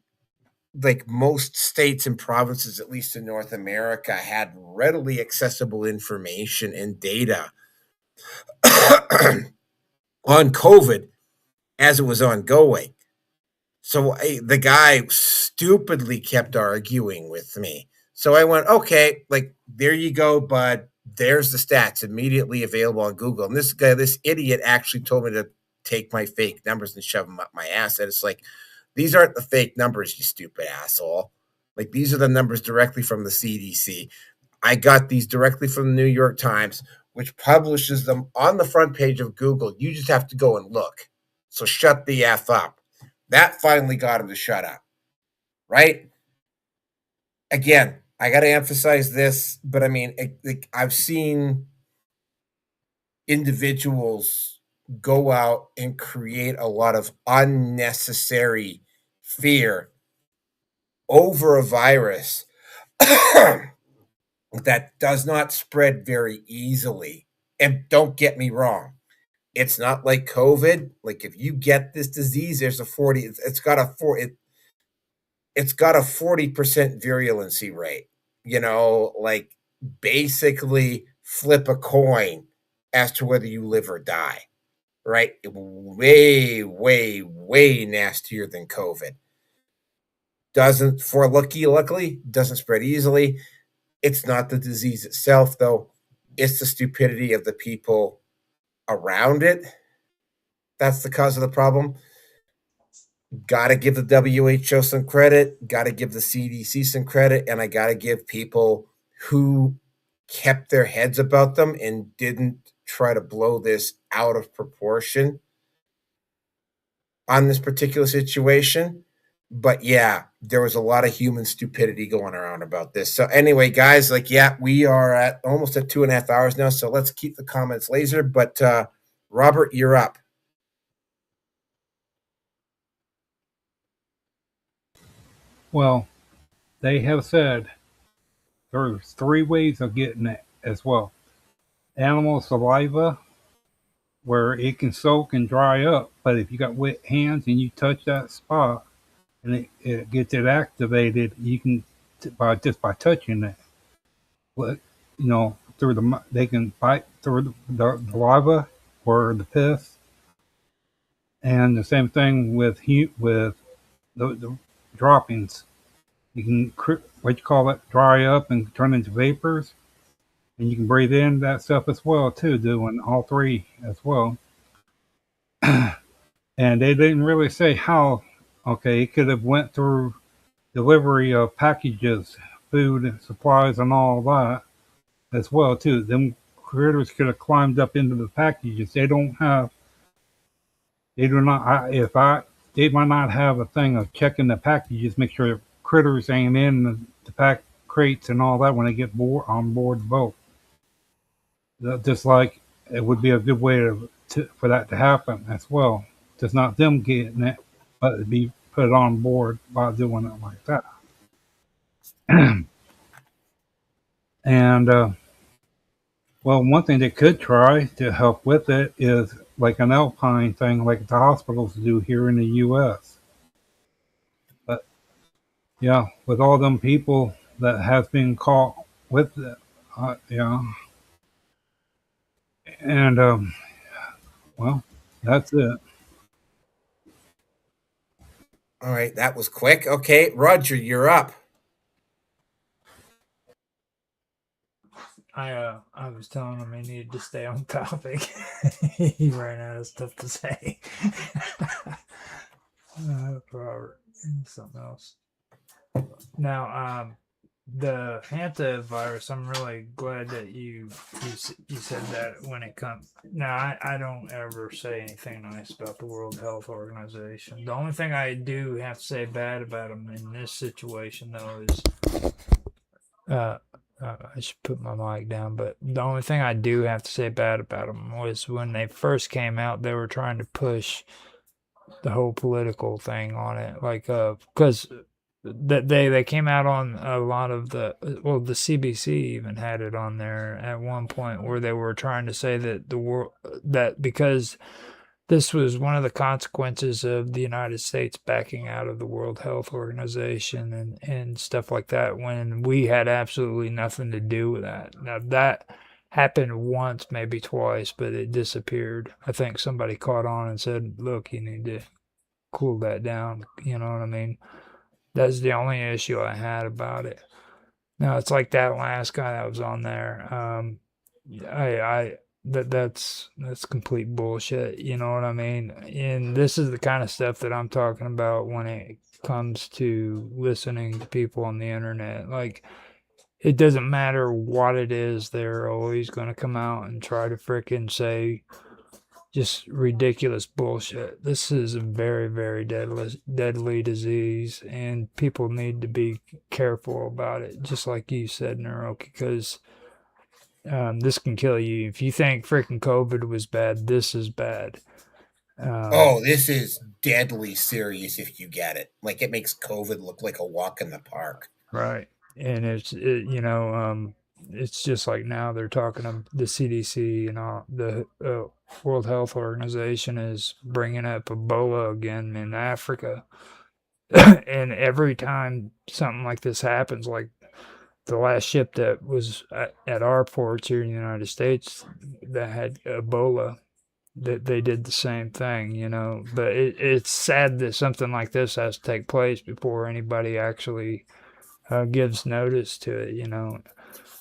Speaker 2: like most states and provinces, at least in North America, had readily accessible information and data on COVID as it was ongoing. So the guy stupidly kept arguing with me. So I went, okay, like, there you go, bud. There's the stats immediately available on Google. And this idiot actually told me to take my fake numbers and shove them up my ass. And it's like, these aren't the fake numbers, you stupid asshole. Like, these are the numbers directly from the CDC. I got these directly from the New York Times, which publishes them on the front page of Google. You just have to go and look. So shut the F up. That finally got him to shut up, right? Again, I got to emphasize this, but I mean, I've seen individuals go out and create a lot of unnecessary fear over a virus that does not spread very easily. And don't get me wrong, it's not like COVID. Like, if you get this disease, there's a 40, it's got a 40% virulency rate. You know, like, basically flip a coin as to whether you live or die, right? Way, way, way nastier than COVID. Luckily, doesn't spread easily. It's not the disease itself, though. It's the stupidity of the people around it. That's the cause of the problem. Got to give the WHO some credit, got to give the CDC some credit, and I got to give people who kept their heads about them and didn't try to blow this out of proportion on this particular situation. But yeah, there was a lot of human stupidity going around about this. So anyway, guys, like, yeah, we are almost at 2.5 hours now, so let's keep the comments laser. But Robert, you're up.
Speaker 11: Well, they have said there's 3 ways of getting it as well: animal saliva, where it can soak and dry up. But if you got wet hands and you touch that spot and it gets it activated, you can by touching it. But they can bite through the lava or the piss, and the same thing with the droppings. You can dry up and turn into vapors, and you can breathe in that stuff as well too, doing all three as well. And they didn't really say how. Okay, it could have went through delivery of packages, food and supplies and all that as well too. Them critters could have climbed up into the packages. They do not, they might not have a thing of checking the packages, make sure critters ain't in the pack crates and all that when they get on board the boat. Just like it would be a good way for that to happen as well. Just not them getting it, but to be put on board by doing it like that. And well, one thing they could try to help with it is like an alpine thing, like the hospitals do here in the U.S. But yeah, with all them people that have been caught with it, and well, that's it.
Speaker 2: All right, that was quick. Okay, Roger, you're up.
Speaker 18: I was telling him he needed to stay on topic. He ran out of stuff to say. Robert, something else. Now, the hantavirus, I'm really glad that you said that when it comes. Now, I don't ever say anything nice about the World Health Organization. The only thing I do have to say bad about them in this situation, though, is I should put my mic down, but the only thing I do have to say bad about them was when they first came out, they were trying to push the whole political thing on it, like because they came out on a lot of the CBC even had it on there at one point where they were trying to say that that because this was one of the consequences of the United States backing out of the World Health Organization and stuff like that when we had absolutely nothing to do with that. Now, that happened once, maybe twice, but it disappeared. I think somebody caught on and said, look, you need to cool that down. You know what I mean? That's the only issue I had about it. Now, it's like that last guy that was on there. That's complete bullshit. You know what I mean? And this is the kind of stuff that I'm talking about when it comes to listening to people on the internet. Like, it doesn't matter what it is, they're always going to come out and try to frickin' say just ridiculous bullshit. This is a very, very deadly disease, and people need to be careful about it, just like you said, Naroki, because this can kill you. If you think freaking COVID was bad, this is bad.
Speaker 2: This is deadly serious if you get it. Like, it makes COVID look like a walk in the park.
Speaker 18: Right. And it's just like now they're talking of the CDC and all the World Health Organization is bringing up Ebola again in Africa. And every time something like this happens, like the last ship that was at our ports here in the United States that had Ebola, that they did the same thing, you know. But it's sad that something like this has to take place before anybody actually gives notice to it, you know.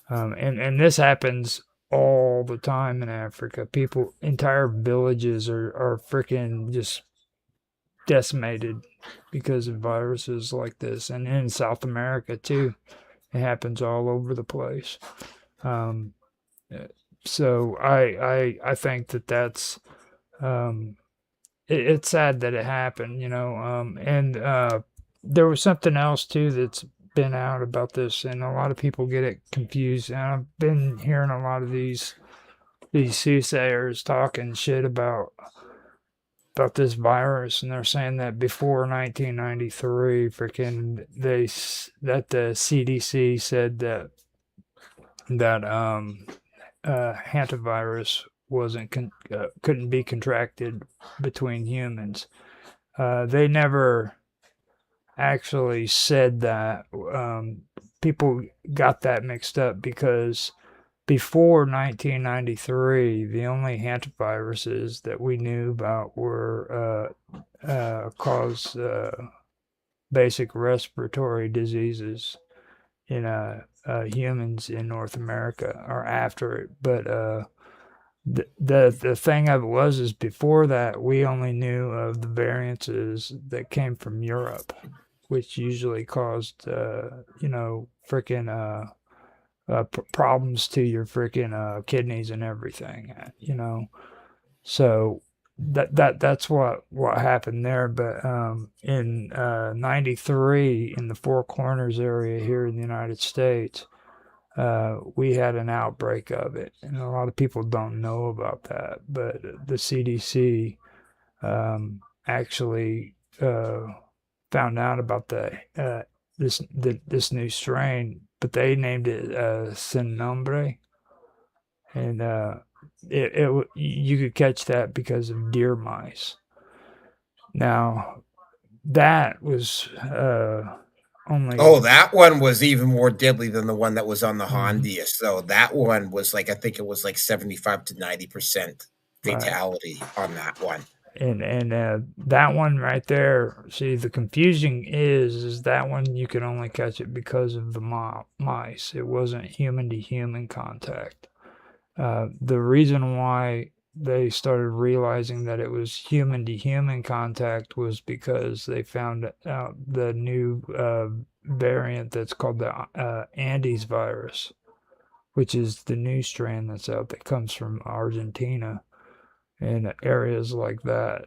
Speaker 18: And this happens all the time in Africa. Entire villages are freaking just decimated because of viruses like this. And in South America too, it happens all over the place. So I think that's it's sad that it happened, you know. And there was something else too that's been out about this, and a lot of people get it confused. And I've been hearing a lot of these soothsayers talking shit about this virus, and they're saying that before 1993, freaking that the CDC said that hantavirus couldn't be contracted between humans. They never actually said that. People got that mixed up because before 1993, the only hantaviruses that we knew about were cause basic respiratory diseases in humans in North America or after it. But the thing of it was is before that we only knew of the variances that came from Europe, which usually caused freaking problems to your freaking kidneys and everything, So that's what happened there. But in '93 in the Four Corners area here in the United States, we had an outbreak of it, and a lot of people don't know about that. But the CDC actually found out about this new strain, but they named it Sin Nombre, and you could catch that because of deer mice. Now that was only.
Speaker 2: Oh, that one was even more deadly than the one that was on the Hondius. So that one was like, I think it was like 75 to 90% fatality on that one.
Speaker 18: And that one right there, see, the confusion is that one you could only catch it because of the mice. It wasn't human-to-human contact. The reason why they started realizing that it was human-to-human contact was because they found out the new variant that's called the Andes virus, which is the new strain that's out that comes from Argentina and areas like that.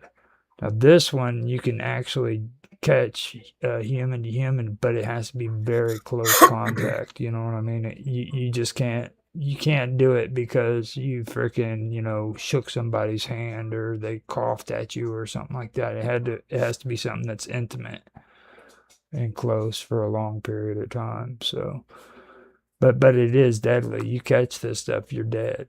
Speaker 18: Now this one you can actually catch human to human, but it has to be very close contact. You know what I mean? You just can't. You can't do it because you freaking shook somebody's hand or they coughed at you or something like that. It has to be something that's intimate and close for a long period of time. So, but it is deadly. You catch this stuff, you're dead.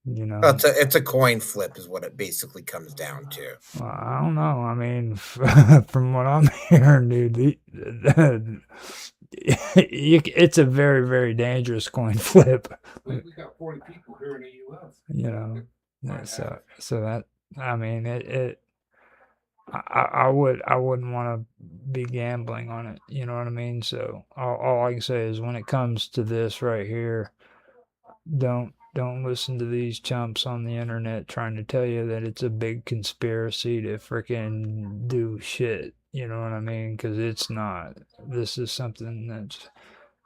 Speaker 2: It's a coin flip is what it basically comes down to.
Speaker 18: Well, I don't know. I mean, from what I'm hearing, dude, it's a very, very dangerous coin flip.
Speaker 11: We got 40 people here in the U.S.
Speaker 18: So that, I mean, I wouldn't want to be gambling on it. You know what I mean? So all I can say is when it comes to this right here, don't listen to these chumps on the internet trying to tell you that it's a big conspiracy to freaking do shit. You know what I mean? Because it's not. This is something that's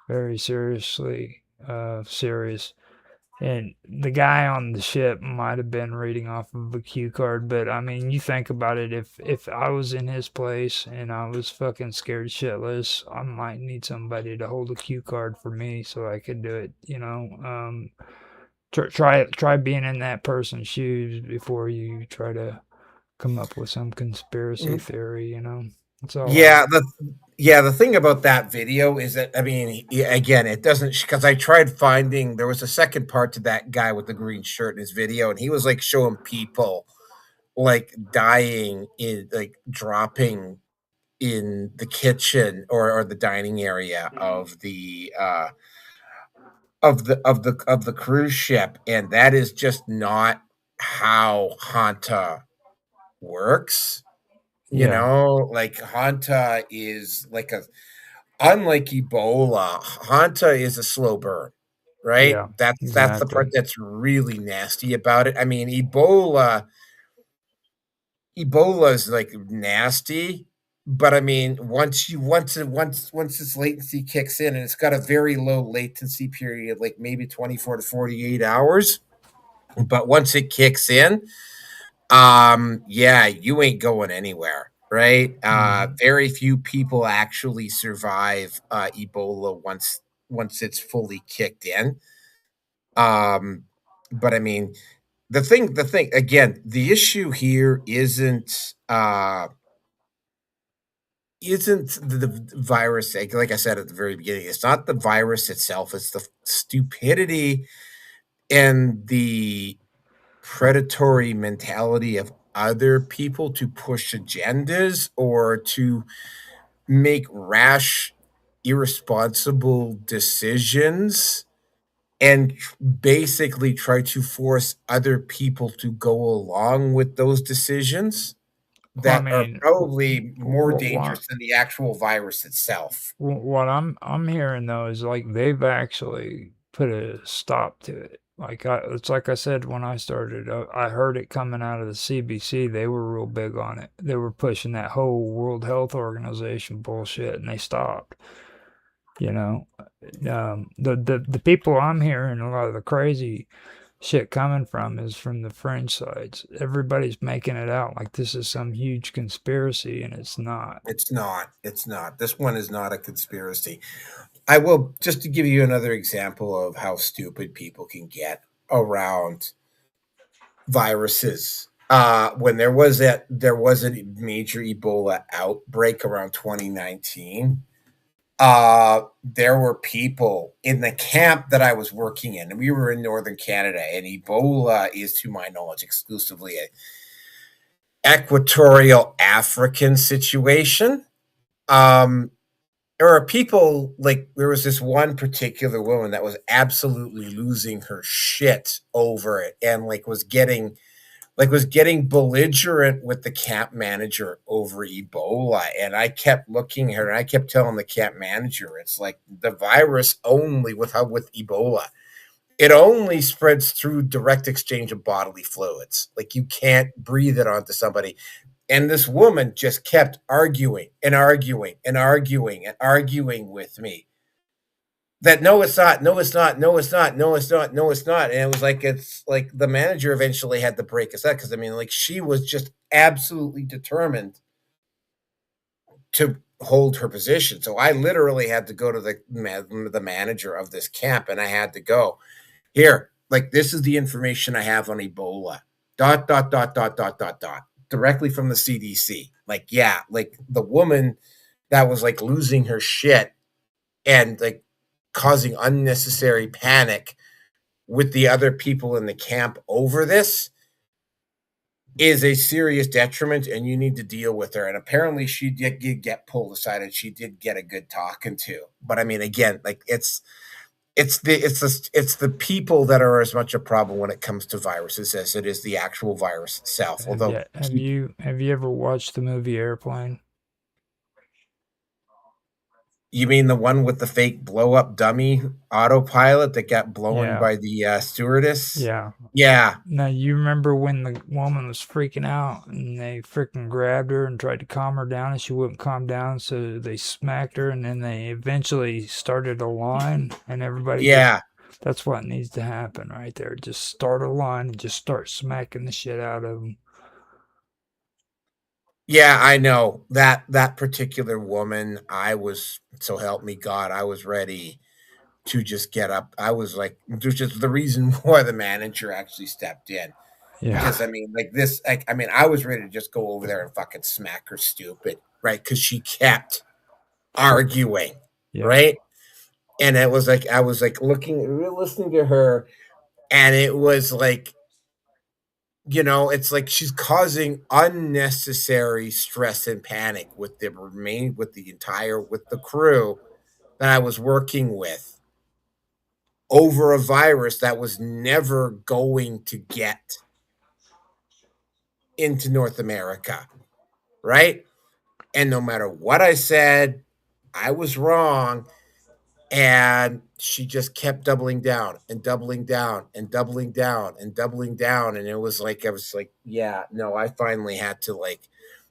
Speaker 18: very seriously serious. And the guy on the ship might have been reading off of a cue card, but I mean, you think about it. If I was in his place and I was fucking scared shitless, I might need somebody to hold a cue card for me so I could do it. Try being in that person's shoes before you try to come up with some conspiracy theory. That's all.
Speaker 2: The thing about that video is that, I mean, again, it doesn't, because I tried finding, there was a second part to that guy with the green shirt in his video, and he was like showing people like dying in, like dropping in the kitchen or the dining area of the cruise ship, and that is just not how Hanta works. Like Hanta is like unlike Ebola, Hanta is a slow burn, right?
Speaker 18: Yeah,
Speaker 2: That's the part
Speaker 18: exactly.
Speaker 2: that's really nasty about it. I mean, Ebola is like nasty, but I mean, once its latency kicks in, and it's got a very low latency period, like maybe 24 to 48 hours, but once it kicks in, you ain't going anywhere, right? Very few people actually survive Ebola once it's fully kicked in. But I mean, the thing again, the issue here isn't the virus. Like I said at the very beginning, it's not the virus itself, it's the stupidity and the predatory mentality of other people to push agendas or to make rash, irresponsible decisions and basically try to force other people to go along with those decisions
Speaker 18: Well, I
Speaker 2: that are
Speaker 18: mean,
Speaker 2: probably more
Speaker 18: what
Speaker 2: dangerous than the actual virus itself.
Speaker 18: what I'm hearing though is like they've actually put a stop to it. Like it's like I said when I started, I heard it coming out of the CBC. They were real big on it. They were pushing that whole World Health Organization bullshit, and they stopped. You know, the people I'm hearing a lot of the crazy shit coming from is from the fringe sides. Everybody's making it out like this is some huge conspiracy, and it's not.
Speaker 2: It's not. It's not. This one is not a conspiracy. I will just to give you another example of how stupid people can get around viruses. When there was a major Ebola outbreak around 2019, there were people in the camp that I was working in, and we were in northern Canada, and Ebola is, to my knowledge, exclusively a equatorial African situation. There are people like there was this one particular woman that was absolutely losing her shit over it and was getting belligerent with the camp manager over Ebola. And I kept looking at her and I kept telling the camp manager, it's like the virus only with Ebola, it only spreads through direct exchange of bodily fluids. Like you can't breathe it onto somebody. And this woman just kept arguing and arguing and arguing and arguing with me that no, it's not, no, it's not, no, it's not, no, it's not, no, it's not. And it was like, it's like the manager eventually had to break us up because I mean, like she was just absolutely determined to hold her position. So I literally had to go to the manager of this camp and I had to go, here, like this is the information I have on Ebola, ... directly from the CDC. Like, yeah, like the woman that was like losing her shit and like causing unnecessary panic with the other people in the camp over this is a serious detriment and you need to deal with her. And apparently she did get pulled aside and she did get a good talking to. But I mean, again, like it's the people that are as much a problem when it comes to viruses as it is the actual virus itself. Although,
Speaker 18: have you ever watched the movie Airplane?
Speaker 2: You mean the one with the fake blow up dummy autopilot that got blown
Speaker 18: Yeah.
Speaker 2: by the stewardess?
Speaker 18: Yeah.
Speaker 2: Yeah.
Speaker 18: Now you remember when the woman was freaking out and they freaking grabbed her and tried to calm her down and she wouldn't calm down, so they smacked her and then they eventually started a line and everybody.
Speaker 2: Yeah.
Speaker 18: That's what needs to happen right there. Just start a line and just start smacking the shit out of them.
Speaker 2: Yeah, I know that particular woman. I was, so help me God, I was ready to just get up. I was like, just the reason why the manager actually stepped in.
Speaker 18: Yeah.
Speaker 2: Because I mean, like this, I mean, I was ready to just go over there and fucking smack her stupid, right? Because she kept arguing, right? And it was like I was like listening to her, and it was like, you know, it's like she's causing unnecessary stress and panic with the crew that I was working with over a virus that was never going to get into North America, right? And no matter what I said, I was wrong. And she just kept doubling down and doubling down and doubling down and doubling down. And it was like, I was like, yeah, no, I finally had to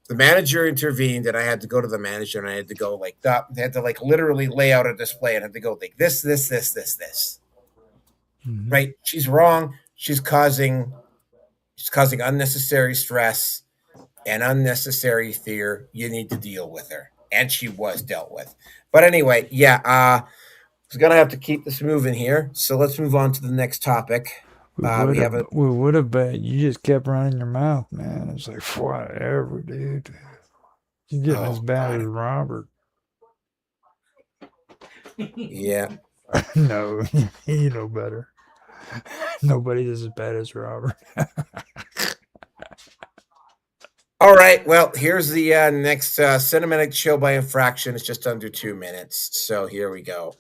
Speaker 2: the manager intervened and I had to go to the manager and I had to go like that. They had to like literally lay out a display and had to go like this.
Speaker 18: Mm-hmm.
Speaker 2: Right. She's wrong. She's causing unnecessary stress and unnecessary fear. You need to deal with her. And she was dealt with. But anyway, yeah, we're going to have to keep this moving here. So let's move on to the next topic.
Speaker 18: We would have, but you just kept running your mouth, man. It's like, whatever, dude. You're getting as bad as Robert.
Speaker 2: Yeah.
Speaker 18: No, you know better. Nobody's as bad as Robert.
Speaker 2: All right. Well, here's the next cinematic chill by infraction. It's just under 2 minutes. So here we go.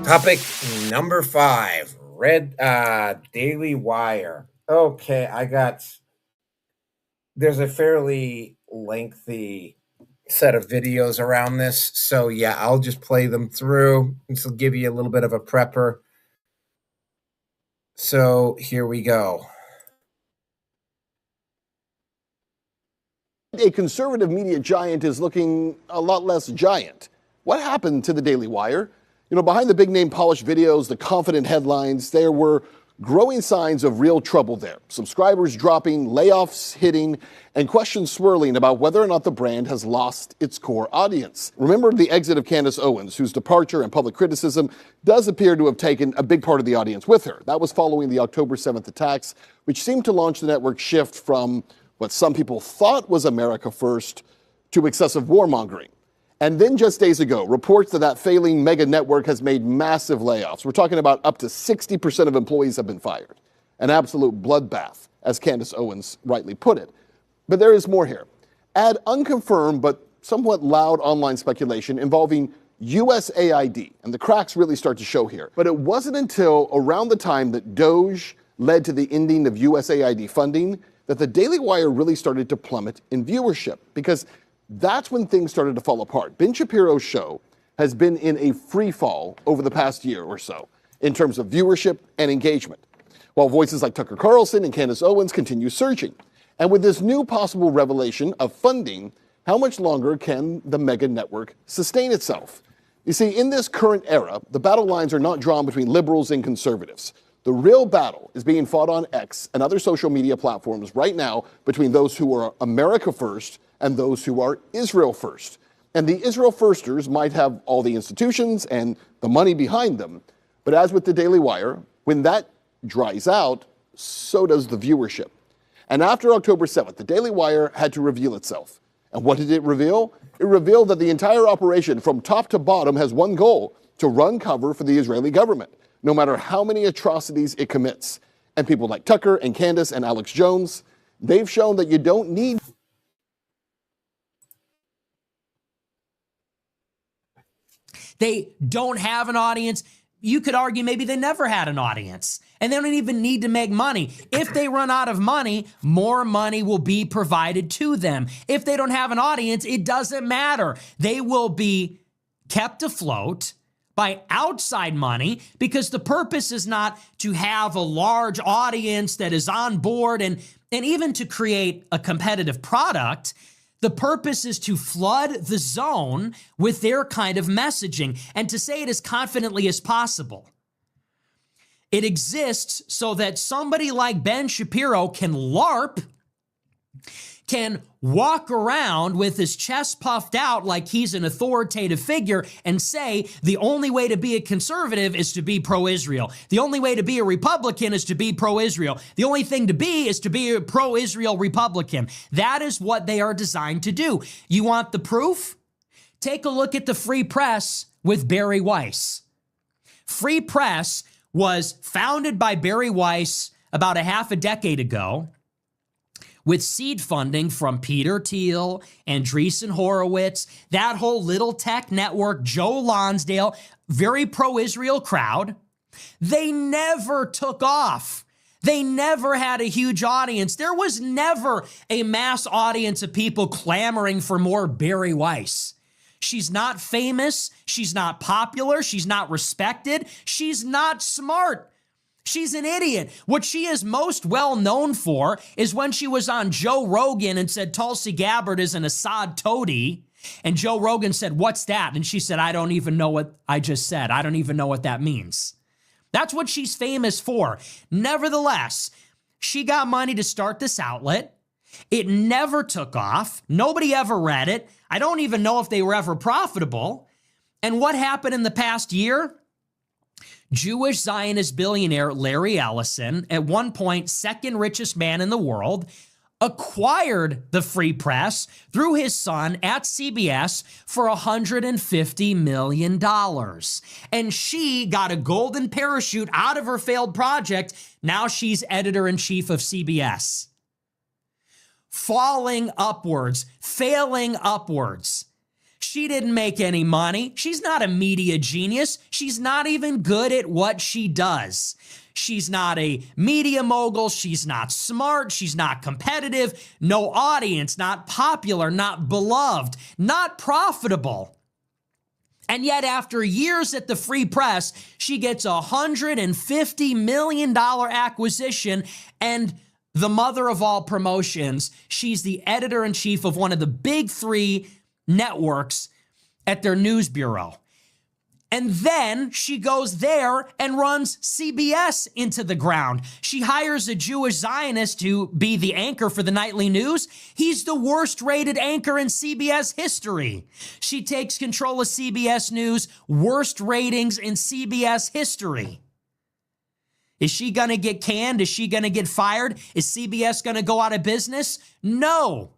Speaker 2: Topic number 5, Daily Wire. Okay, there's a fairly lengthy set of videos around this. So yeah, I'll just play them through. This will give you a little bit of a prepper. So here we go.
Speaker 6: A conservative media giant is looking a lot less giant. What happened to the Daily Wire? You know, behind the big name polished videos, the confident headlines, there were growing signs of real trouble there. Subscribers dropping, layoffs hitting, and questions swirling about whether or not the brand has lost its core audience. Remember the exit of Candace Owens, whose departure and public criticism does appear to have taken a big part of the audience with her. That was following the October 7th attacks, which seemed to launch the network's shift from what some people thought was America First to excessive warmongering. And then just days ago, reports that failing mega network has made massive layoffs. We're talking about up to 60% of employees have been fired. An absolute bloodbath, as Candace Owens rightly put it. But there is more here. Add unconfirmed but somewhat loud online speculation involving USAID, and the cracks really start to show here. But it wasn't until around the time that Doge led to the ending of USAID funding that the Daily Wire really started to plummet in viewership, because that's when things started to fall apart. Ben Shapiro's show has been in a free fall over the past year or so in terms of viewership and engagement, while voices like Tucker Carlson and Candace Owens continue surging. And with this new possible revelation of funding, how much longer can the mega network sustain itself? You see, in this current era, the battle lines are not drawn between liberals and conservatives. The real battle is being fought on X and other social media platforms right now between those who are America First and those who are Israel First. And the Israel Firsters might have all the institutions and the money behind them, but as with the Daily Wire, when that dries out, so does the viewership. And after October 7th, the Daily Wire had to reveal itself. And what did it reveal? It revealed that the entire operation from top to bottom has one goal: to run cover for the Israeli government, no matter how many atrocities it commits. And people like Tucker and Candace and Alex Jones, they've shown that you don't need
Speaker 7: They don't have an audience. You could argue maybe they never had an audience, and they don't even need to make money. If they run out of money, more money will be provided to them. If they don't have an audience, it doesn't matter. They will be kept afloat by outside money, because the purpose is not to have a large audience that is on board and even to create a competitive product. The purpose is to flood the zone with their kind of messaging and to say it as confidently as possible. It exists so that somebody like Ben Shapiro can LARP, can walk around with his chest puffed out like he's an authoritative figure and say the only way to be a conservative is to be pro-Israel. The only way to be a Republican is to be pro-Israel. The only thing to be is to be a pro-Israel Republican. That is what they are designed to do. You want the proof? Take a look at the Free Press with Barry Weiss. Free Press was founded by Barry Weiss about a half a decade ago, with seed funding from Peter Thiel, Andreessen Horowitz, that whole little tech network, Joe Lonsdale, very pro-Israel crowd. They never took off. They never had a huge audience. There was never a mass audience of people clamoring for more Barry Weiss. She's not famous. She's not popular. She's not respected. She's not smart. She's an idiot. What she is most well known for is when she was on Joe Rogan and said Tulsi Gabbard is an Assad toady. And Joe Rogan said, "What's that?" And she said, "I don't even know what I just said. I don't even know what that means." That's what she's famous for. Nevertheless, she got money to start this outlet. It never took off. Nobody ever read it. I don't even know if they were ever profitable. And what happened in the past year? Jewish Zionist billionaire Larry Ellison, at one point second richest man in the world, acquired the Free Press through his son at CBS for $150 million. And she got a golden parachute out of her failed project. Now she's editor-in-chief of CBS. Falling upwards, failing upwards. She didn't make any money. She's not a media genius. She's not even good at what she does. She's not a media mogul. She's not smart. She's not competitive. No audience, not popular, not beloved, not profitable. And yet after years at the Free Press, she gets a $150 million acquisition and the mother of all promotions. She's the editor-in-chief of one of the big three networks at their news bureau. And then she goes there and runs CBS into the ground. She hires a Jewish Zionist to be the anchor for the nightly news. He's the worst rated anchor in CBS history. She takes control of CBS News, worst ratings in CBS history. Is she going to get canned? Is she going to get fired? Is CBS going to go out of business? No,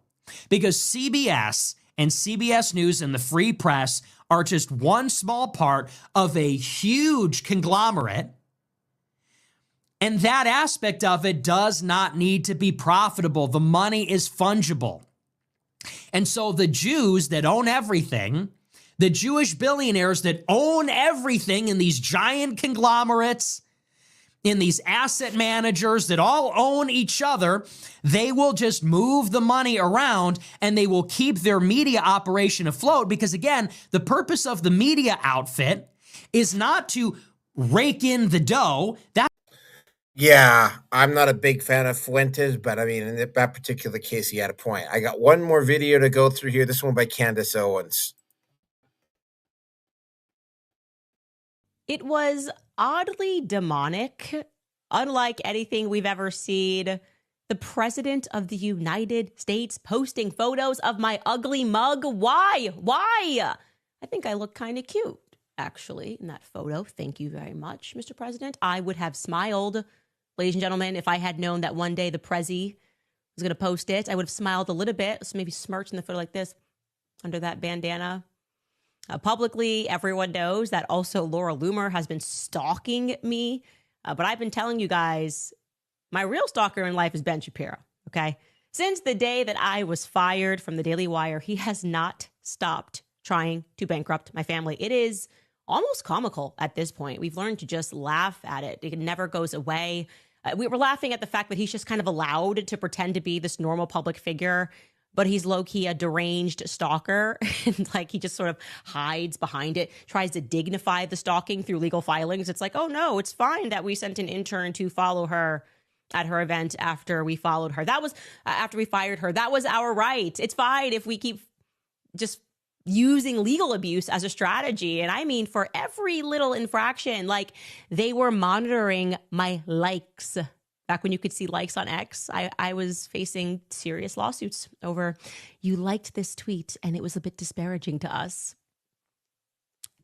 Speaker 7: because CBS and CBS News and the Free Press are just one small part of a huge conglomerate. And that aspect of it does not need to be profitable. The money is fungible. And so the Jews that own everything, the Jewish billionaires that own everything in these giant conglomerates, in these asset managers that all own each other, they will just move the money around and they will keep their media operation afloat because, again, the purpose of the media outfit is not to rake in the dough.
Speaker 2: Yeah, I'm not a big fan of Fuentes, but I mean, in that particular case, he had a point. I got one more video to go through here. This one by Candace Owens.
Speaker 9: It was oddly demonic, unlike anything we've ever seen. The President of the United States posting photos of my ugly mug. Why? Why? I think I look kind of cute, actually, in that photo. Thank you very much, Mr. President. I would have smiled, ladies and gentlemen, if I had known that one day the Prezi was going to post it. I would have smiled a little bit, so maybe smirched in the photo like this under that bandana. Publicly, everyone knows that also Laura Loomer has been stalking me. But I've been telling you guys, my real stalker in life is Ben Shapiro, okay? Since the day that I was fired from the Daily Wire, he has not stopped trying to bankrupt my family. It is almost comical at this point. We've learned to just laugh at it. It never goes away. We were laughing at the fact that he's just kind of allowed to pretend to be this normal public figure, but he's low-key a deranged stalker. And like he just sort of hides behind it, tries to dignify the stalking through legal filings. It's like, oh no, it's fine that we sent an intern to follow her at her event after we followed her. That was after we fired her. That was our right. It's fine if we keep just using legal abuse as a strategy. And I mean, for every little infraction, like they were monitoring my likes. Back when you could see likes on X, I was facing serious lawsuits over you liked this tweet and it was a bit disparaging to us.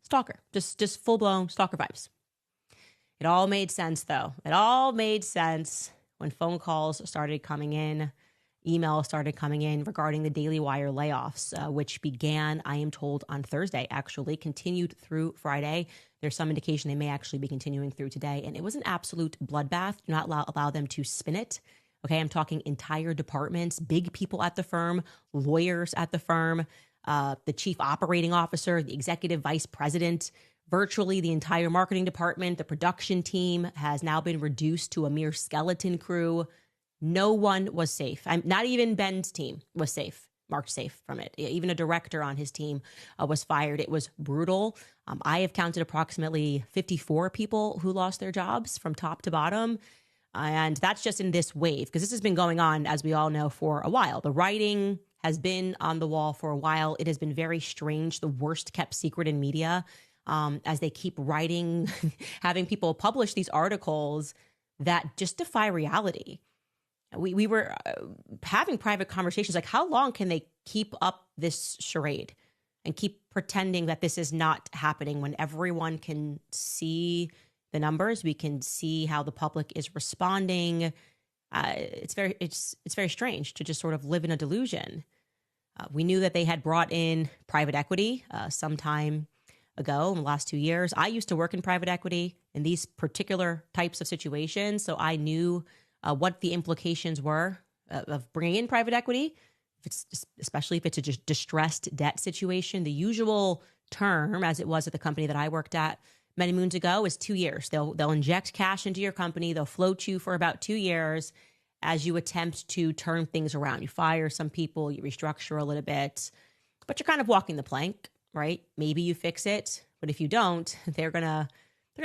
Speaker 9: Stalker, just full-blown stalker vibes. It all made sense, though. It all made sense when phone calls started coming in, emails started coming in regarding the Daily Wire layoffs, which began, I am told, on Thursday, actually, continued through Friday. There's some indication they may actually be continuing through today. And it was an absolute bloodbath. Do not allow them to spin it. Okay, I'm talking entire departments, big people at the firm, lawyers at the firm, the chief operating officer, the executive vice president, virtually the entire marketing department, the production team has now been reduced to a mere skeleton crew. No one was safe. Not even Ben's team was safe, marked safe from it. Even a director on his team was fired. It was brutal. I have counted approximately 54 people who lost their jobs from top to bottom. And that's just in this wave, because this has been going on, as we all know, for a while. The writing has been on the wall for a while. It has been very strange, the worst kept secret in media, as they keep writing, having people publish these articles that just defy reality. We were having private conversations like, how long can they keep up this charade and keep pretending that this is not happening when everyone can see the numbers? We can see how the public is responding. It's very strange to just sort of live in a delusion. We knew that they had brought in private equity sometime ago in the last 2 years. I used to work in private equity in these particular types of situations, so I knew what the implications were of bringing in private equity, especially if it's a distressed debt situation. The usual term, as it was at the company that I worked at many moons ago, is 2 years. They'll inject cash into your company. They'll float you for about 2 years as you attempt to turn things around. You fire some people, you restructure a little bit, but you're kind of walking the plank, right? Maybe you fix it, but if you don't, they're gonna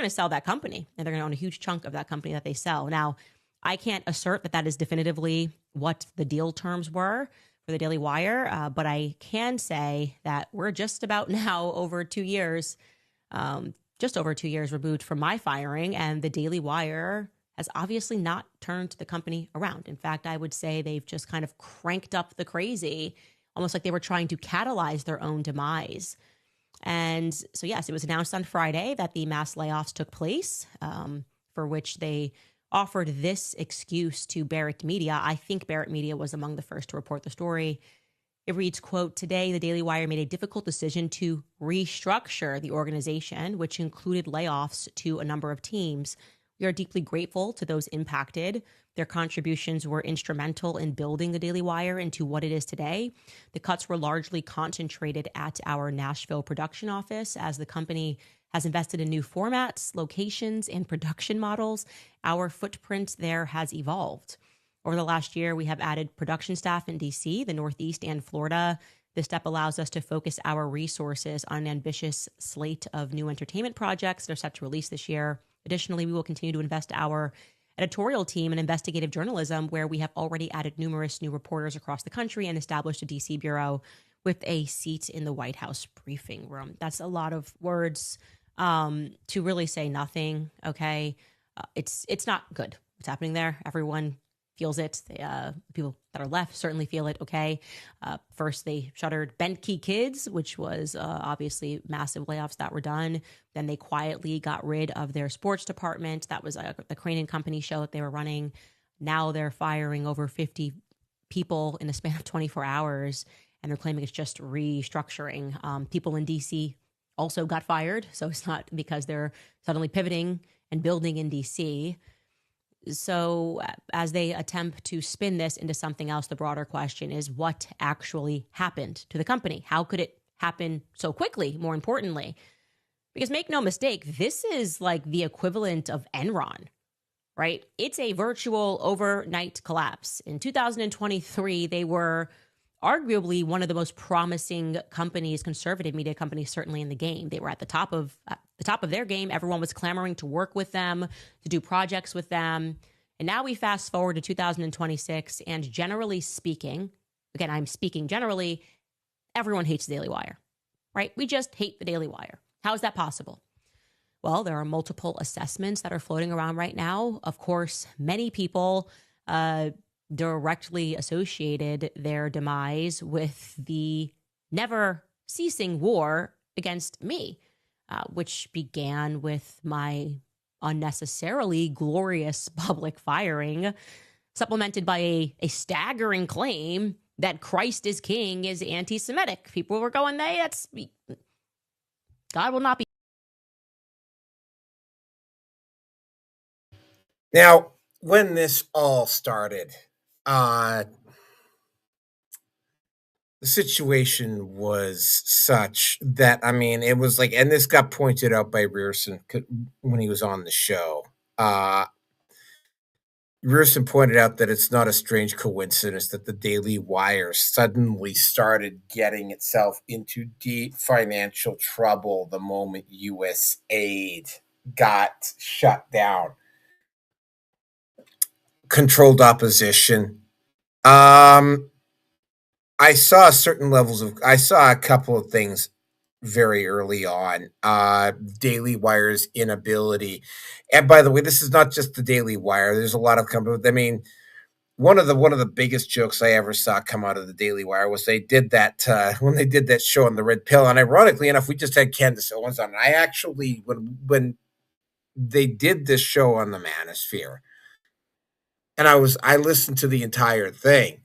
Speaker 9: sell that company, and they're gonna own a huge chunk of that company that they sell. Now, I can't assert that that is definitively what the deal terms were for the Daily Wire, but I can say that we're just about now over 2 years, just over 2 years removed from my firing, and the Daily Wire has obviously not turned the company around. In fact, I would say they've just kind of cranked up the crazy, almost like they were trying to catalyze their own demise. And so, yes, it was announced on Friday that the mass layoffs took place, for which they offered this excuse to Barrett Media. I think Barrett Media was among the first to report the story. It reads, quote, "Today, the Daily Wire made a difficult decision to restructure the organization, which included layoffs to a number of teams. We are deeply grateful to those impacted. Their contributions were instrumental in building the Daily Wire into what it is today. The cuts were largely concentrated at our Nashville production office, as the company has invested in new formats, locations, and production models. Our footprint there has evolved. Over the last year, we have added production staff in DC, the Northeast, and Florida. This step allows us to focus our resources on an ambitious slate of new entertainment projects that are set to release this year. Additionally, we will continue to invest our editorial team in investigative journalism, where we have already added numerous new reporters across the country and established a DC bureau with a seat in the White House briefing room." That's a lot of words to really say nothing. Okay, it's not good what's happening there. Everyone feels it. People that are left certainly feel it. Okay, first they shuttered Bent Key Kids, which was obviously massive layoffs that were done. Then they quietly got rid of their sports department. That was the Crane and Company show that they were running. Now they're firing over 50 people in a span of 24 hours, and they're claiming it's just restructuring. People in DC also got fired, so it's not because they're suddenly pivoting and building in DC. So as they attempt to spin this into something else, the broader question is, what actually happened to the company? How could it happen so quickly, more importantly? Because make no mistake, this is like the equivalent of Enron, right? It's a virtual overnight collapse. In 2023, they were arguably one of the most promising companies, conservative media companies, certainly in the game. They were at the top of their game. Everyone was clamoring to work with them, to do projects with them. And now we fast forward to 2026, and generally speaking, again, I'm speaking generally, everyone hates the Daily Wire, right? We just hate the Daily Wire. How is that possible? Well, there are multiple assessments that are floating around right now. Of course, many people directly associated their demise with the never ceasing war against me, which began with my unnecessarily glorious public firing, supplemented by a staggering claim that Christ is King is anti-Semitic. People were going, God will not be.
Speaker 2: Now, when this all started, the situation was such that, I mean, it was like, and this got pointed out by Rearson when he was on the show. Rearson pointed out that it's not a strange coincidence that the Daily Wire suddenly started getting itself into deep financial trouble the moment U.S. aid got shut down. Controlled opposition. I saw I saw a couple of things very early on. Daily Wire's inability. And by the way, this is not just the Daily Wire. There's a lot of companies. I mean, one of the biggest jokes I ever saw come out of the Daily Wire was they did that when they did that show on the Red Pill. And ironically enough, we just had Candace Owens on. And I actually, when they did this show on the Manosphere, and I listened to the entire thing,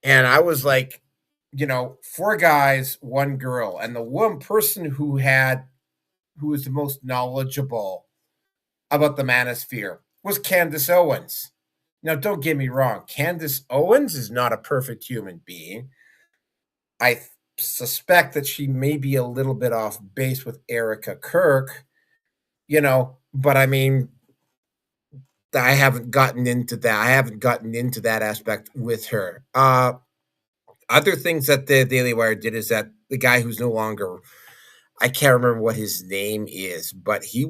Speaker 2: and I was like, 4 guys, 1 girl, and the one person who was the most knowledgeable about the Manosphere was Candace Owens. Now, don't get me wrong, Candace Owens is not a perfect human being. I suspect that she may be a little bit off base with Erica Kirk, but I mean, I haven't gotten into that. I haven't gotten into that aspect with her. Other things that the Daily Wire did is that the guy who's no longer, I can't remember what his name is, but he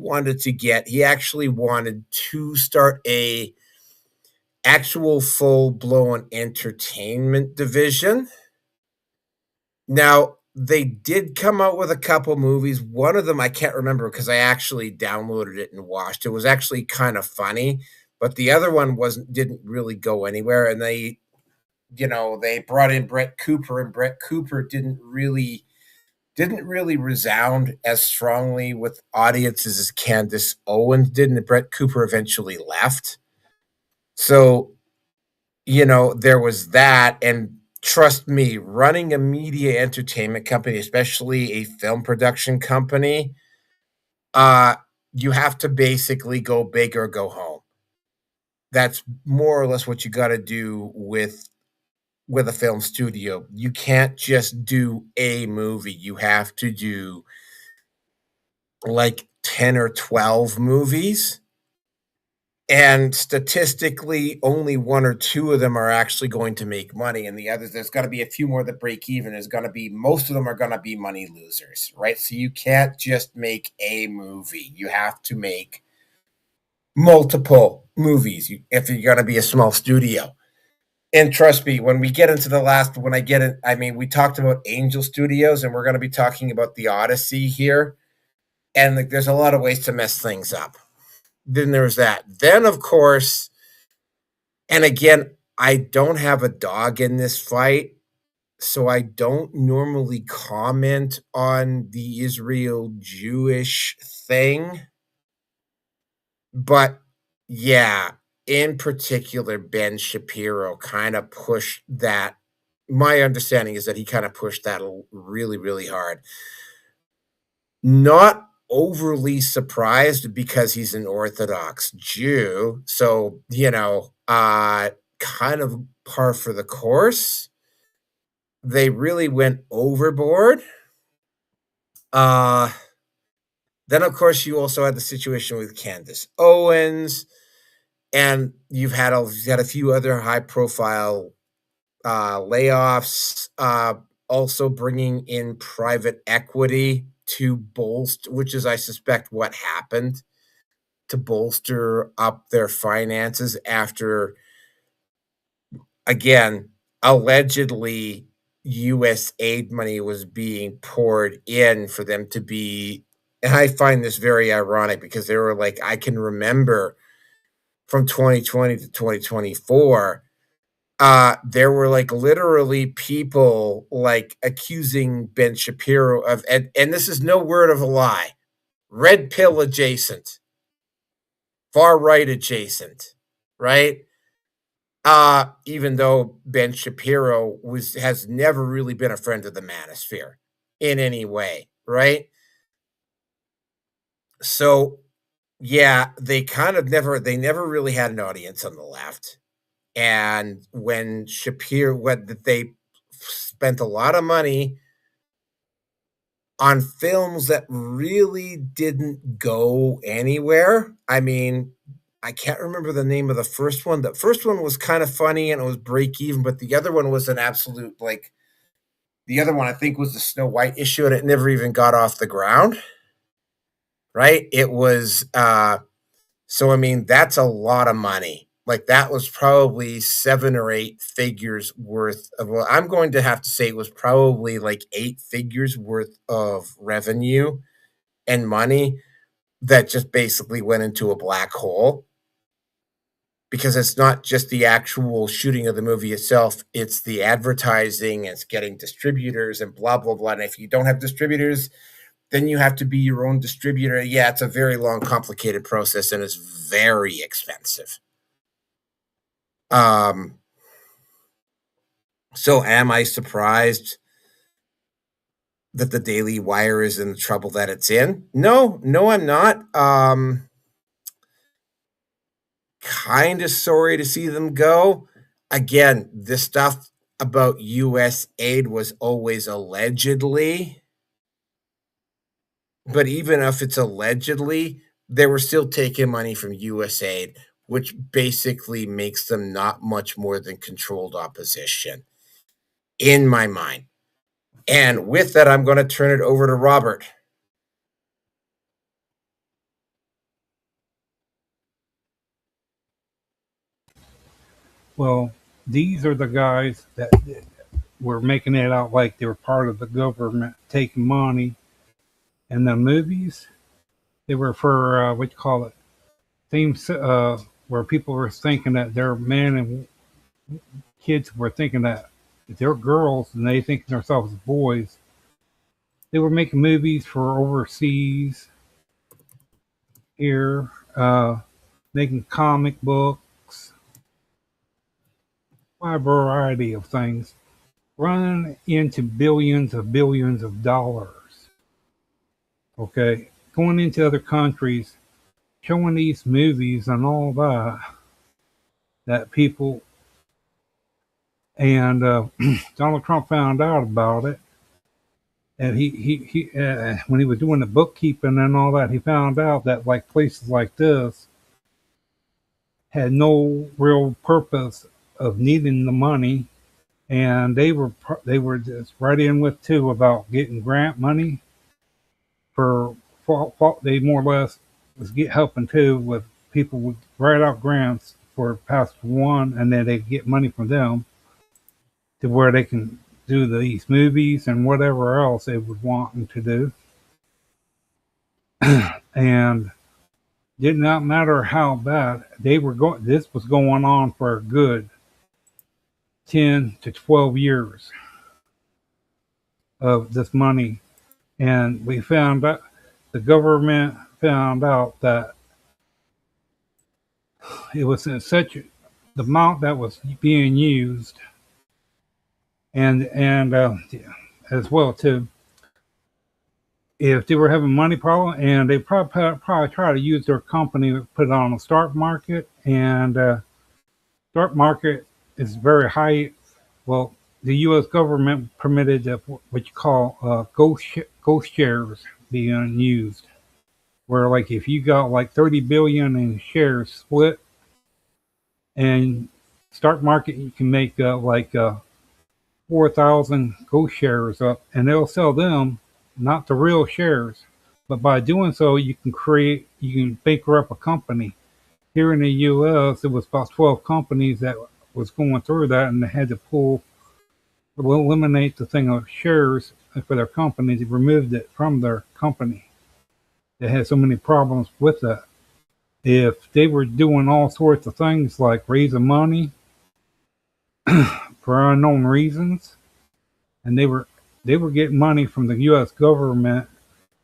Speaker 2: actually wanted to start a actual full-blown entertainment division. Now, they did come out with a couple movies. One of them I can't remember because I actually downloaded it and watched. It was actually kind of funny, but the other one didn't really go anywhere. And they brought in Brett Cooper, and Brett Cooper didn't really resound as strongly with audiences as Candace Owens did, and Brett Cooper eventually left. So, there was that, and trust me, running a media entertainment company, especially a film production company, you have to basically go big or go home. That's more or less what you got to do with a film studio. You can't just do a movie. You have to do like 10 or 12 movies. And statistically, only 1 or 2 of them are actually going to make money. And the others, there's got to be a few more that break even. Most of them are going to be money losers, right? So you can't just make a movie. You have to make multiple movies if you're going to be a small studio. And trust me, when we get into we talked about Angel Studios, and we're going to be talking about the Odyssey here. And there's a lot of ways to mess things up. Then there's that. Then, of course, and again, I don't have a dog in this fight, so I don't normally comment on the Israel-Jewish thing. But, yeah, in particular, Ben Shapiro kind of pushed that. My understanding is that he kind of pushed that really, really hard. Not overly surprised because he's an Orthodox Jew. So, kind of par for the course. They really went overboard. Then, of course, you also had the situation with Candace Owens, and you've had a few other high-profile layoffs, also bringing in private equity to bolster, which is, I suspect, what happened. to bolster up their finances after, again, allegedly U.S. aid money was being poured in for them to be. And I find this very ironic because they were like, I can remember from 2020 to 2024, there were like literally people like accusing Ben Shapiro of, and this is no word of a lie, red pill adjacent, far right adjacent, right? Even though Ben Shapiro has never really been a friend of the manosphere in any way, right? So yeah, they never really had an audience on the left. And when they spent a lot of money on films that really didn't go anywhere. I mean, I can't remember the name of the first one. The first one was kind of funny and it was break even, but the other one was an absolute the other one I think was the Snow White issue and it never even got off the ground. Right? It was so I mean, that's a lot of money. Like that was probably 7 or 8 figures worth of, well, I'm going to have to say it was probably like 8 figures worth of revenue and money that just basically went into a black hole. Because it's not just the actual shooting of the movie itself, it's the advertising, it's getting distributors and blah, blah, blah. And if you don't have distributors, then you have to be your own distributor. Yeah, it's a very long, complicated process and it's very expensive. So am I surprised that the Daily Wire is in the trouble that it's in? No, I'm not. Kind of sorry to see them go. Again, this stuff about U.S. aid was always allegedly. But even if it's allegedly, they were still taking money from U.S. aid, which basically makes them not much more than controlled opposition, in my mind. And with that, I'm going to turn it over to Robert.
Speaker 11: Well, these are the guys that were making it out like they were part of the government taking money. And the movies, they were for, what you call it, themes where people were thinking that their men and kids were thinking that they're girls and they think themselves as boys. They were making movies for overseas here, making comic books, a variety of things, running into billions of dollars. Okay, going into other countries, showing these movies and all that people, and Donald Trump found out about it. And he when he was doing the bookkeeping and all that, he found out that like places like this had no real purpose of needing the money, and they were just right in with too about getting grant money for they more or less was helping too with people would write out grants for past one, and then they get money from them to where they can do these movies and whatever else they would want them to do. And did not matter how bad they were going. This was going on for a good 10 to 12 years of this money. And we found out, the government found out that it was in such the amount that was being used, and as well too, if they were having money problem, and they probably try to use their company to put it on the stock market, and stock market is very high. Well, the U.S. government permitted what you call ghost shares being used, where like if you got like 30 billion in shares split, and stock market you can make 4,000 ghost shares up, and they'll sell them, not the real shares. But by doing so, you can bankrupt a company. Here in the U.S., it was about 12 companies that was going through that, and they had to eliminate the thing of shares for their company. They removed it from their company. They had so many problems with that. If they were doing all sorts of things like raising money for unknown reasons, and they were getting money from the U.S. government,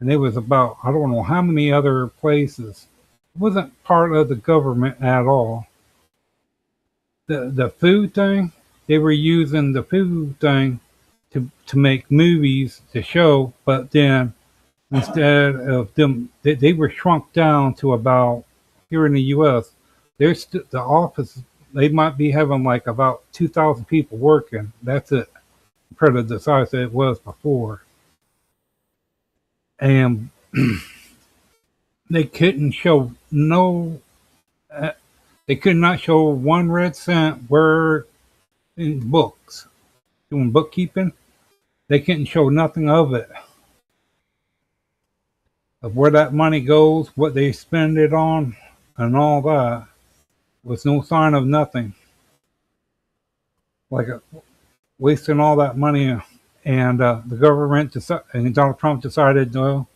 Speaker 11: and it was about I don't know how many other places. It wasn't part of the government at all. The food thing, they were using the food thing to make movies to show, but then instead of them, they were shrunk down to about here in the U.S. There's the office. They might be having like about 2,000 people working. That's it, compared to the size that it was before. And they couldn't show they could not show 1 red cent where in books doing bookkeeping. They couldn't show nothing of it, of where that money goes, what they spend it on, and all that. Was no sign of nothing. Like wasting all that money, and the government and Donald Trump decided, no,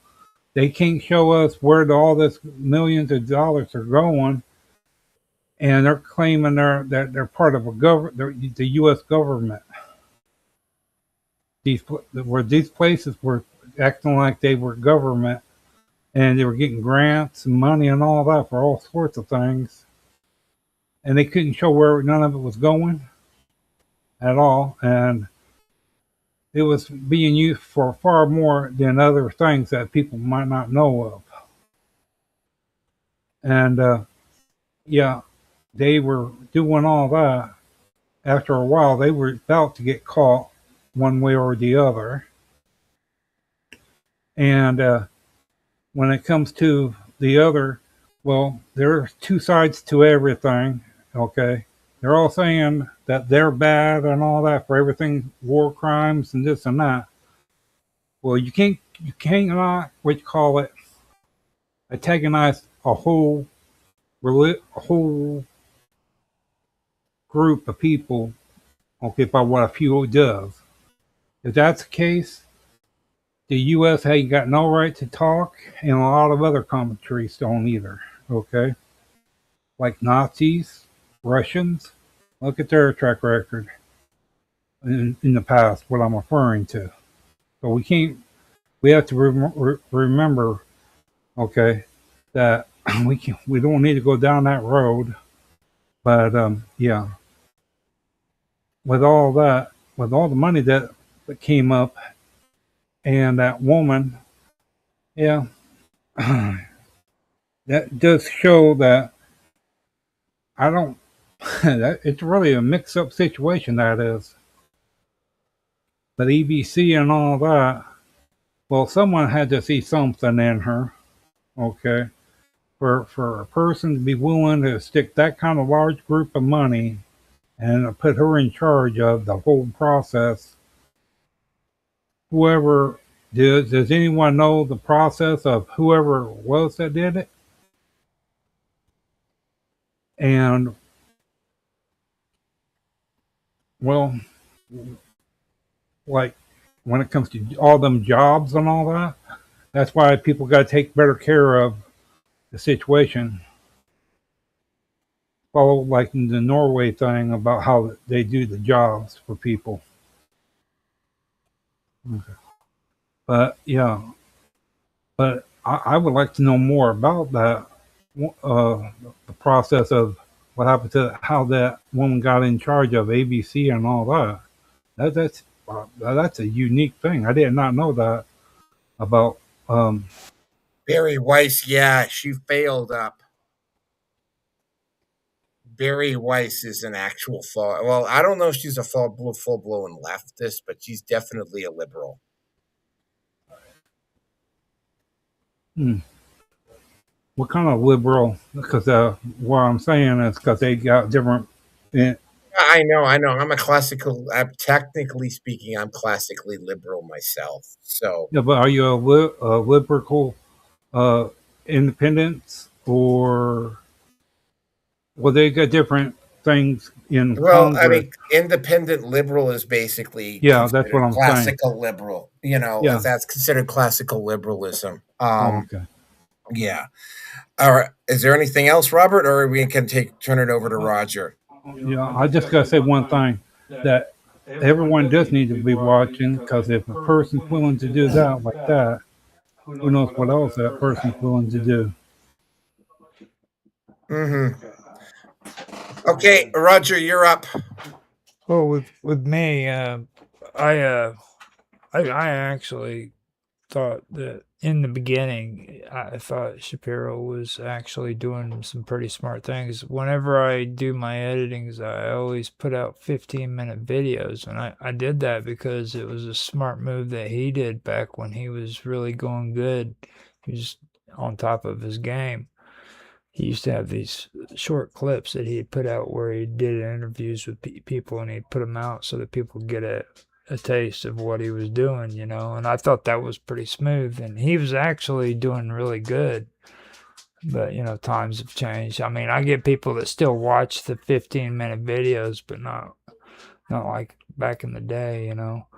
Speaker 11: they can't show us where all this millions of dollars are going, and they're claiming they're part of the U.S. government. These places were acting like they were government, and they were getting grants and money and all that for all sorts of things, and they couldn't show where none of it was going at all, and it was being used for far more than other things that people might not know of. And yeah, they were doing all that. After a while, they were about to get caught one way or the other. And when it comes to the other, well, there's two sides to everything, okay? They're all saying that they're bad and all that for everything, war crimes and this and that. Well, you can't not, what you call it, antagonize a whole group of people, okay, by what a few does. If that's the case, the U.S. ain't got no right to talk, and a lot of other countries don't either, okay? Like Nazis, Russians, look at their track record in the past, what I'm referring to. So we have to remember, okay, that we don't need to go down that road. But yeah, with all that, with all the money that came up, and that woman, yeah, that does show that I don't. That it's really a mix-up situation, that is. But EBC and all that, well, someone had to see something in her, okay, for a person to be willing to stick that kind of large group of money and put her in charge of the whole process. Whoever does anyone know the process of whoever it was that did it? And well, like when it comes to all them jobs and all that, that's why people got to take better care of the situation. Follow like the Norway thing about how they do the jobs for people. Okay. But yeah, but I would like to know more about that, the process of what happened to how that woman got in charge of ABC and all that. That's a unique thing. I did not know that about.
Speaker 2: Barry Weiss, yeah, she failed up. Barry Weiss is an actual well, I don't know if she's a full-blown leftist, but she's definitely a liberal.
Speaker 11: What kind of liberal? Because what I'm saying is because they got different.
Speaker 2: I know. I'm technically speaking, I'm classically liberal myself. So
Speaker 11: yeah, but are you a liberal uh, independents, or well, they got different things in
Speaker 2: Well, I
Speaker 11: Congress.
Speaker 2: mean, independent liberal is basically
Speaker 11: Yeah, that's what
Speaker 2: considered
Speaker 11: I'm saying.
Speaker 2: classical liberal. You know,
Speaker 11: Yeah.
Speaker 2: if that's considered classical liberalism.
Speaker 11: Oh, okay.
Speaker 2: Yeah. All right. Is there anything else, Robert, or we can turn it over to Roger?
Speaker 11: Yeah, I just gotta say one thing, that everyone does need to be watching, because if a person's willing to do that like that, who knows what else that person's willing to do.
Speaker 2: Mm-hmm. Okay, Roger, you're up.
Speaker 18: Well, with me, I actually thought that in the beginning, I thought Shapiro was actually doing some pretty smart things. Whenever I do my editings, I always put out 15-minute videos, and I did that because it was a smart move that he did back when he was really going good. He was on top of his game. He used to have these short clips that he'd put out where he did interviews with people, and he'd put them out so that people get a taste of what he was doing, you know. And I thought that was pretty smooth, and he was actually doing really good. But, you know, times have changed. I mean, I get people that still watch the 15-minute videos, but not like back in the day, you know.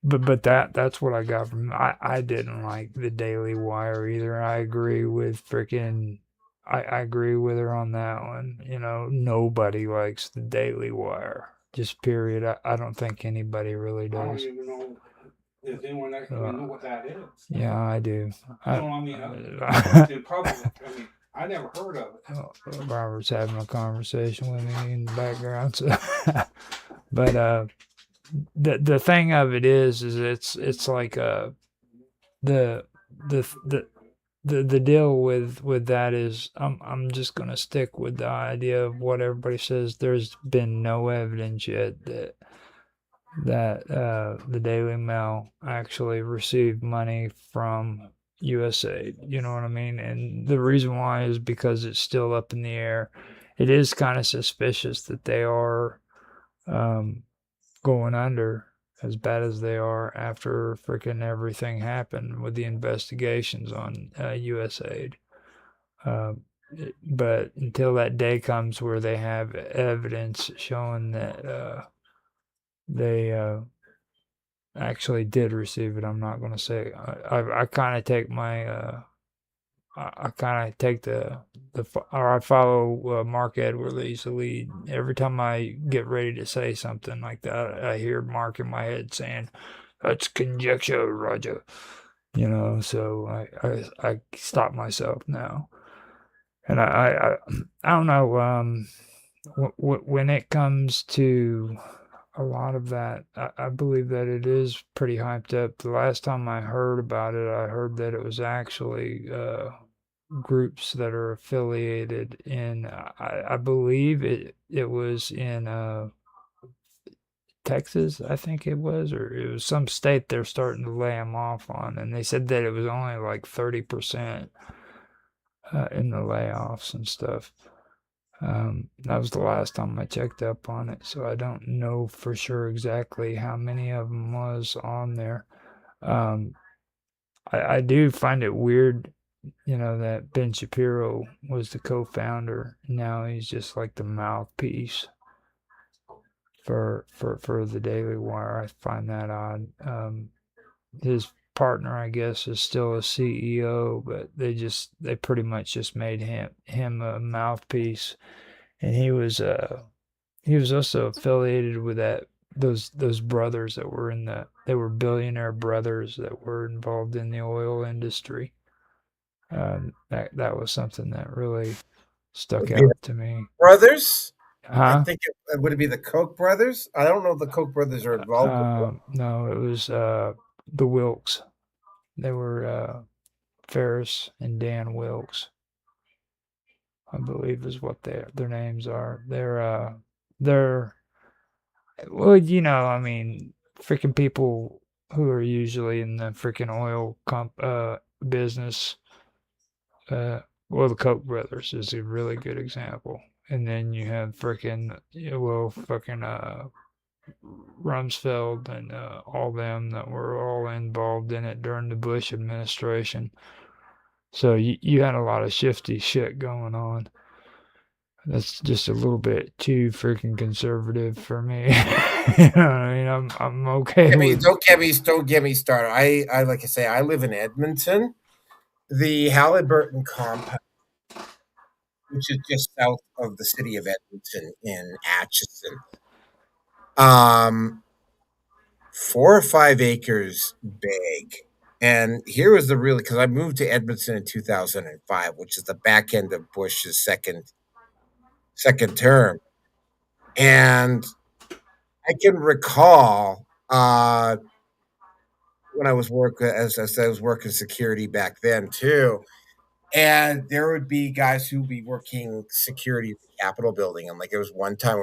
Speaker 18: But that's what I got from I didn't like the Daily Wire either. I agree with I agree with her on that one. You know, nobody likes the Daily Wire. Just period. I don't think anybody really does.
Speaker 11: Does anyone actually know what that is?
Speaker 18: Yeah, I do.
Speaker 11: I never heard of it.
Speaker 18: Robert's having a conversation with me in the background. So but the thing of it is it's like the deal with that is I'm just gonna stick with the idea of what everybody says. There's been no evidence yet that the Daily Mail actually received money from USAID. You know what I mean? And the reason why is because it's still up in the air. It is kind of suspicious that they are going under, as bad as they are, after freaking everything happened with the investigations on USAID. But until that day comes where they have evidence showing that they actually did receive it, I'm not going to say. I kind of take my I kind of take or I follow Mark Edwards' lead. Every time I get ready to say something like that, I hear Mark in my head saying, "That's conjecture, Roger." You know, so I stop myself now, and I don't know. When it comes to a lot of that, I believe that it is pretty hyped up. The last time I heard about it, I heard that it was actually groups that are affiliated in, I believe it was in Texas, I think it was, or it was some state they're starting to lay them off on, and they said that it was only like 30% in the layoffs and stuff. That was the last time I checked up on it, so I don't know for sure exactly how many of them was on there. I do find it weird, you know, that Ben Shapiro was the co-founder. Now he's just like the mouthpiece for the Daily Wire. I find that odd. His partner, I guess, is still a CEO, but they pretty much just made him a mouthpiece. And he was also affiliated with those brothers that were they were billionaire brothers that were involved in the oil industry. That was something that really stuck out to me.
Speaker 2: Brothers? I
Speaker 18: Huh?
Speaker 2: think it would be the Koch brothers. I don't know if the Koch brothers are involved.
Speaker 18: No, it was the Wilkes. They were Ferris and Dan Wilkes, I believe is what their names are. They're well, you know, I mean, freaking people who are usually in the freaking oil business. Well, the Koch brothers is a really good example. And then you have freaking, Rumsfeld and all them that were all involved in it during the Bush administration. So you had a lot of shifty shit going on. That's just a little bit too freaking conservative for me. You know what I mean? I'm okay with.
Speaker 2: Don't get me started. I like I say, I live in Edmonton. The Halliburton compound, which is just south of the city of Edmonton in Atchison, 4 or 5 acres big. And here was the really, because I moved to Edmonton in 2005, which is the back end of Bush's second term. And I can recall when I was working as I was working security back then too. And there would be guys who would be working security at the Capitol building. And like there was one time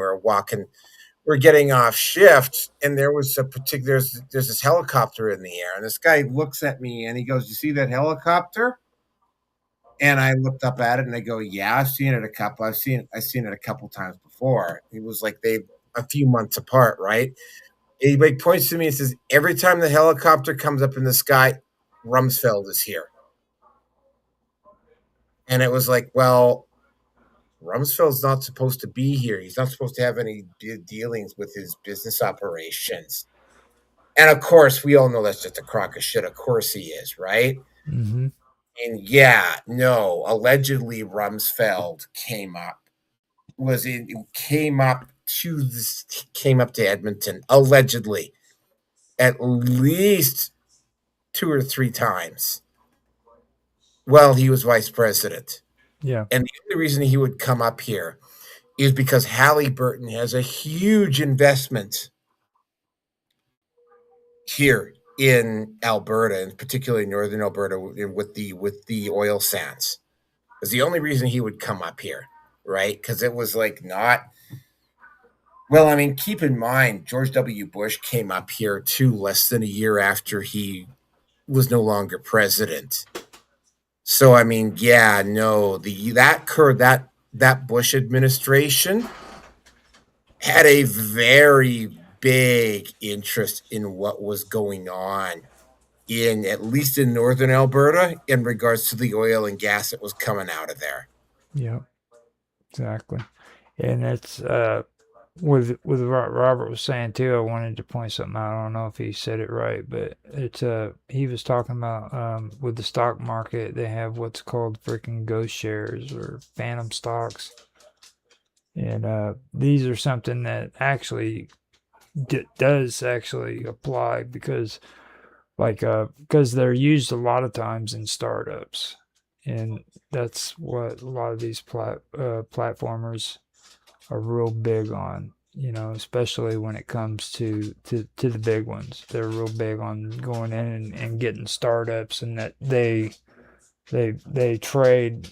Speaker 2: we're getting off shift, and there was there's this helicopter in the air, and this guy looks at me and he goes, "You see that helicopter?" And I looked up at it and I go, "Yeah, I've seen it a couple times before." It was like a few months apart, right? He points to me and says, "Every time the helicopter comes up in the sky, Rumsfeld is here." And it was like, well, Rumsfeld's not supposed to be here. He's not supposed to have any dealings with his business operations. And of course, we all know that's just a crock of shit. Of course he is, right?
Speaker 18: Mm-hmm.
Speaker 2: And yeah, no, allegedly Rumsfeld came up to Edmonton, allegedly, at least 2 or 3 times. Well, he was vice president.
Speaker 18: Yeah.
Speaker 2: And the only reason he would come up here is because Halliburton has a huge investment here in Alberta, and particularly northern Alberta, with the oil sands. It's the only reason he would come up here, right? Because it was like not. Well, I mean, keep in mind, George W. Bush came up here too, less than a year after he was no longer president. So I mean, yeah, no, that Bush administration had a very big interest in what was going on in at least in northern Alberta in regards to the oil and gas that was coming out of there.
Speaker 18: Yeah, exactly. And it's with what Robert was saying too. I wanted to point something out. I don't know if he said it right, but it's he was talking about with the stock market, they have what's called freaking ghost shares or phantom stocks, and these are something that actually does actually apply because they're used a lot of times in startups, and that's what a lot of these platformers are real big on, especially when it comes to the big ones. They're real big on going in and getting startups, and that they trade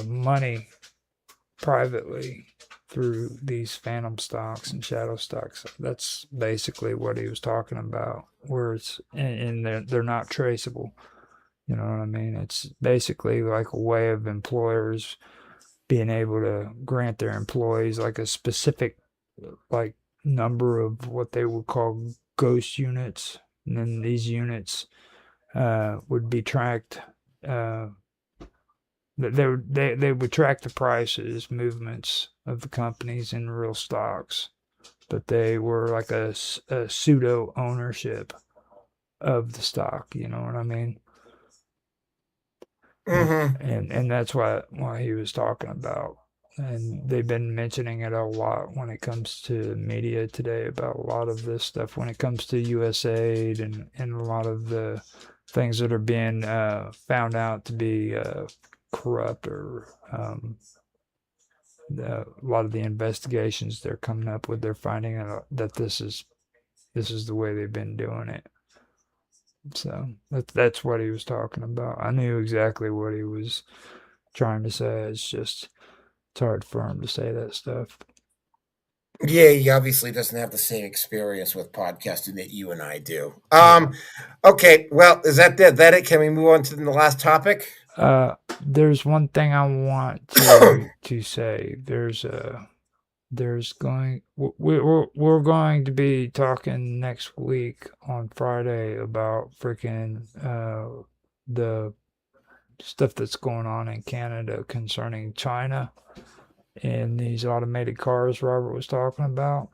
Speaker 18: money privately through these phantom stocks and shadow stocks. That's basically what he was talking about, where it's and they're not traceable. You know what I mean? It's basically like a way of employers being able to grant their employees like a specific like number of what they would call ghost units, and then these units would be tracked. They would track the prices, movements of the companies in real stocks, but they were like a pseudo ownership of the stock. You know what I mean?
Speaker 2: Mm-hmm.
Speaker 18: And that's why he was talking about. And they've been mentioning it a lot when it comes to media today about a lot of this stuff when it comes to USAID and a lot of the things that are being found out to be corrupt, or a lot of the investigations they're coming up with, they're finding out that this is the way they've been doing it. So that's what he was talking about. I knew exactly what he was trying to say. It's hard for him to say that stuff.
Speaker 2: Yeah, he obviously doesn't have the same experience with podcasting that you and I do. Okay, well, is that it? Can we move on to the last topic?
Speaker 18: There's one thing I want to say. There's there's going we're going to be talking next week on Friday about freaking the stuff that's going on in Canada concerning China and these automated cars Robert was talking about,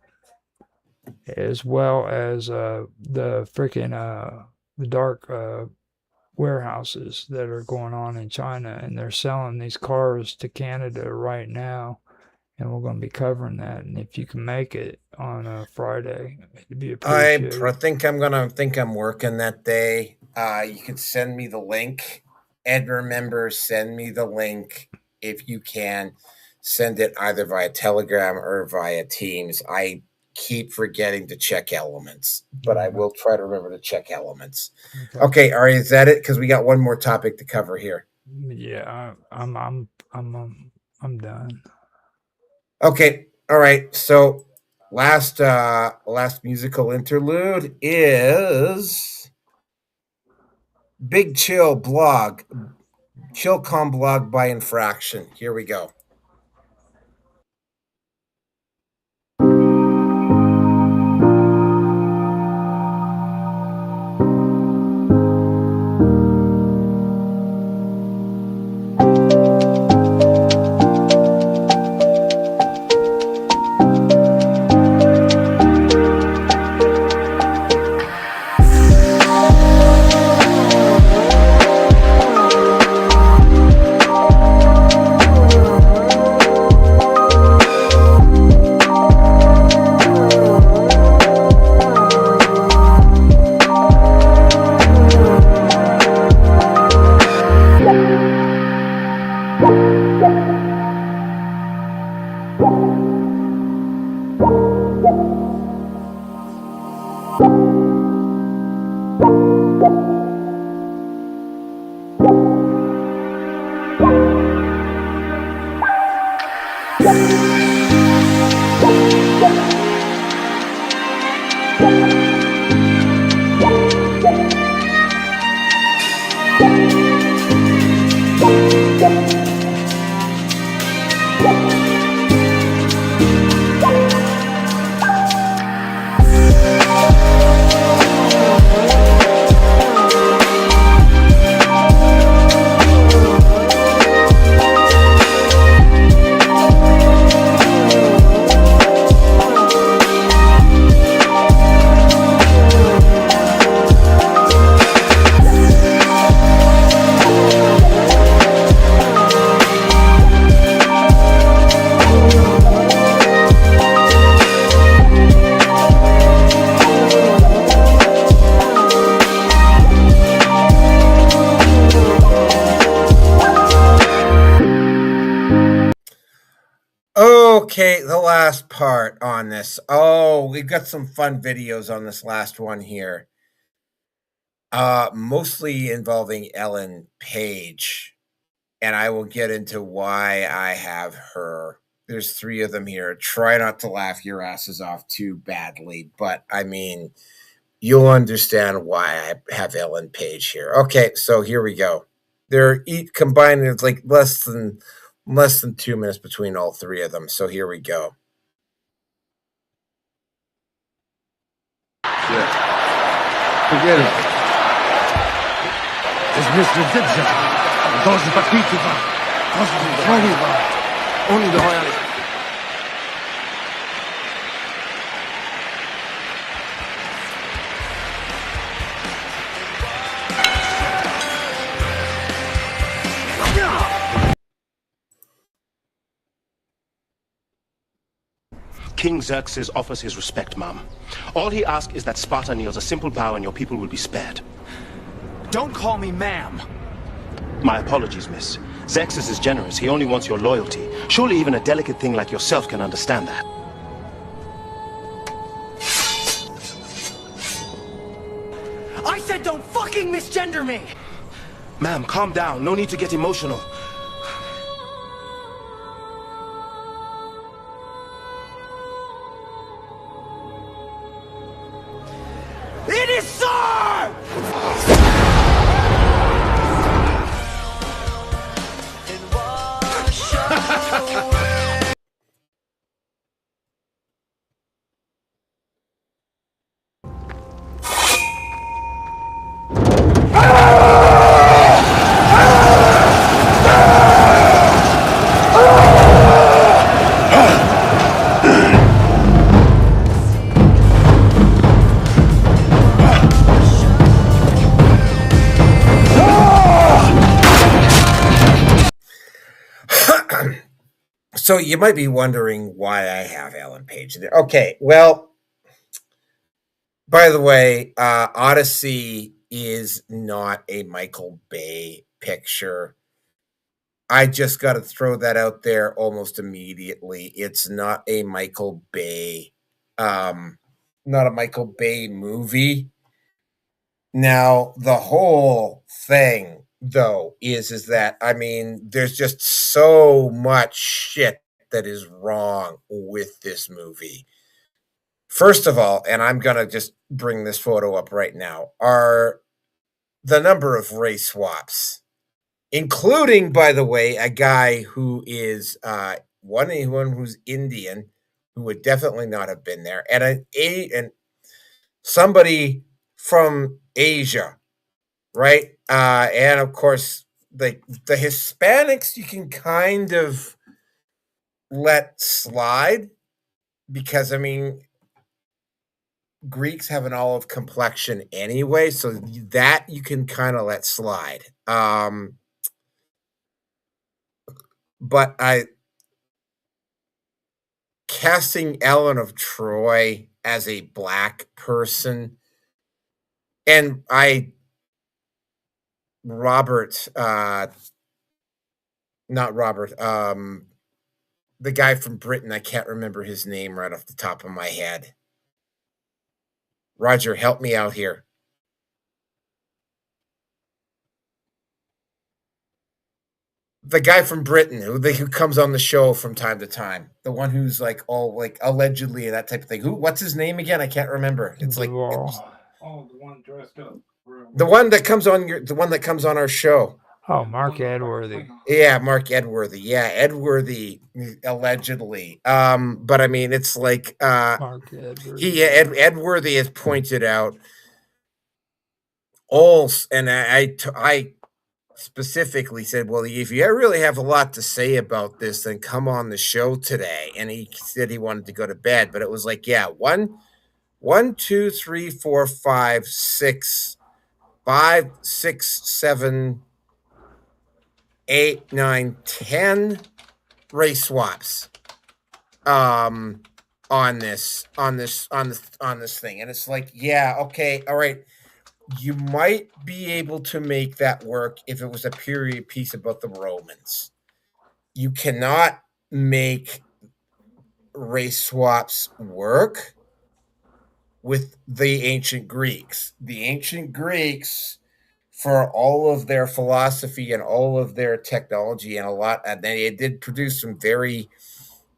Speaker 18: as well as the freaking the dark warehouses that are going on in China, and they're selling these cars to Canada right now, and we're going to be covering that. And if you can make it on a Friday, it'd be appreciated.
Speaker 2: I think I'm working that day. You could send me the link, and remember, send me the link if you can. Send it either via Telegram or via Teams. I keep forgetting to check Elements, but I will try to remember to check Elements. Okay, Ari, is that it? Because we got one more topic to cover here.
Speaker 18: Yeah, I'm done.
Speaker 2: Okay, all right. So last musical interlude is Big Chill blog, Chillcom blog by infraction. Here we go. Okay, the last part on this. Oh, we've got some fun videos on this last one here. Mostly involving Ellen Page. And I will get into why I have her. There's 3 of them here. Try not to laugh your asses off too badly, but I mean, you'll understand why I have Ellen Page here. Okay, so here we go. They're each combined. It's like less than 2 minutes between all 3 of them. So here we go.
Speaker 8: Forget it. It's Mr. Dipshot. Должен попить его. Должен трони его. Он не договорил.
Speaker 10: King Xerxes offers his respect, ma'am. All he asks is that Sparta kneels a simple bow and your people will be spared.
Speaker 23: Don't call me ma'am.
Speaker 10: My apologies, miss. Xerxes is generous. He only wants your loyalty. Surely even a delicate thing like yourself can understand that.
Speaker 23: I said don't fucking misgender me!
Speaker 10: Ma'am, calm down. No need to get emotional.
Speaker 23: It is sir!
Speaker 2: So you might be wondering why I have Ellen Page there. Okay, well, by the way, Odyssey is not a Michael Bay picture. I just got to throw that out there almost immediately. It's not a Michael Bay, not a Michael Bay movie. Now, the whole thing, though, is that I mean, there's just so much shit that is wrong with this movie. First of all, and I'm gonna just bring this photo up right now, are the number of race swaps, including, by the way, a guy who is one who's Indian, who would definitely not have been there, and somebody from Asia, right? And of course, the Hispanics you can kind of let slide because I mean Greeks have an olive complexion anyway, so that you can kind of let slide. But I casting Ellen of Troy as a black person, and Robert, not Robert, the guy from Britain, I can't remember his name right off the top of my head. Roger, help me out here. The guy from Britain who comes on the show from time to time, the one who's like all like allegedly that type of thing. What's his name again? I can't remember. It's like
Speaker 11: Oh, the one dressed up.
Speaker 2: the one that comes on our show.
Speaker 18: Oh, Mark Edworthy.
Speaker 2: Yeah, Mark Edworthy. Yeah, Edworthy allegedly. But I mean, it's like
Speaker 18: Mark Edworthy.
Speaker 2: Edworthy has pointed out all, and I specifically said, well, if you really have a lot to say about this, then come on the show today. And he said he wanted to go to bed, but it was like, yeah, 1, 2, 3, 4, 5, 6, 7, 8, 9, 10 race swaps on this thing. And it's like, yeah, okay, all right. You might be able to make that work if it was a period piece about the Romans. You cannot make race swaps work with the ancient Greeks. The ancient Greeks, for all of their philosophy and all of their technology and they did produce some very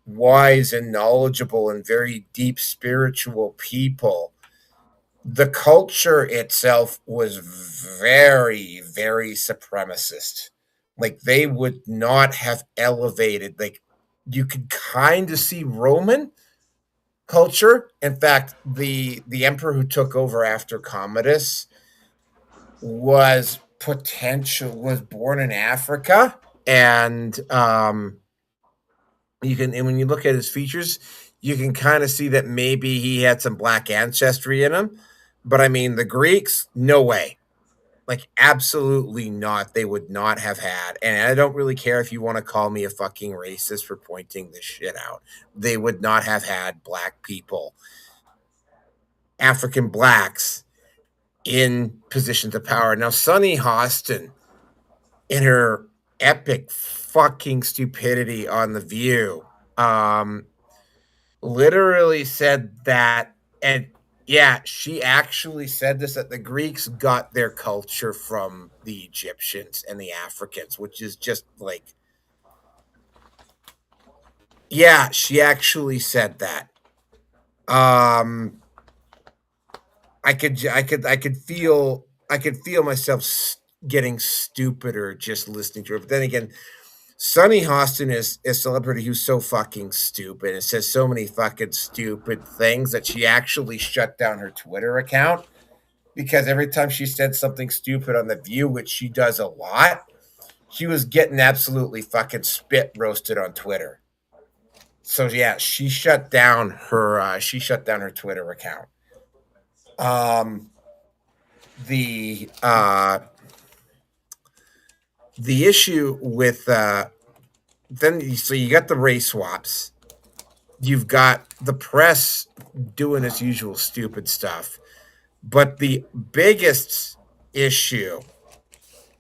Speaker 2: wise and knowledgeable and very deep spiritual people. The culture itself was very, very supremacist. Like they would not have elevated. Like you could kind of see Roman culture. In fact, the emperor who took over after Commodus was born in Africa, and when you look at his features, you can kind of see that maybe he had some black ancestry in him. But I mean, the Greeks, no way. Like, absolutely not. They would not have had. And I don't really care if you want to call me a fucking racist for pointing this shit out. They would not have had black people, African blacks, in positions of power. Now, Sunny Hostin, in her epic fucking stupidity on The View, literally said that, and yeah, she actually said this, that the Greeks got their culture from the Egyptians and the Africans, which is just like, yeah, she actually said that. I could feel myself getting stupider just listening to her. But then again, Sunny Hostin is a celebrity who's so fucking stupid and says so many fucking stupid things that she actually shut down her Twitter account, because every time she said something stupid on The View, which she does a lot, she was getting absolutely fucking spit roasted on Twitter. So yeah, she shut down her Twitter account. The issue with so you got the race swaps. You've got the press doing its usual stupid stuff. But the biggest issue,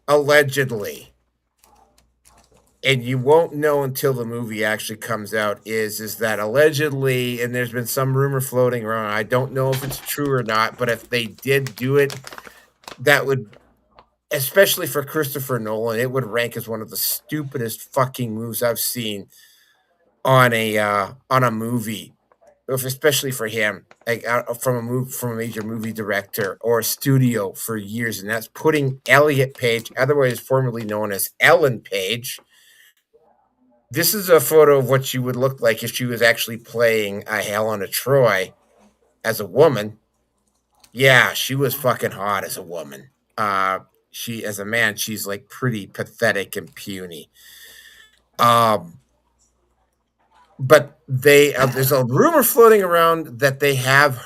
Speaker 2: allegedly, and you won't know until the movie actually comes out, is that allegedly, and there's been some rumor floating around, I don't know if it's true or not, but if they did do it, that would, especially for Christopher Nolan, it would rank as one of the stupidest fucking moves I've seen on a movie, especially for him, like from a major movie director or a studio for years, and that's putting Elliot Page, otherwise formerly known as Ellen Page. This is a photo of what she would look like if she was actually playing a Helena Troy as a woman. Yeah, she was fucking hot as a woman. She, as a man, she's like pretty pathetic and puny. But there's a rumor floating around that they have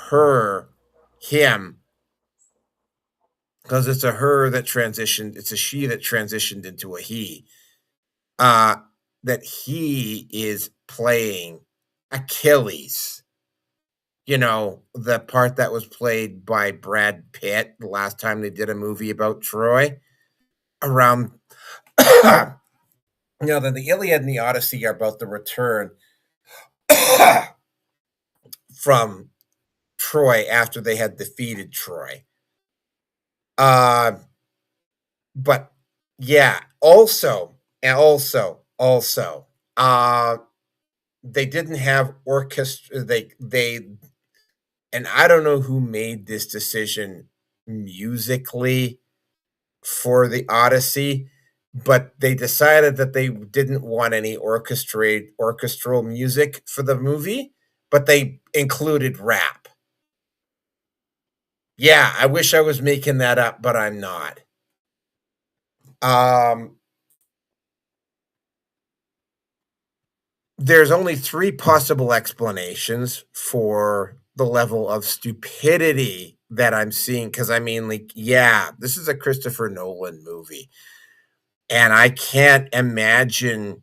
Speaker 2: him, because it's a her that transitioned, it's a she that transitioned into a he. That he is playing Achilles. You know, the part that was played by Brad Pitt the last time they did a movie about Troy. Around, the Iliad and the Odyssey are about the return from Troy after they had defeated Troy. But yeah, also, they didn't have orchestra. And I don't know who made this decision musically for the Odyssey, but they decided that they didn't want any orchestral music for the movie, but they included rap. Yeah, I wish I was making that up, but I'm not. There's only 3 possible explanations for the level of stupidity that I'm seeing, because I mean, like, yeah, this is a Christopher Nolan movie, and I can't imagine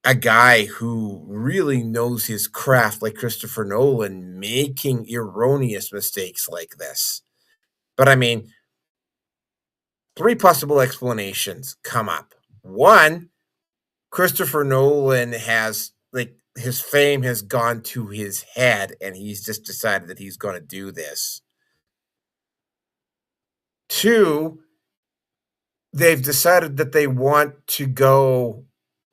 Speaker 2: a guy who really knows his craft like Christopher Nolan making erroneous mistakes like this. But I mean, 3 possible explanations come up. One, Christopher Nolan has, like, his fame has gone to his head, and he's just decided that he's going to do this. 2, they've decided that they want to go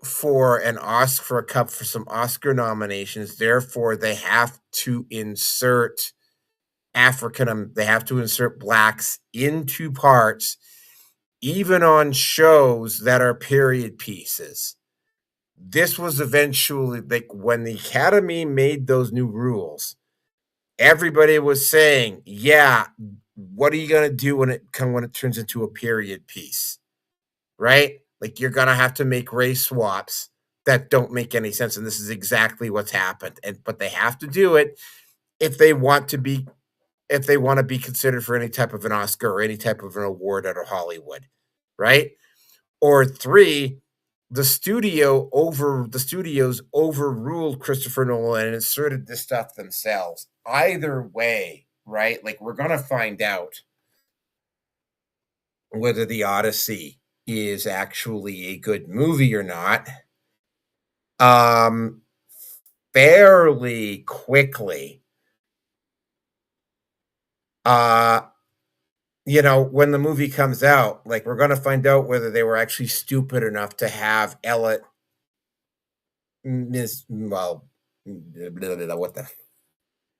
Speaker 2: for an Oscar for some Oscar nominations. Therefore, they have to insert they have to insert blacks into parts, even on shows that are period pieces. This was eventually, like, when the Academy made those new rules, everybody was saying, yeah, what are you going to do when it turns into a period piece? Right? Like, you're going to have to make race swaps that don't make any sense. And this is exactly what's happened. But they have to do it if they want to be considered for any type of an Oscar or any type of an award out of Hollywood. Right? Or 3, the studios overruled Christopher Nolan and inserted this stuff themselves. Either way, right? Like, we're going to find out whether the Odyssey is actually a good movie or not fairly quickly. When the movie comes out, like, we're going to find out whether they were actually stupid enough to have what the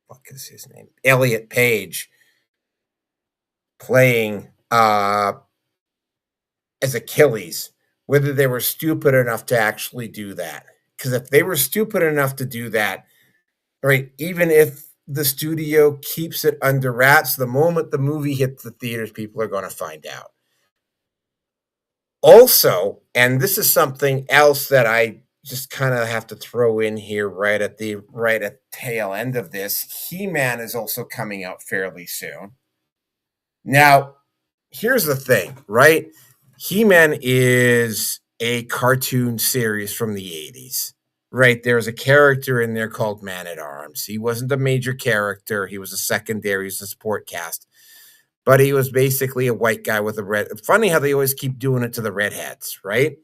Speaker 2: fuck is his name? Elliot Page playing as Achilles, whether they were stupid enough to actually do that. Because if they were stupid enough to do that, right, even if the studio keeps it under wraps, the moment the movie hits the theaters, people are going to find out. Also, and this is something else that I just kind of have to throw in here right at the tail end of this, He-Man is also coming out fairly soon. Now, here's the thing, right? He-Man is a cartoon series from the 80s. Right, there's a character in there called Man-at-Arms. He wasn't a major character. He was a secondary, he was a support cast. But he was basically a white guy with a red. Funny how they always keep doing it to the redheads, right?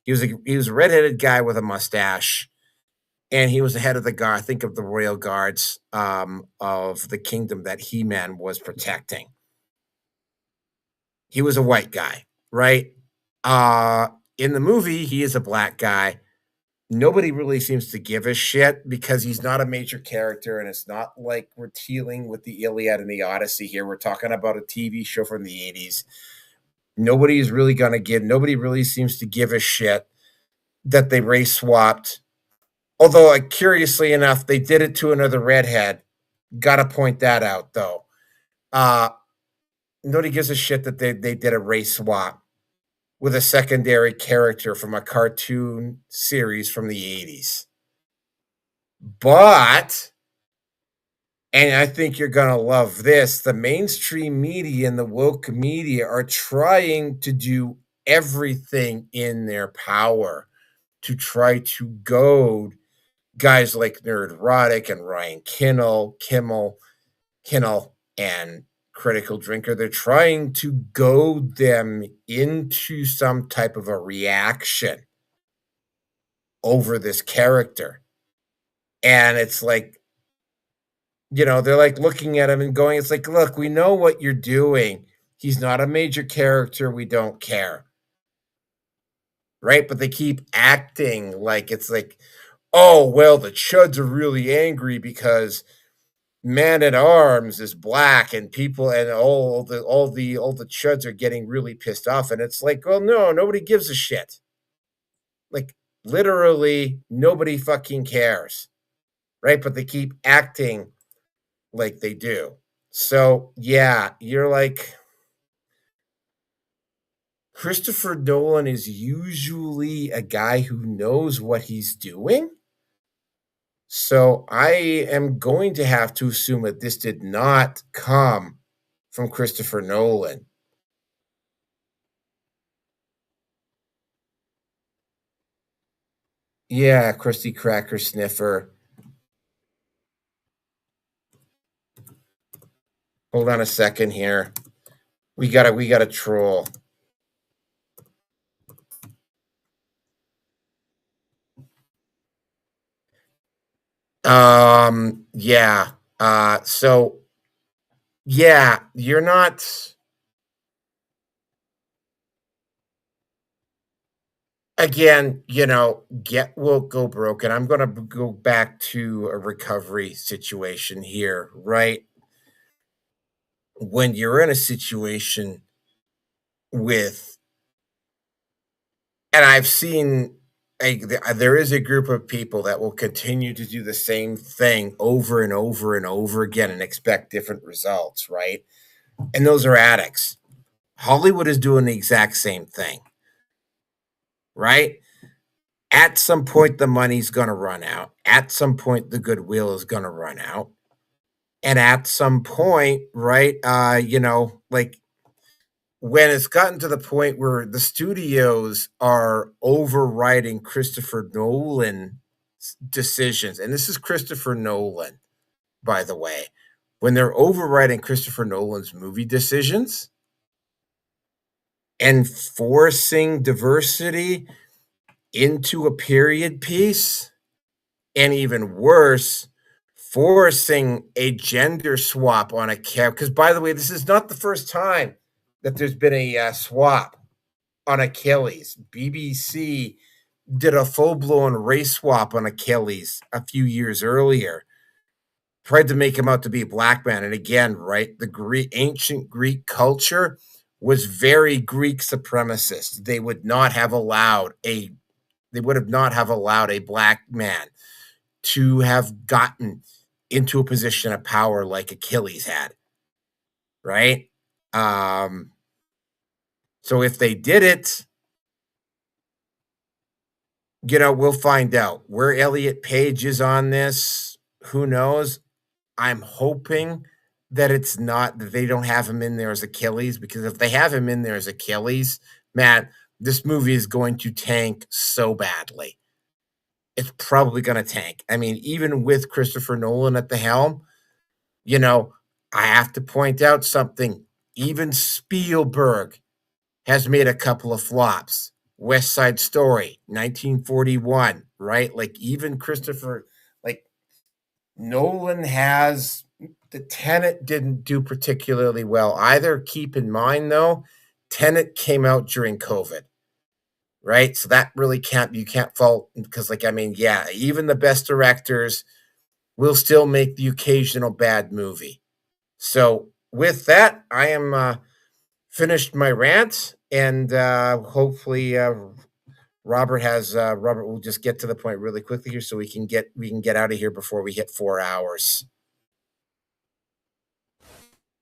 Speaker 2: He was a redheaded guy with a mustache, and he was the head of the guard, I think of the royal guards of the kingdom that He-Man was protecting. He was a white guy, right? In the movie, he is a black guy. Nobody really seems to give a shit because he's not a major character, and it's not like we're dealing with the Iliad and the Odyssey here. We're talking about a TV show from the 80s. Nobody really seems to give a shit that they race swapped. Although, curiously enough, they did it to another redhead. Gotta point that out, though. Nobody gives a shit that they did a race swap with a secondary character from a cartoon series from the 80s. But, and I think you're going to love this, the mainstream media and the woke media are trying to do everything in their power to try to goad guys like Nerdrotic and Ryan Kimmel, and Critical Drinker. They're trying to goad them into some type of a reaction over this character. And it's like, they're like looking at him and going, it's like, look, we know what you're doing. He's not a major character. We don't care. Right? But they keep acting like it's like, oh, well, the Chuds are really angry because Man-at-Arms is black and people and all the Chuds are getting really pissed off. And it's like, well, no, nobody gives a shit. Like, literally, nobody fucking cares. Right? But they keep acting like they do. So, yeah, you're like, Christopher Nolan is usually a guy who knows what he's doing. So I am going to have to assume that this did not come from Christopher Nolan. Yeah, Krusty Cracker Sniffer. Hold on a second here. We got a troll. Yeah. So yeah, you're not. Again, get woke, go broke. And I'm going to go back to a recovery situation here, right? When you're in a situation with, and I've seen, there is a group of people that will continue to do the same thing over and over and over again and expect different results, right? And those are addicts. Hollywood is doing the exact same thing, right? At some point, the money's going to run out. At some point, the goodwill is going to run out. And at some point, right, like when it's gotten to the point where the studios are overriding Christopher Nolan's decisions, and this is Christopher Nolan, by the way, when they're overriding Christopher Nolan's movie decisions and forcing diversity into a period piece, and even worse, forcing a gender swap on a character. Because, by the way, this is not the first time that there's been a swap on Achilles. BBC did a full-blown race swap on Achilles a few years earlier. Tried to make him out to be a black man. And again, right, the ancient Greek culture was very Greek supremacist. They would not have allowed a black man to have gotten into a position of power like Achilles had, right? So if they did it, we'll find out. Where Elliot Page is on this, who knows? I'm hoping that it's not, that they don't have him in there as Achilles, because if they have him in there as Achilles, man, this movie is going to tank so badly. It's probably going to tank. I mean, even with Christopher Nolan at the helm, you know, I have to point out something. Even Spielberg has made a couple of flops. West Side Story, 1941, right? Like even Christopher, like Nolan has the Tenet didn't do particularly well either. Keep in mind though, Tenet came out during COVID, right? So that really you can't fault because like I mean, yeah, even the best directors will still make the occasional bad movie. So with that, I am finished my rant, and hopefully Robert will just get to the point really quickly here, so we can get out of here before we hit 4 hours.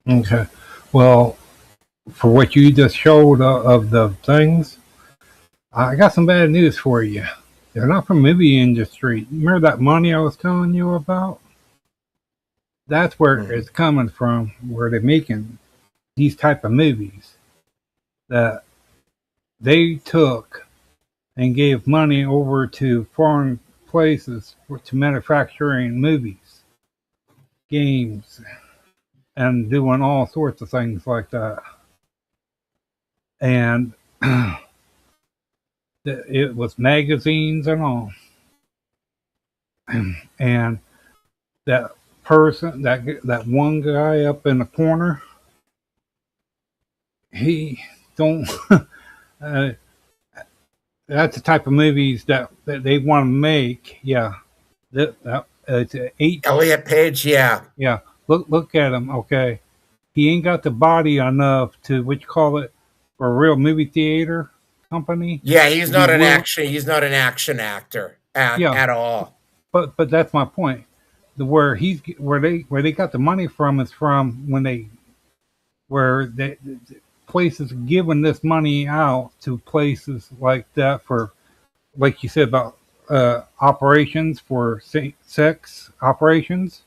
Speaker 11: Okay. Well, for what you just showed of the things, I got some bad news for you. They're not from movie industry. Remember that money I was telling you about? That's where it's coming from, where they're making these type of movies that they took and gave money over to foreign places to manufacturing movies, games, and doing all sorts of things like that. And it was magazines and all. And that person, that one guy up in the corner, he don't. That's the type of movies that they want to make. Yeah, it's 8.
Speaker 2: Elliot Page, yeah.
Speaker 11: Yeah, look at him. Okay, he ain't got the body enough to what you call it for a real movie theater company.
Speaker 2: Yeah, he's not an action actor at all.
Speaker 11: But that's my point. Where they got the money from is from where they places giving this money out to places like that for, like you said about operations for sex operations.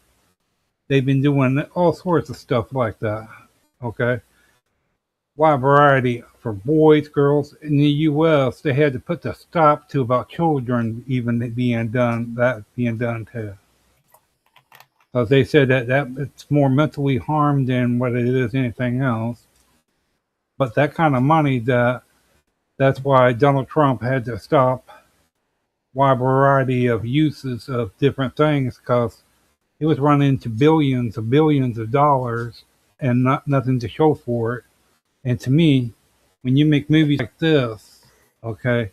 Speaker 11: They've been doing all sorts of stuff like that. Okay, wide variety for boys, girls. In the U.S., they had to put the stop to about children even being done too. Because they said that it's more mentally harmed than what it is anything else. But that kind of money, that's why Donald Trump had to stop wide variety of uses of different things, because it was running into billions of dollars and nothing to show for it. And to me, when you make movies like this, okay,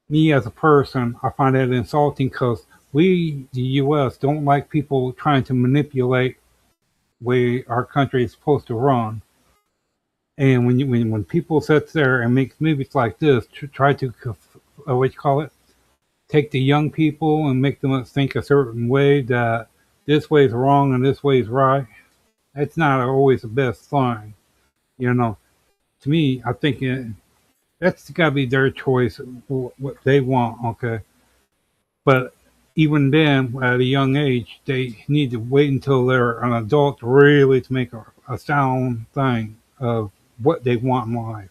Speaker 11: me as a person, I find that insulting because we, the U.S., don't like people trying to manipulate way our country is supposed to run. And when people sit there and make movies like this, try to what you call it, take the young people and make them think a certain way that this way is wrong and this way is right, that's not always the best thing. You know, to me, I think that's got to be their choice, what they want. Okay, but even then, at a young age, they need to wait until they're an adult really to make a sound thing of what they want in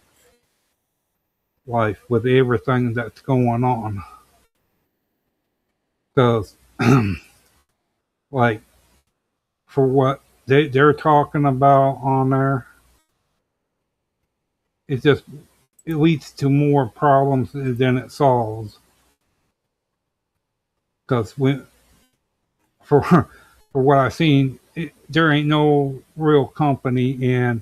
Speaker 11: life with everything that's going on. Because, like, for what they're talking about on there, it leads to more problems than it solves. Because for what I've seen, there ain't no real company, and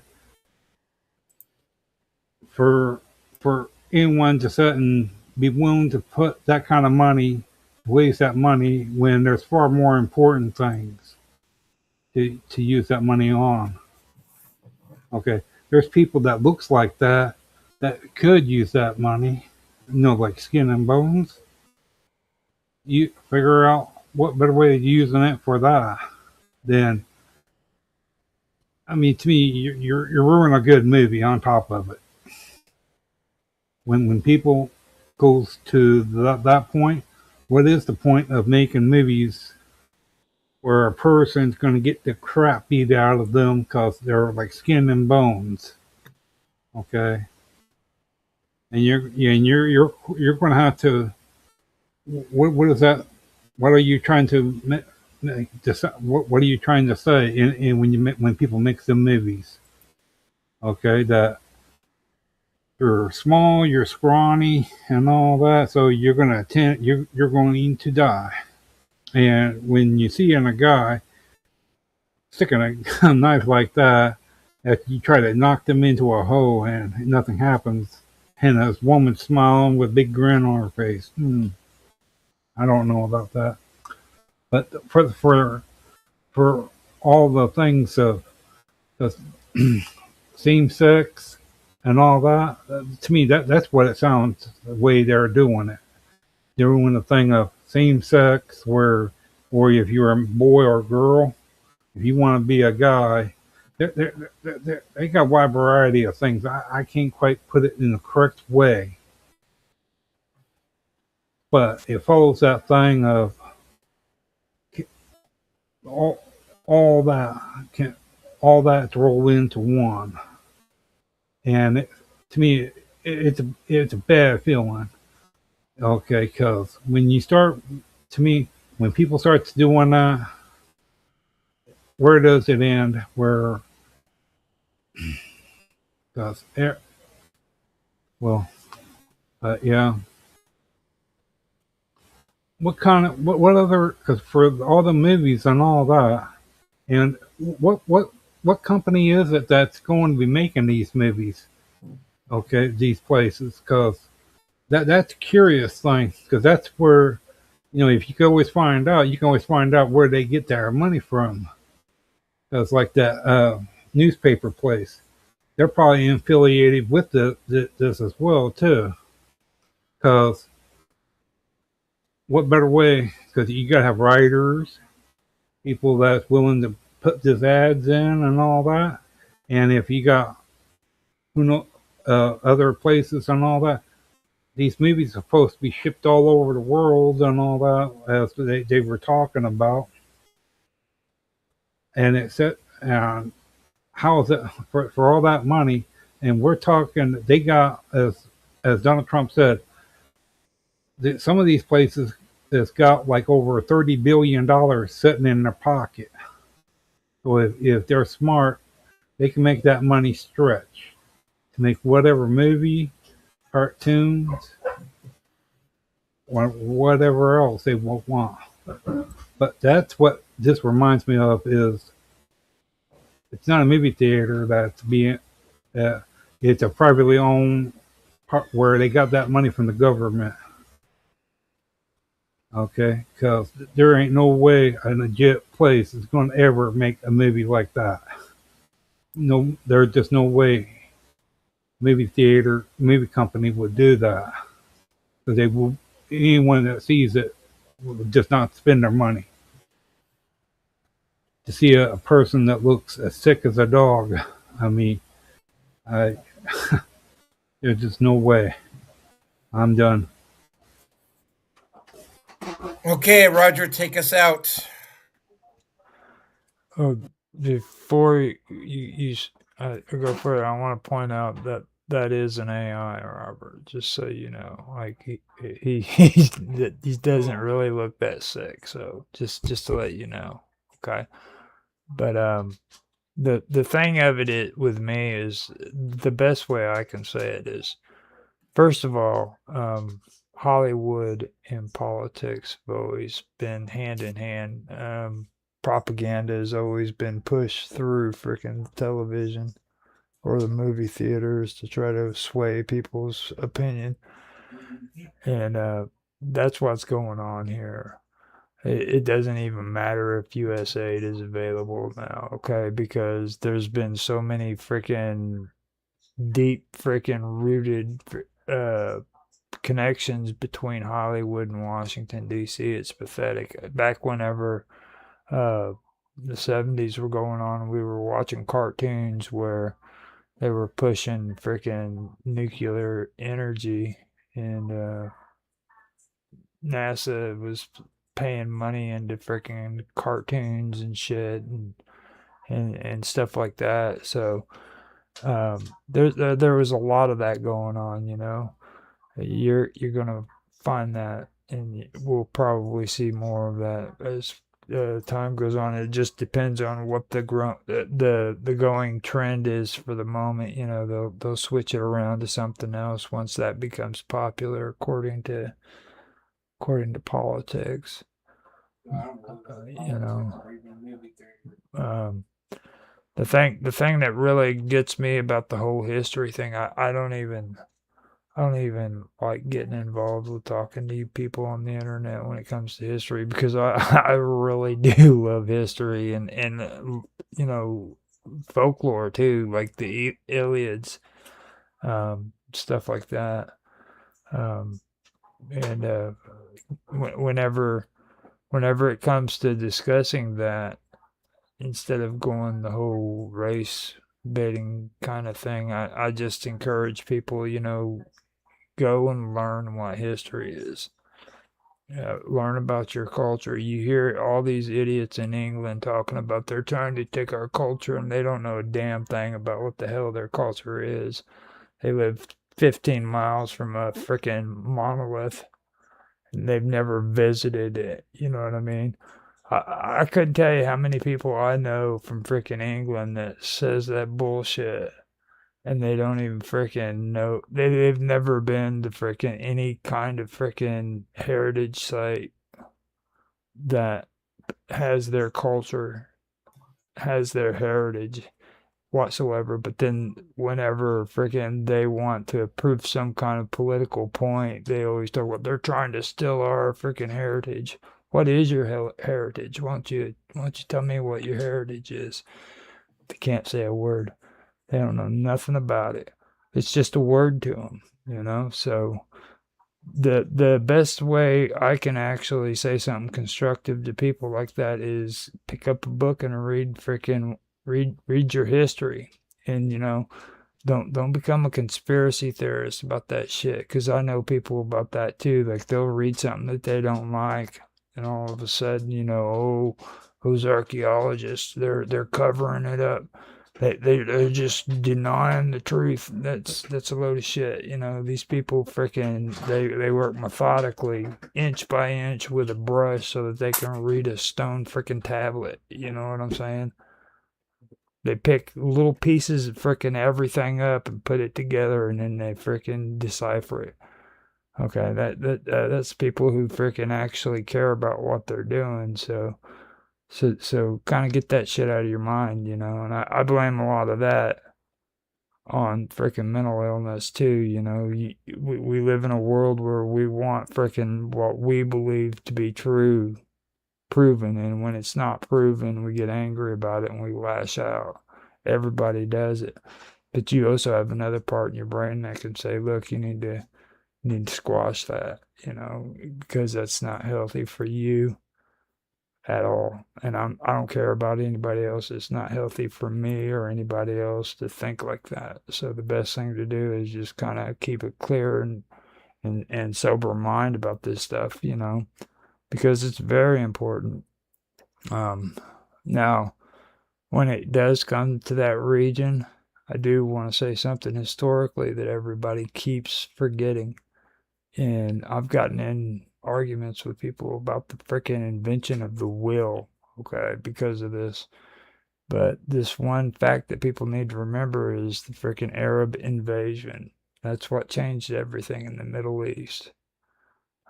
Speaker 11: for anyone to sit and be willing to put that kind of money, waste that money when there's far more important things to use that money on. Okay, there's people that looks like that could use that money, like skin and bones. You figure out what better way of using it for that than, I mean, to me, you're ruining a good movie on top of it. When people goes to that point, what is the point of making movies where a person's going to get the crap beat out of them because they're like skin and bones? Okay, and you're going to have to. What is that? What are you trying to decide? What are you trying to say? When people make the movies, okay, that you're small, you're scrawny, and all that, so you're going to die. And when you see in a guy sticking a knife like that, if you try to knock them into a hole and nothing happens, and this woman smiling with a big grin on her face, I don't know about that. But for all the things of the same sex and all that, to me that's what it sounds the way they're doing it. They're doing the thing of same sex where, or if you're a boy or girl, if you want to be a guy, they got a wide variety of things. I can't quite put it in the correct way, but it follows that thing of all that can all that's rolled into one, and to me it's a bad feeling. Okay, because when you start, to me, when people start doing that, where does it end? Where does it? Well, yeah. What other? Because for all the movies and all that, and what company is it that's going to be making these movies? Okay, these places, because that's a curious thing, because that's where, if you can always find out, you can always find out where they get their money from. Because like that newspaper place, they're probably affiliated with this as well too. Because what better way? Because you got to have writers, people that's willing to put these ads in and all that. And if you got other places and all that, these movies are supposed to be shipped all over the world and all that, as they were talking about. And it said, how is it for all that money? And we're talking, they got, as Donald Trump said, some of these places has got like over $30 billion sitting in their pocket. So if they're smart, they can make that money stretch to make whatever movie, cartoons, or whatever else they want. But that's what this reminds me of, is it's not a movie theater that's being, it's a privately owned part where they got that money from the government. Okay, because there ain't no way a legit place is going to ever make a movie like that. No, there's just no way movie company would do that. Because they will, anyone that sees it will just not spend their money. To see a person that looks as sick as a dog, I mean, there's just no way. I'm done.
Speaker 2: Okay, Roger, take us out.
Speaker 18: Before you go further, I want to point out that that is an AI, Robert. Just so you know, like he doesn't really look that sick. So just to let you know, okay. But the thing of it with me is, the best way I can say it is, first of all, Hollywood and politics have always been hand in hand. Propaganda has always been pushed through freaking television or the movie theaters to try to sway people's opinion. And that's what's going on here. It doesn't even matter if US aid is available now, okay? Because there's been so many freaking deep freaking rooted connections between Hollywood and Washington, D.C. It's pathetic. Back whenever the 70s were going on, we were watching cartoons where they were pushing freaking nuclear energy, and NASA was paying money into freaking cartoons and shit and stuff like that. So there was a lot of that going on, You're gonna find that, and we'll probably see more of that as time goes on. It just depends on what the going trend is for the moment. You know, they'll switch it around to something else once that becomes popular, according to politics. You know, the thing that really gets me about the whole history thing, I don't even like getting involved with talking to you people on the internet when it comes to history, because I really do love history and you know, folklore too, like the Iliads, stuff like that. And whenever it comes to discussing that, instead of going the whole race baiting kind of thing, I just encourage people, you know, go and learn what history is. Learn about your culture. You hear all these idiots in England talking about they're trying to take our culture, and they don't know a damn thing about what the hell their culture is. They live 15 miles from a freaking monolith, and they've never visited it. You know what I mean? I couldn't tell you how many people I know from freaking England that says that bullshit, and they don't even freaking know. They've never been to freaking any kind of freaking heritage site that has their culture, has their heritage whatsoever. But then whenever freaking they want to prove some kind of political point, they always talk about they're trying to steal our freaking heritage. What is your heritage? Why don't you tell me what your heritage is? They can't say a word. They don't know nothing about it. It's just a word to them, you know? So the best way I can actually say something constructive to people like that is pick up a book and read your history. And, you know, don't become a conspiracy theorist about that shit, because I know people about that too. Like, they'll read something that they don't like, and all of a sudden, you know, oh, those archaeologists, they're covering it up. They're just denying the truth. That's a load of shit. You know, these people freaking they work methodically, inch by inch, with a brush so that they can read a stone freaking tablet. You know what I'm saying? They pick little pieces of freaking everything up and put it together, and then they freaking decipher it. Okay, that's people who freaking actually care about what they're doing. So kind of get that shit out of your mind, you know. And I blame a lot of that on freaking mental illness too. You know, we live in a world where we want freaking what we believe to be true proven, and when it's not proven, we get angry about it and we lash out. Everybody does it, but you also have another part in your brain that can say, look, you need to squash that, you know, because that's not healthy for you at all. And I don't care about anybody else. It's not healthy for me or anybody else to think like that. So the best thing to do is just kind of keep a clear and sober mind about this stuff, you know, because it's very important. Now, when it does come to that region, I do want to say something historically that everybody keeps forgetting. And I've gotten in arguments with people about the freaking invention of the will, okay, because of this. But this one fact that people need to remember is the freaking Arab invasion. That's what changed everything in the Middle East.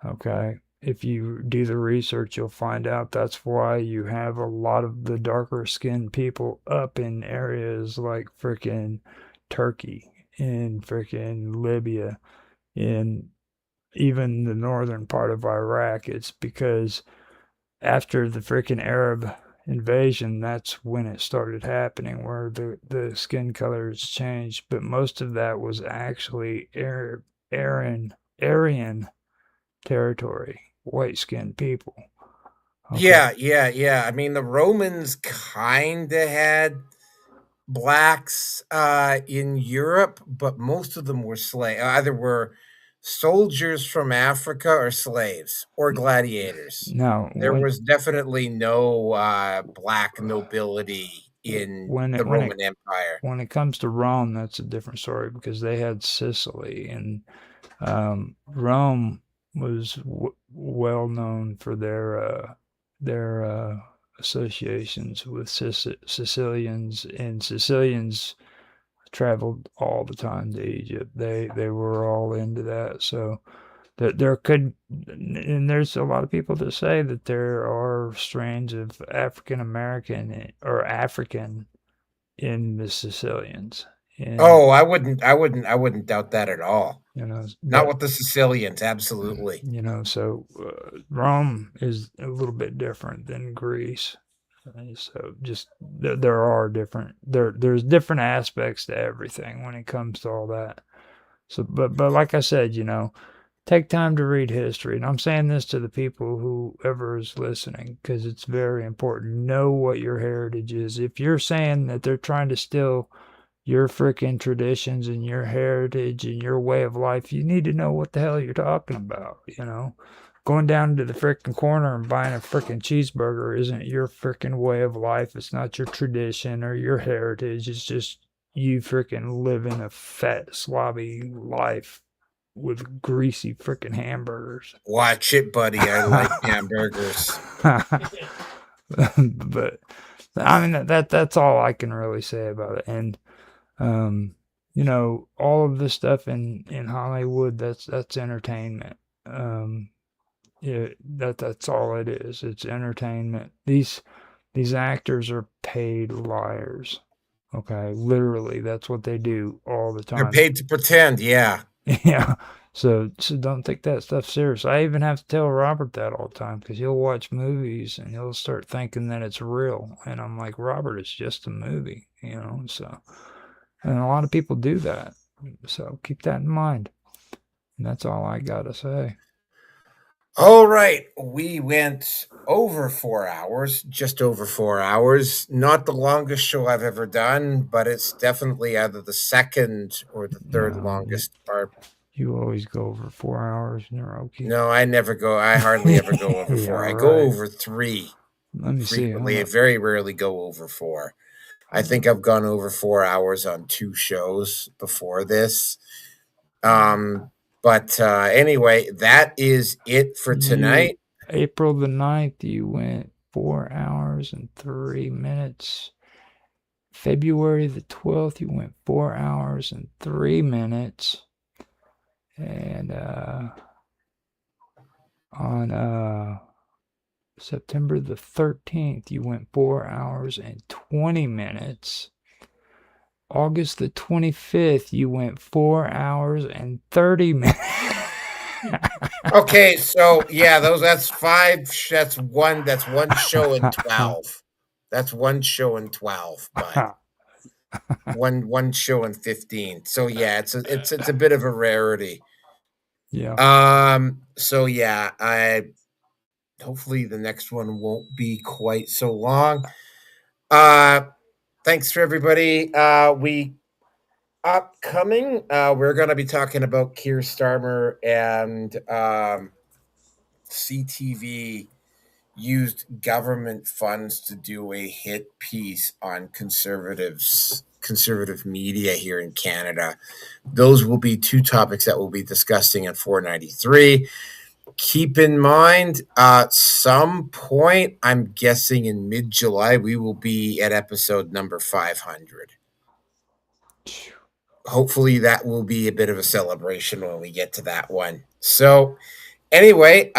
Speaker 18: Okay? If you do the research, you'll find out that's why you have a lot of the darker skinned people up in areas like freaking Turkey, in freaking Libya, in even the northern part of Iraq. It's because after the freaking Arab invasion, that's when it started happening, where the skin colors changed. But most of that was actually Aryan territory, white-skinned people. Okay.
Speaker 2: Yeah. I mean, the Romans kind of had blacks in Europe, but most of them were either were soldiers from Africa or slaves or gladiators.
Speaker 18: Now,
Speaker 2: There was definitely no black nobility in
Speaker 18: when
Speaker 2: the
Speaker 18: it when
Speaker 2: Roman
Speaker 18: it
Speaker 2: Empire.
Speaker 18: when it comes to Rome, that's a different story because they had Sicily, and Rome was well known for their associations with Sicilians, and Sicilians traveled all the time to Egypt. They were all into that. So there could, and there's a lot of people that say that there are strains of African American or African in the Sicilians. And,
Speaker 2: Oh, I wouldn't doubt that at all.
Speaker 18: you know,
Speaker 2: Not
Speaker 18: but
Speaker 2: with the Sicilians, absolutely.
Speaker 18: you know, so Rome is a little bit different than Greece. So just there are different there's different aspects to everything when it comes to all that. So but like I said, you know, take time to read history. And I'm saying this to the people whoever is listening because it's very important. Know what your heritage is. If you're saying that they're trying to steal your freaking traditions and your heritage and your way of life, you need to know what the hell you're talking about, you know? Going down to the freaking corner and buying a freaking cheeseburger isn't your freaking way of life. It's not your tradition or your heritage. It's just you freaking living a fat, slobby life with greasy freaking hamburgers.
Speaker 2: Watch it, buddy. I like hamburgers.
Speaker 18: But I mean that's all I can really say about it. And you know, all of this stuff in Hollywood, that's entertainment. Yeah, that's all it is. It's entertainment. These actors are paid liars. Okay, literally, that's what they do all the time.
Speaker 2: They're paid to pretend, yeah.
Speaker 18: Yeah. So don't take that stuff serious. I even have to tell Robert that all the time because he'll watch movies and he'll start thinking that it's real, and I'm like, Robert, it's just a movie, you know. So, and a lot of people do that. So keep that in mind. And that's all I gotta say.
Speaker 2: All right, we went over 4 hours, just over 4 hours. Not the longest show I've ever done, but it's definitely either the second or the third longest part.
Speaker 18: You always go over 4 hours, Naroki.
Speaker 2: No, I never go. I hardly ever go over
Speaker 18: Yeah,
Speaker 2: 4. I
Speaker 18: right.
Speaker 2: go over 3.
Speaker 18: Let me see.
Speaker 2: Frequently. I
Speaker 18: Hold up.
Speaker 2: very rarely go over 4. I think I've gone over 4 hours on 2 shows before this. But anyway, that is it for tonight.
Speaker 18: April the 9th, you went 4 hours and 3 minutes. February the 12th, you went 4 hours and 3 minutes. And on September the 13th, you went 4 hours and 20 minutes. August the 25th, you went 4 hours and 30 minutes.
Speaker 2: Okay, so yeah, that's 5. That's one show in 12. That's one show in 12, but one show in 15. So yeah, it's a bit of a rarity.
Speaker 18: Yeah.
Speaker 2: So yeah, hopefully the next one won't be quite so long. Thanks for everybody. Upcoming, we're going to be talking about Keir Starmer and CTV used government funds to do a hit piece on conservative media here in Canada. Those will be 2 topics that we'll be discussing at 493. Keep in mind, some point, I'm guessing in mid-July, we will be at episode number 500. Hopefully that will be a bit of a celebration when we get to that one. So anyway,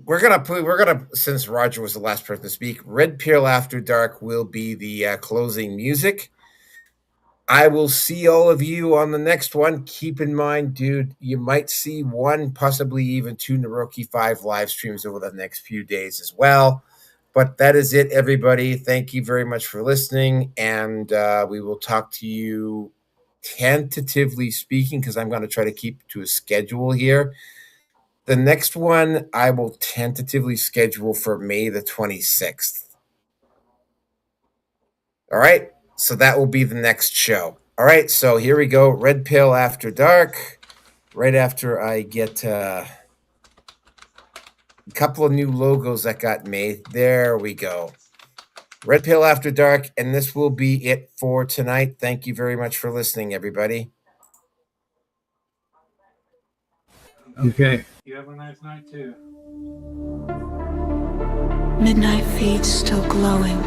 Speaker 2: we're gonna since Roger was the last person to speak, Red Pill After Dark will be the closing music. I will see all of you on the next one. Keep in mind, dude, you might see 1, possibly even 2 Naroki 5 live streams over the next few days as well. But that is it, everybody. Thank you very much for listening. And we will talk to you, tentatively speaking, because I'm going to try to keep to a schedule here. The next one I will tentatively schedule for May the 26th. All right. So that will be the next show. All right. So here we go. Red Pill After Dark. Right after I get A couple of new logos that got made. There we go. Red Pill After Dark, and this will be it for tonight. Thank you very much for listening, everybody.
Speaker 11: Okay. You have a nice night too.
Speaker 12: Midnight feeds still glowing.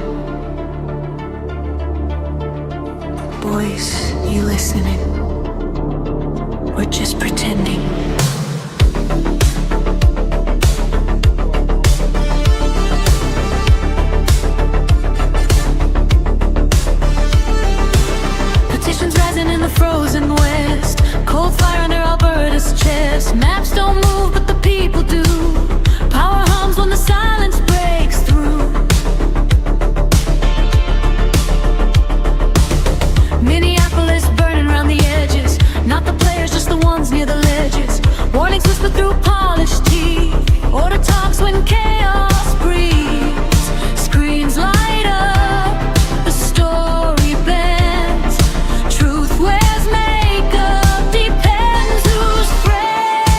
Speaker 12: Boys, you listening? We're just pretending. Petitions rising in the frozen west. Cold fire under Alberta's chest. Maps don't move, but the people do. Power hums when the silence breaks through. Minneapolis burning around the edges. Not the players, just the ones near the ledges. Warnings whisper through polished teeth. Order talks when chaos breathes. Screens light up, the story bends. Truth wears makeup, depends who's friend.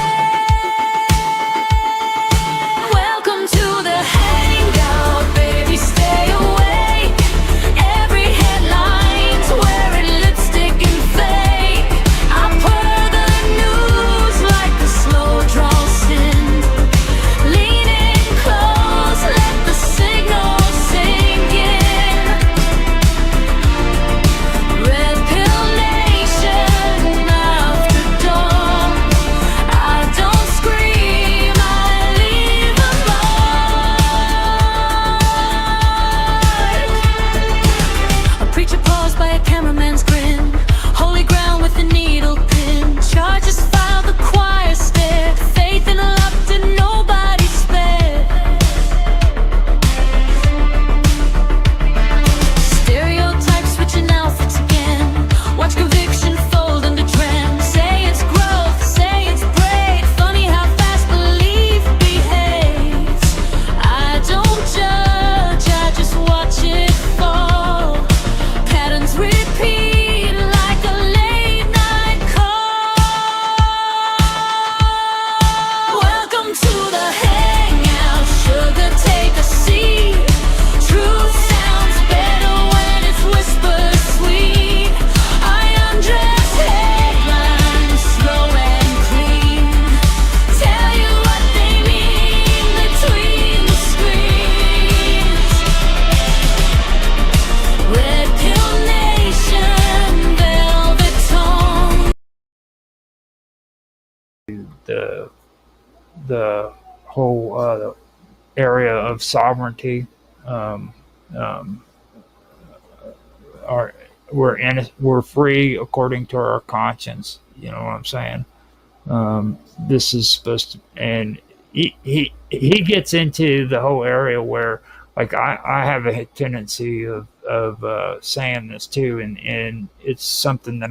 Speaker 12: Welcome to the hangout, baby, stay awake. Every headline's wearing lipstick and fake. I purr the news like a slow draw sin. Lean in close, let the signal sink in. Red Pill Nation after dawn. I don't scream, I leave a mark. A preacher paused by a cameraman's grin. Holy ground with a needle pin. Charges filed, the choir stared. Faith in erupted, nobody spared. Stereotypes switching outfits again. Watch conviction fold into trend. Say it's growth, say it's brave. Funny how fast belief behaves. I don't judge, I just watch it fall. Patterns repeat like a late night call. Welcome to the hangout, sugar, take a seat. Truth sounds better when it's whispered sweet. I undress headlines, slow and clean. Tell you what they mean between the screens. Red Pill Nation, velvet tone.
Speaker 18: The whole area of sovereignty. We're free according to our conscience. You know what I'm saying? This is supposed to, and he gets into the whole area where, like, I have a tendency of saying this too, and it's something that